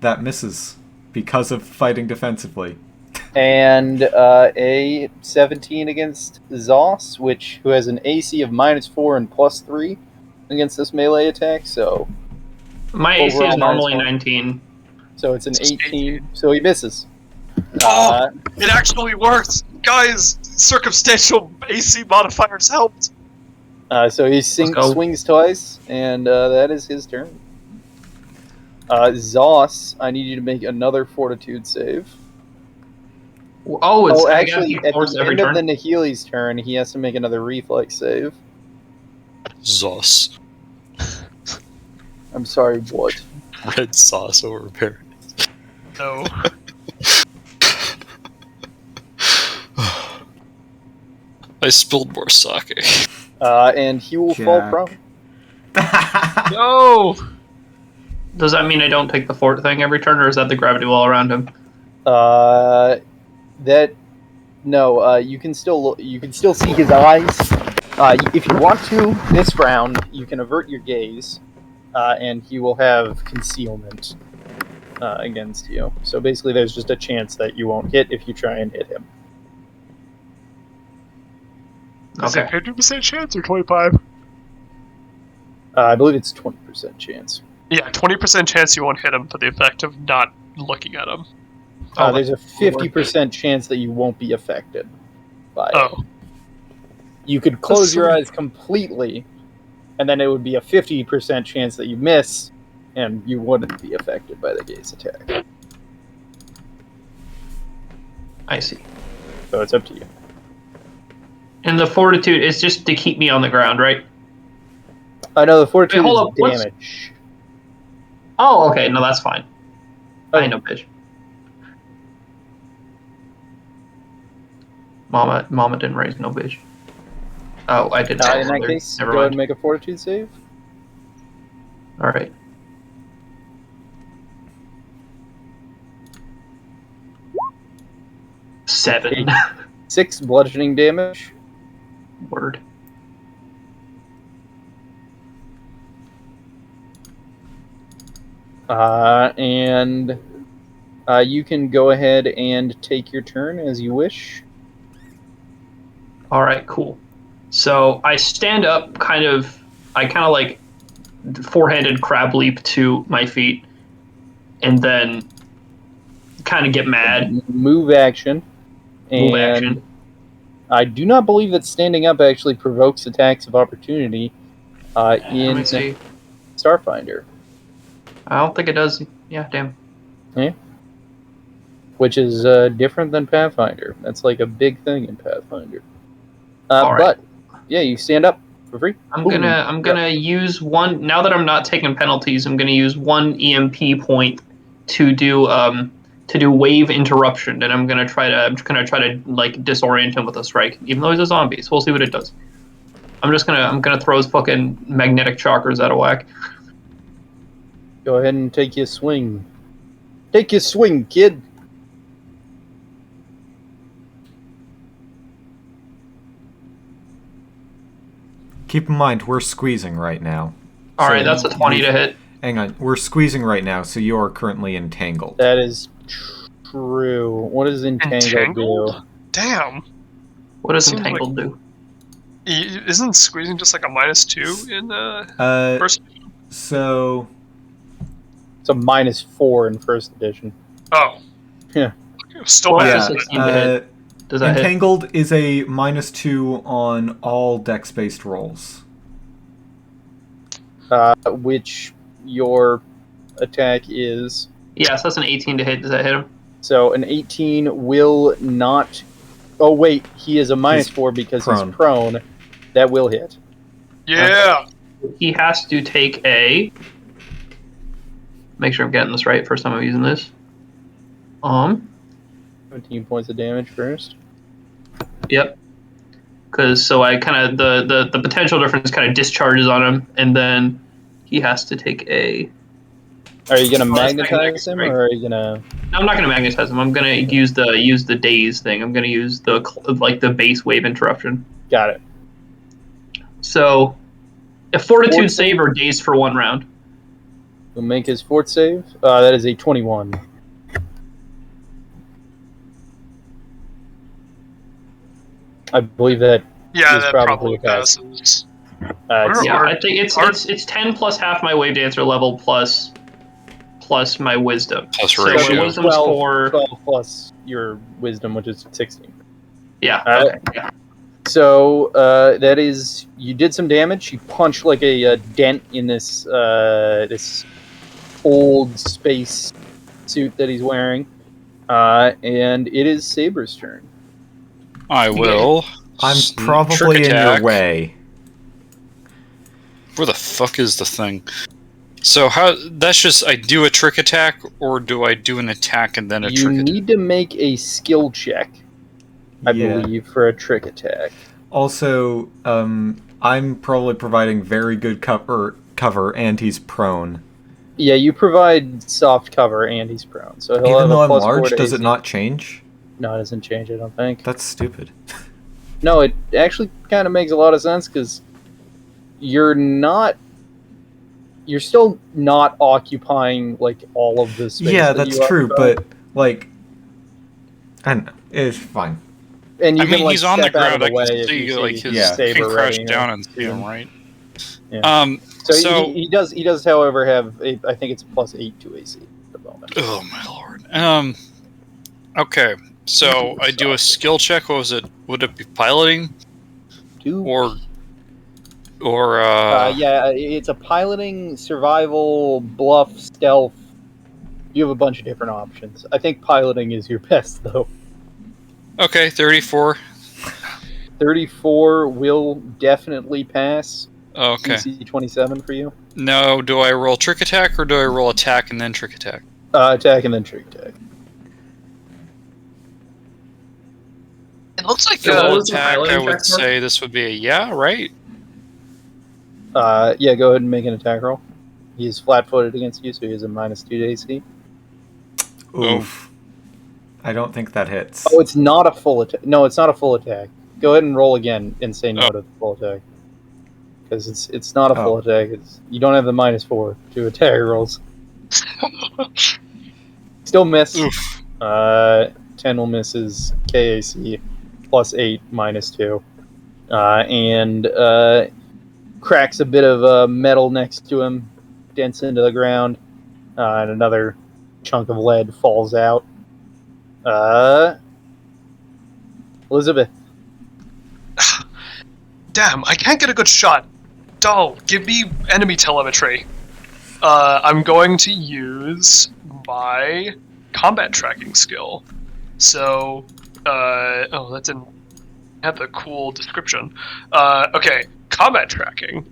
That misses because of fighting defensively. And a 17 against Zos, who has an AC of -4 and +3 against this melee attack. So my AC overall is normally -1. 19. So it's an 18. So he misses. It actually worked! Guys, circumstantial AC modifiers helped! So he go. swings twice, and that is his turn. Zos, I need you to make another Fortitude save. It's actually, at force the every end of turn. the Nahili's turn, he has to make another Reflex save. Zos. I'm sorry, what? Red sauce over pear. No. I spilled more sake. And he will fall Jack. prone. No! Does that mean I don't take the fort thing every turn, or is that the gravity wall around him? You can still see his eyes. If you want to, this round, you can avert your gaze, and he will have concealment against you. So basically, there's just a chance that you won't hit if you try and hit him. Is it 50% chance or 25? I believe it's 20% chance. Yeah, 20% chance you won't hit him for the effect of not looking at him. There's a 50% chance that you won't be affected by it. Oh. You could close your eyes completely, and then it would be a 50% chance that you miss, and you wouldn't be affected by the gaze attack. I see. So it's up to you. And the fortitude is just to keep me on the ground, right? I know the fortitude Wait, hold is up, damage. Oh, okay. No, that's fine. I know, bitch. Mama didn't raise no bitch. Oh, I did. In that case, Never go ahead mind. and make a fortitude save. All right. Seven. 6 bludgeoning damage. Word. And you can go ahead and take your turn as you wish. All right, cool. So I stand up, I kind of like four-handed crab leap to my feet, and then kind of get mad. Move action. Move And action. I do not believe that standing up actually provokes attacks of opportunity Let in me see. Starfinder. I don't think it does. Yeah, damn. Yeah. which is different than Pathfinder. That's like a big thing in Pathfinder. All right. But yeah, you stand up for free. I'm gonna use one. Now that I'm not taking penalties, I'm gonna use one EMP point to do wave interruption, and I'm gonna try to like disorient him with a strike, even though he's a zombie. So we'll see what it does. I'm gonna throw his fucking magnetic chakras out of whack. Go ahead and take your swing. Take your swing, kid. Keep in mind, we're squeezing right now. All right, that's a 20 to hit. Hang on, we're squeezing right now, so you are currently entangled. That is true. What does entangled do? Damn. What does Seems entangled do? Isn't squeezing just like a -2 in the first? So It's a -4 in first edition. Oh. Yeah. Still Well, bad. yeah. 16 to hit. Does that hit? entangled is a -2 on all dex-based rolls. Which your attack is. Yes, that's an 18 to hit. Does that hit him? So an 18 will not. Oh wait, he is a -4 because prone. he's prone. That will hit. Yeah. He has to take a. Make sure I'm getting this right. First time I'm using this. 17 points of damage first. Yep. Because so I kind of the potential difference kind of discharges on him, and then he has to take a. Are you gonna Oh, that's magnetize him, magnetic, or are you gonna? No, I'm not gonna magnetize him. I'm gonna use the daze thing. I'm gonna use the base wave interruption. Got it. So, a fortitude Fortitude. save or daze for 1 round. He'll make his fort save. That is a 21. I believe that. Yeah, Is that probably probably a pass. passes. It's- Yeah, Or- I think it's 10 plus half my wave dancer level plus my wisdom. Plus So ratio. my wisdom's 12 4. plus your wisdom, which is 16. Yeah. Alright. Okay. Yeah. So that is, you did some damage. You punched like a dent in this this old space suit that he's wearing, and it is Saber's turn. I will. I'm Trick probably in your attack. way. Where the fuck is the thing? So how? That's just I do a trick attack, or do I do an attack and then a You trick attack? need to make a skill check, I Yeah. believe, for a trick attack. Also, I'm probably providing very good cover, and he's prone. Yeah, you provide soft cover, and he's prone, so he'll Even have though a I'm plus 4 large, to does it AC. not change? No, it doesn't change. I don't think. That's stupid. No, it actually kind of makes a lot of sense because you're still not occupying like all of the space. Yeah, that that's you true, occupy. but like, I don't know. It's fine. And you I can, mean, like, he's on the step out of ground. I way can if see you like his Yeah. can saber crash ready, down and see him, right? Yeah. So, So- he does, however, have I think it's a +8 to AC at the moment. Oh my lord. Okay, so I do a skill check. What was it? Would it be piloting or Yeah, it's a piloting, survival, bluff, stealth. You have a bunch of different options. I think piloting is your best, though. Okay, 34. 34 will definitely pass. Okay. DC 27 for you. Now, do I roll trick attack or do I roll attack and then trick attack? Attack and then trick attack. It looks like So what was the Attack, I piloting would check for? say this would be a yeah, right? Yeah, go ahead and make an attack roll. He's flat-footed against you, so he has a -2 to AC. Oof. I don't think that hits. Oh, it's not a full attack. No, it's not a full attack. Go ahead and roll again and say no Oh. to the full attack. Because it's not a full Oh. attack. You don't have the -4 to attack rolls. Still miss. Oof. 10 will miss his KAC, +8, -2. And cracks a bit of metal next to him, dents into the ground, and another chunk of lead falls out. Elizabeth. Damn, I can't get a good shot. Oh, give me enemy telemetry. I'm going to use my combat tracking skill. So, that didn't have the cool description. Okay, combat tracking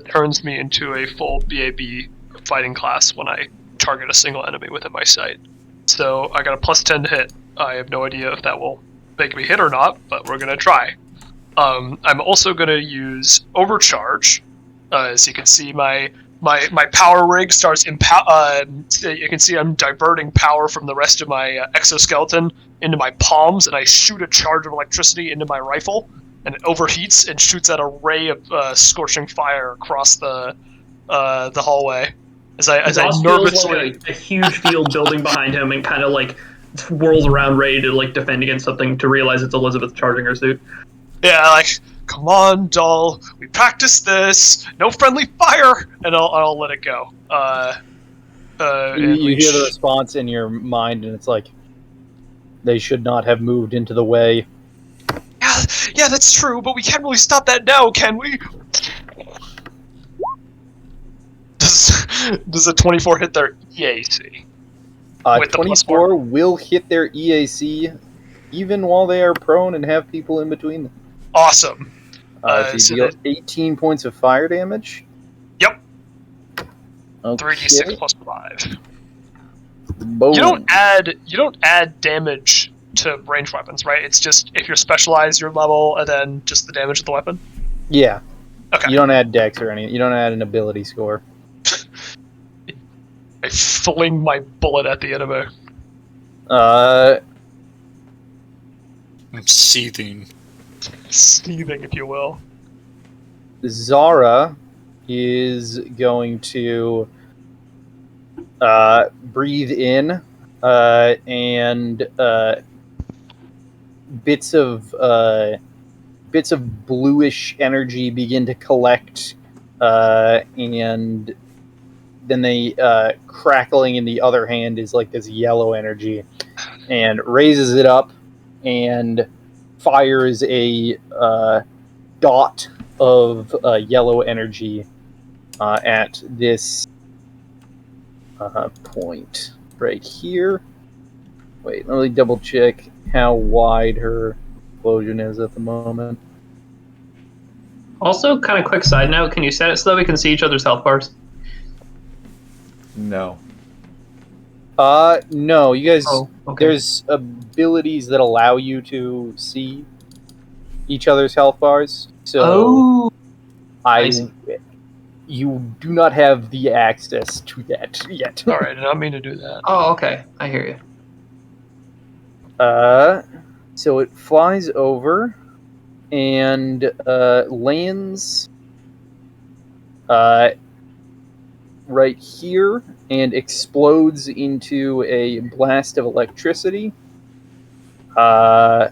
turns me into a full BAB fighting class when I target a single enemy within my sight. So I got a +10 to hit. I have no idea if that will make me hit or not, but we're gonna try. I'm also gonna use overcharge. As you can see, my power rig starts you can see I'm diverting power from the rest of my exoskeleton into my palms, and I shoot a charge of electricity into my rifle, and it overheats and shoots out a ray of scorching fire across the hallway. As I nervously feels like a huge field building behind him, and kind of like whirls around, ready to like defend against something. To realize it's Elizabeth charging her suit. Yeah, like, come on, doll. We practiced this. No friendly fire, and I'll let it go. You hear the response in your mind, and it's like, they should not have moved into the way. Yeah, that's true, but we can't really stop that now, can we? Does a 24 hit their EAC? 24 will hit their EAC even while they are prone and have people in between them. Awesome. So you deal 18 points of fire damage. Yep. Okay. 3d6 plus 5. Boom. You don't add damage to ranged weapons, right? It's just if you're specialized, your level, and then just the damage of the weapon. Yeah. Okay. You don't add dex or anything. You don't add an ability score. I fling my bullet at the enemy. I'm seething. Seething, if you will. Zara is going to breathe in, and bits of bluish energy begin to collect, and then they crackling in the other hand is like this yellow energy, and raises it up and fires a dot of yellow energy at this point right here. Wait, let me double check how wide her explosion is at the moment. Also, kind of quick side note, can you set it so that we can see each other's health bars? No. No, you guys, okay. There's abilities that allow you to see each other's health bars. So I see. You do not have the access to that yet. Alright, I did not mean to do that. Oh, okay. I hear you. So it flies over and lands right here and explodes into a blast of electricity. Zara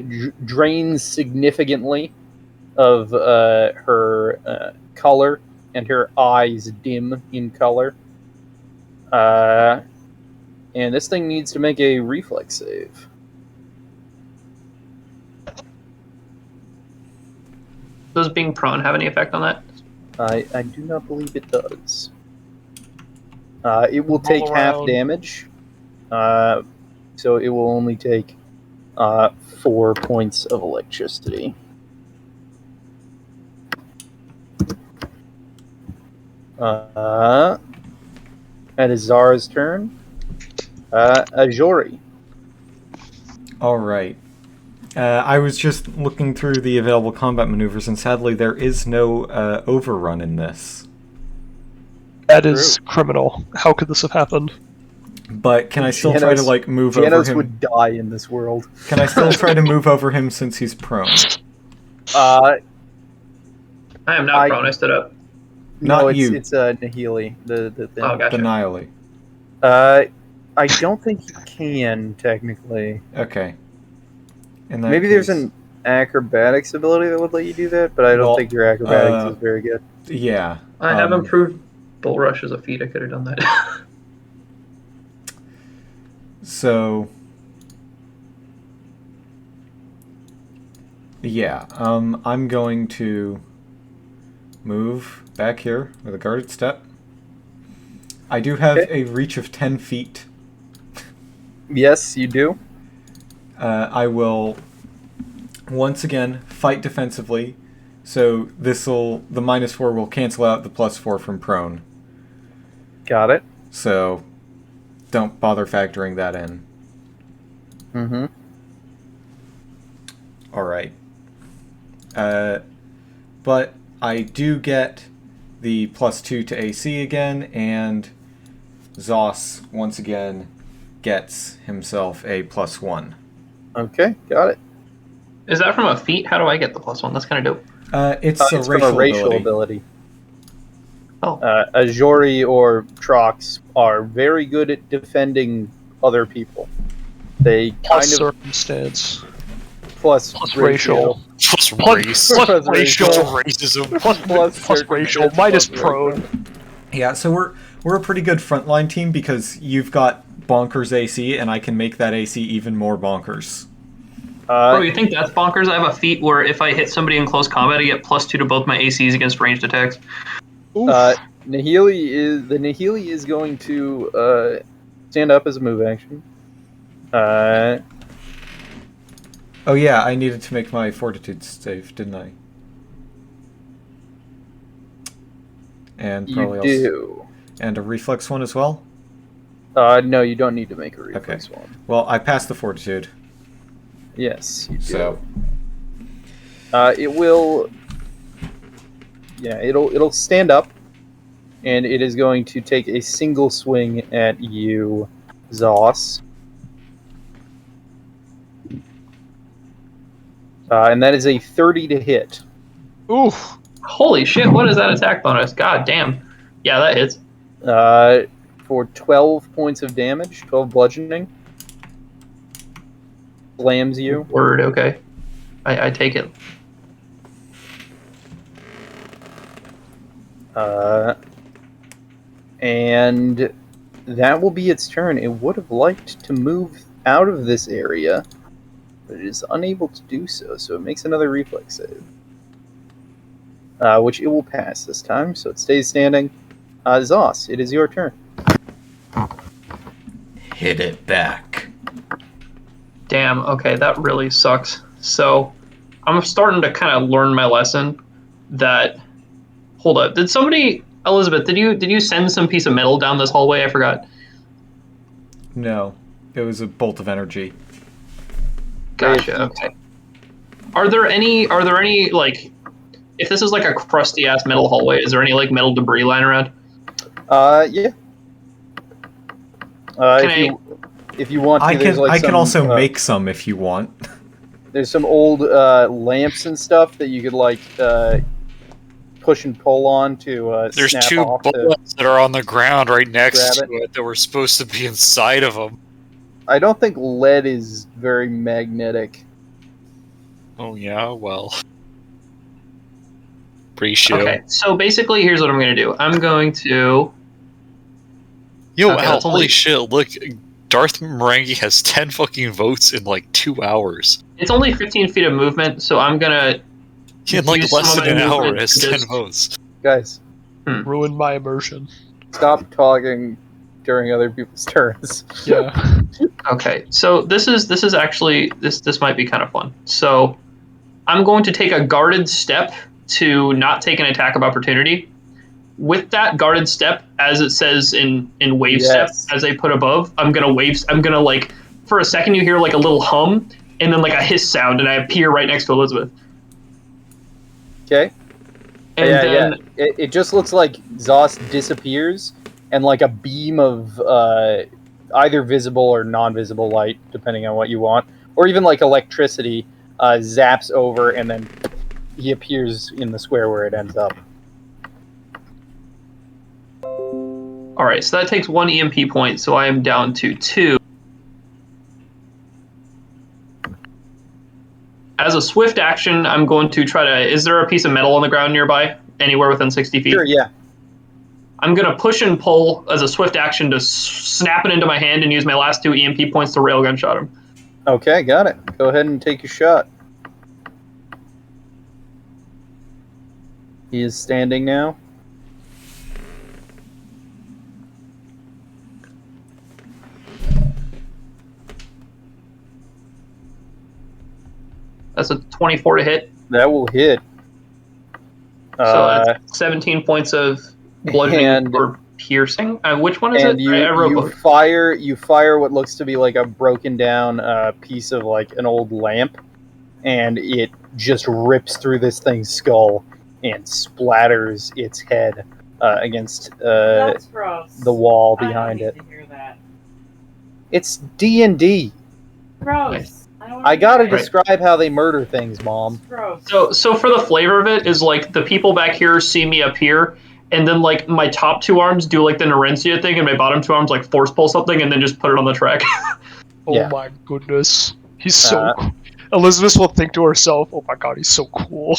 drains significantly of her color, and her eyes dim in color. And this thing needs to make a reflex save. Does being prone have any effect on that? I do not believe it does. It will take half damage, so it will only take 4 points of electricity. That is Zara's turn. Ajori. Alright. I was just looking through the available combat maneuvers, and sadly there is no overrun in this. That is criminal. How could this have happened? But can I still try to like move over Janos him? would die in this world. Can I still try to move over him since he's prone? I am not prone. I stood up. No, it's Nihili, the thing. Oh, gotcha. The Nihili. I don't think you can, technically. Okay. Maybe there's an acrobatics ability that would let you do that, but I don't think your acrobatics is very good. Yeah. I have improved Bull Rush as a feat. I could have done that. So... yeah, I'm going to move back here with a guarded step. I do have Okay. a reach of 10 feet. Yes, you do. I will once again fight defensively. So the -4 will cancel out the +4 from prone. Got it. So don't bother factoring that in. Mm-hmm. Alright. But I do get the +2 to AC again, and Zos once again gets himself a +1. Okay, got it. Is that from a feat? How do I get the +1? That's kind of dope. It's a It's racial, from a racial ability. ability. Oh. Ajori or Trox are very good at defending other people. They Plus kind of circumstance. plus racial. Plus Plus- race. plus racial. Racism. Plus racial. Minus prone. Yeah, so we're a pretty good frontline team because you've got bonkers AC, and I can make that AC even more bonkers. Bro, you think that's bonkers? I have a feat where if I hit somebody in close combat, I get +2 to both my ACs against ranged attacks. Nahili is going to stand up as a move action. Oh yeah, I needed to make my fortitude save, didn't I? And probably You else. do. And a reflex one as well? No, you don't need to make a reflex one. Well, I passed the fortitude. Yes, you do. So It will. Yeah, it'll stand up, and it is going to take a single swing at you, Zos. And that is a 30 to hit. Oof. Holy shit, what is that attack bonus? God damn. Yeah, that hits. For 12 points of damage, 12 bludgeoning. Slams you. Word, okay. I take it. And that will be its turn. It would have liked to move out of this area, but it is unable to do so, so it makes another reflex save. Which it will pass this time, so it stays standing. Zos, it is your turn. hit it back. Damn, okay, that really sucks. So, I'm starting to kind of learn my lesson that... Hold up, did somebody... Elizabeth, did you send some piece of metal down this hallway? I forgot. No, it was a bolt of energy. Gotcha, okay. Are there any, like... If this is like a crusty-ass metal hallway, is there any, like, metal debris lying around? Yeah. If you want to, I there's like can some, also make some if you want. There's some old lamps and stuff that you could like push and pull on to There's snap two off. bullets that are on the ground right next grab to it that were supposed to be inside of them. I don't think lead is very magnetic. Oh yeah, well. Pretty sure. Okay, so basically, here's what I'm going to do. I'm going to... Yo, Okay, Al, that's holy only- shit, look, Darth Marenghi has 10 fucking votes in like 2 hours. It's only 15 feet of movement, so I'm going to... In like Use less some of than my an hour, movement it has to 10 just- votes. Guys, Ruined my immersion. stop talking during other people's turns. Yeah. Okay, so this is actually... This might be kind of fun. So, I'm going to take a guarded step to not take an attack of opportunity. With that guarded step, as it says in wave Yes. step, as I put above, I'm gonna like, for a second you hear like a little hum, and then like a hiss sound, and I appear right next to Elizabeth. Okay. And then It just looks like Zos disappears, and like a beam of either visible or non-visible light, depending on what you want, or even like electricity, zaps over, and then he appears in the square where it ends up. Alright, so that takes 1 EMP point, so I am down to 2. As a swift action, I'm going to try to... Is there a piece of metal on the ground nearby? Anywhere within 60 feet? Sure, yeah. I'm going to push and pull as a swift action to snap it into my hand and use my last 2 EMP points to railgun shot him. Okay, got it. Go ahead and take your shot. He is standing now. That's a 24 to hit. That will hit. So that's 17 points of bludgeoning and- or piercing. Which one is and it? you I wrote you both. fire what looks to be like a broken down piece of like an old lamp, and it just rips through this thing's skull and splatters its head against That's gross. the wall I don't behind need it. to hear that. It's D&D. Gross. I gotta Right. describe how they murder things, Mom. Gross. So for the flavor of it is like the people back here see me up here, and then like my top two arms do like the Narencia thing, and my bottom two arms like force pull something, and then just put it on the track. Oh Yeah. my goodness. He's so cool. Elizabeth will think to herself, oh my god, he's so cool.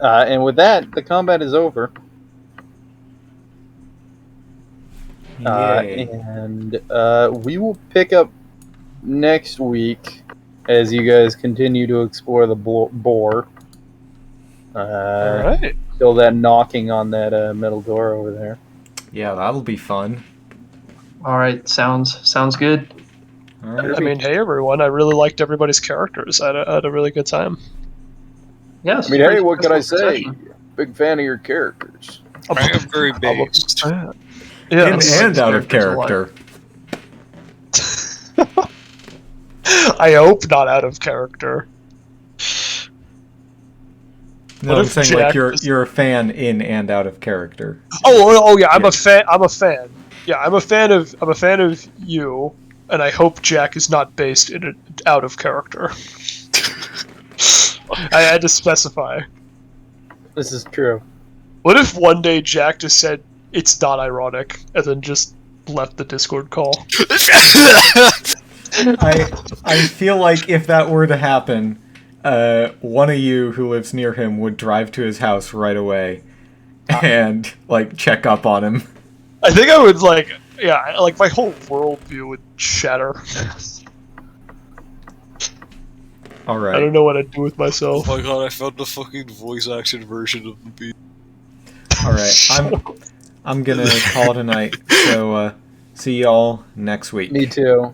And with that, the combat is over. Yay. And we will pick up next week as you guys continue to explore the boar. Alright. Still that knocking on that metal door over there. Yeah, that'll be fun. All right, sounds good. All right. I mean, hey everyone, I really liked everybody's characters. I had a really good time. Yes. I mean, hey, what can I successful say? session. Big fan of your characters. I am very based. Yeah, And out of characters character. I hope not out of character. No, What I'm if saying like Jack you're a fan in and out of character. Oh yeah, I'm Yeah. a fan. I'm a fan. Yeah, I'm a fan of you, and I hope Jack is not based in out of character. I had to specify. This is true. What if one day Jack just said it's not ironic, and then just left the Discord call? I feel like if that were to happen, one of you who lives near him would drive to his house right away and like check up on him. I think I would like my whole worldview would shatter. All I right. don't know what I'd do with myself. Oh my god, I found the fucking voice action version of the beat. All right. I'm gonna call it a night. So see y'all next week. Me too.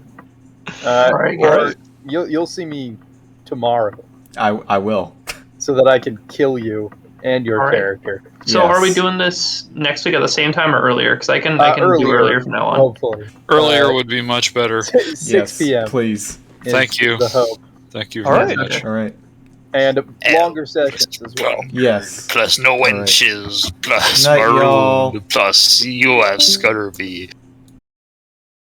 Alright, or guys. you'll see me tomorrow, I will. so that I can kill you and your All right. character. So are we Yes. doing this next week at the same time or earlier? Because I can do Earlier. earlier from now on. Hopefully. Earlier would be much better. 6 Yes, p.m. please. is Thank you. The hope. Thank you All very right. much. All right. And longer sessions as well. Yes. Plus no right. inches, plus Night, y'all. maroon, plus you have scurvy.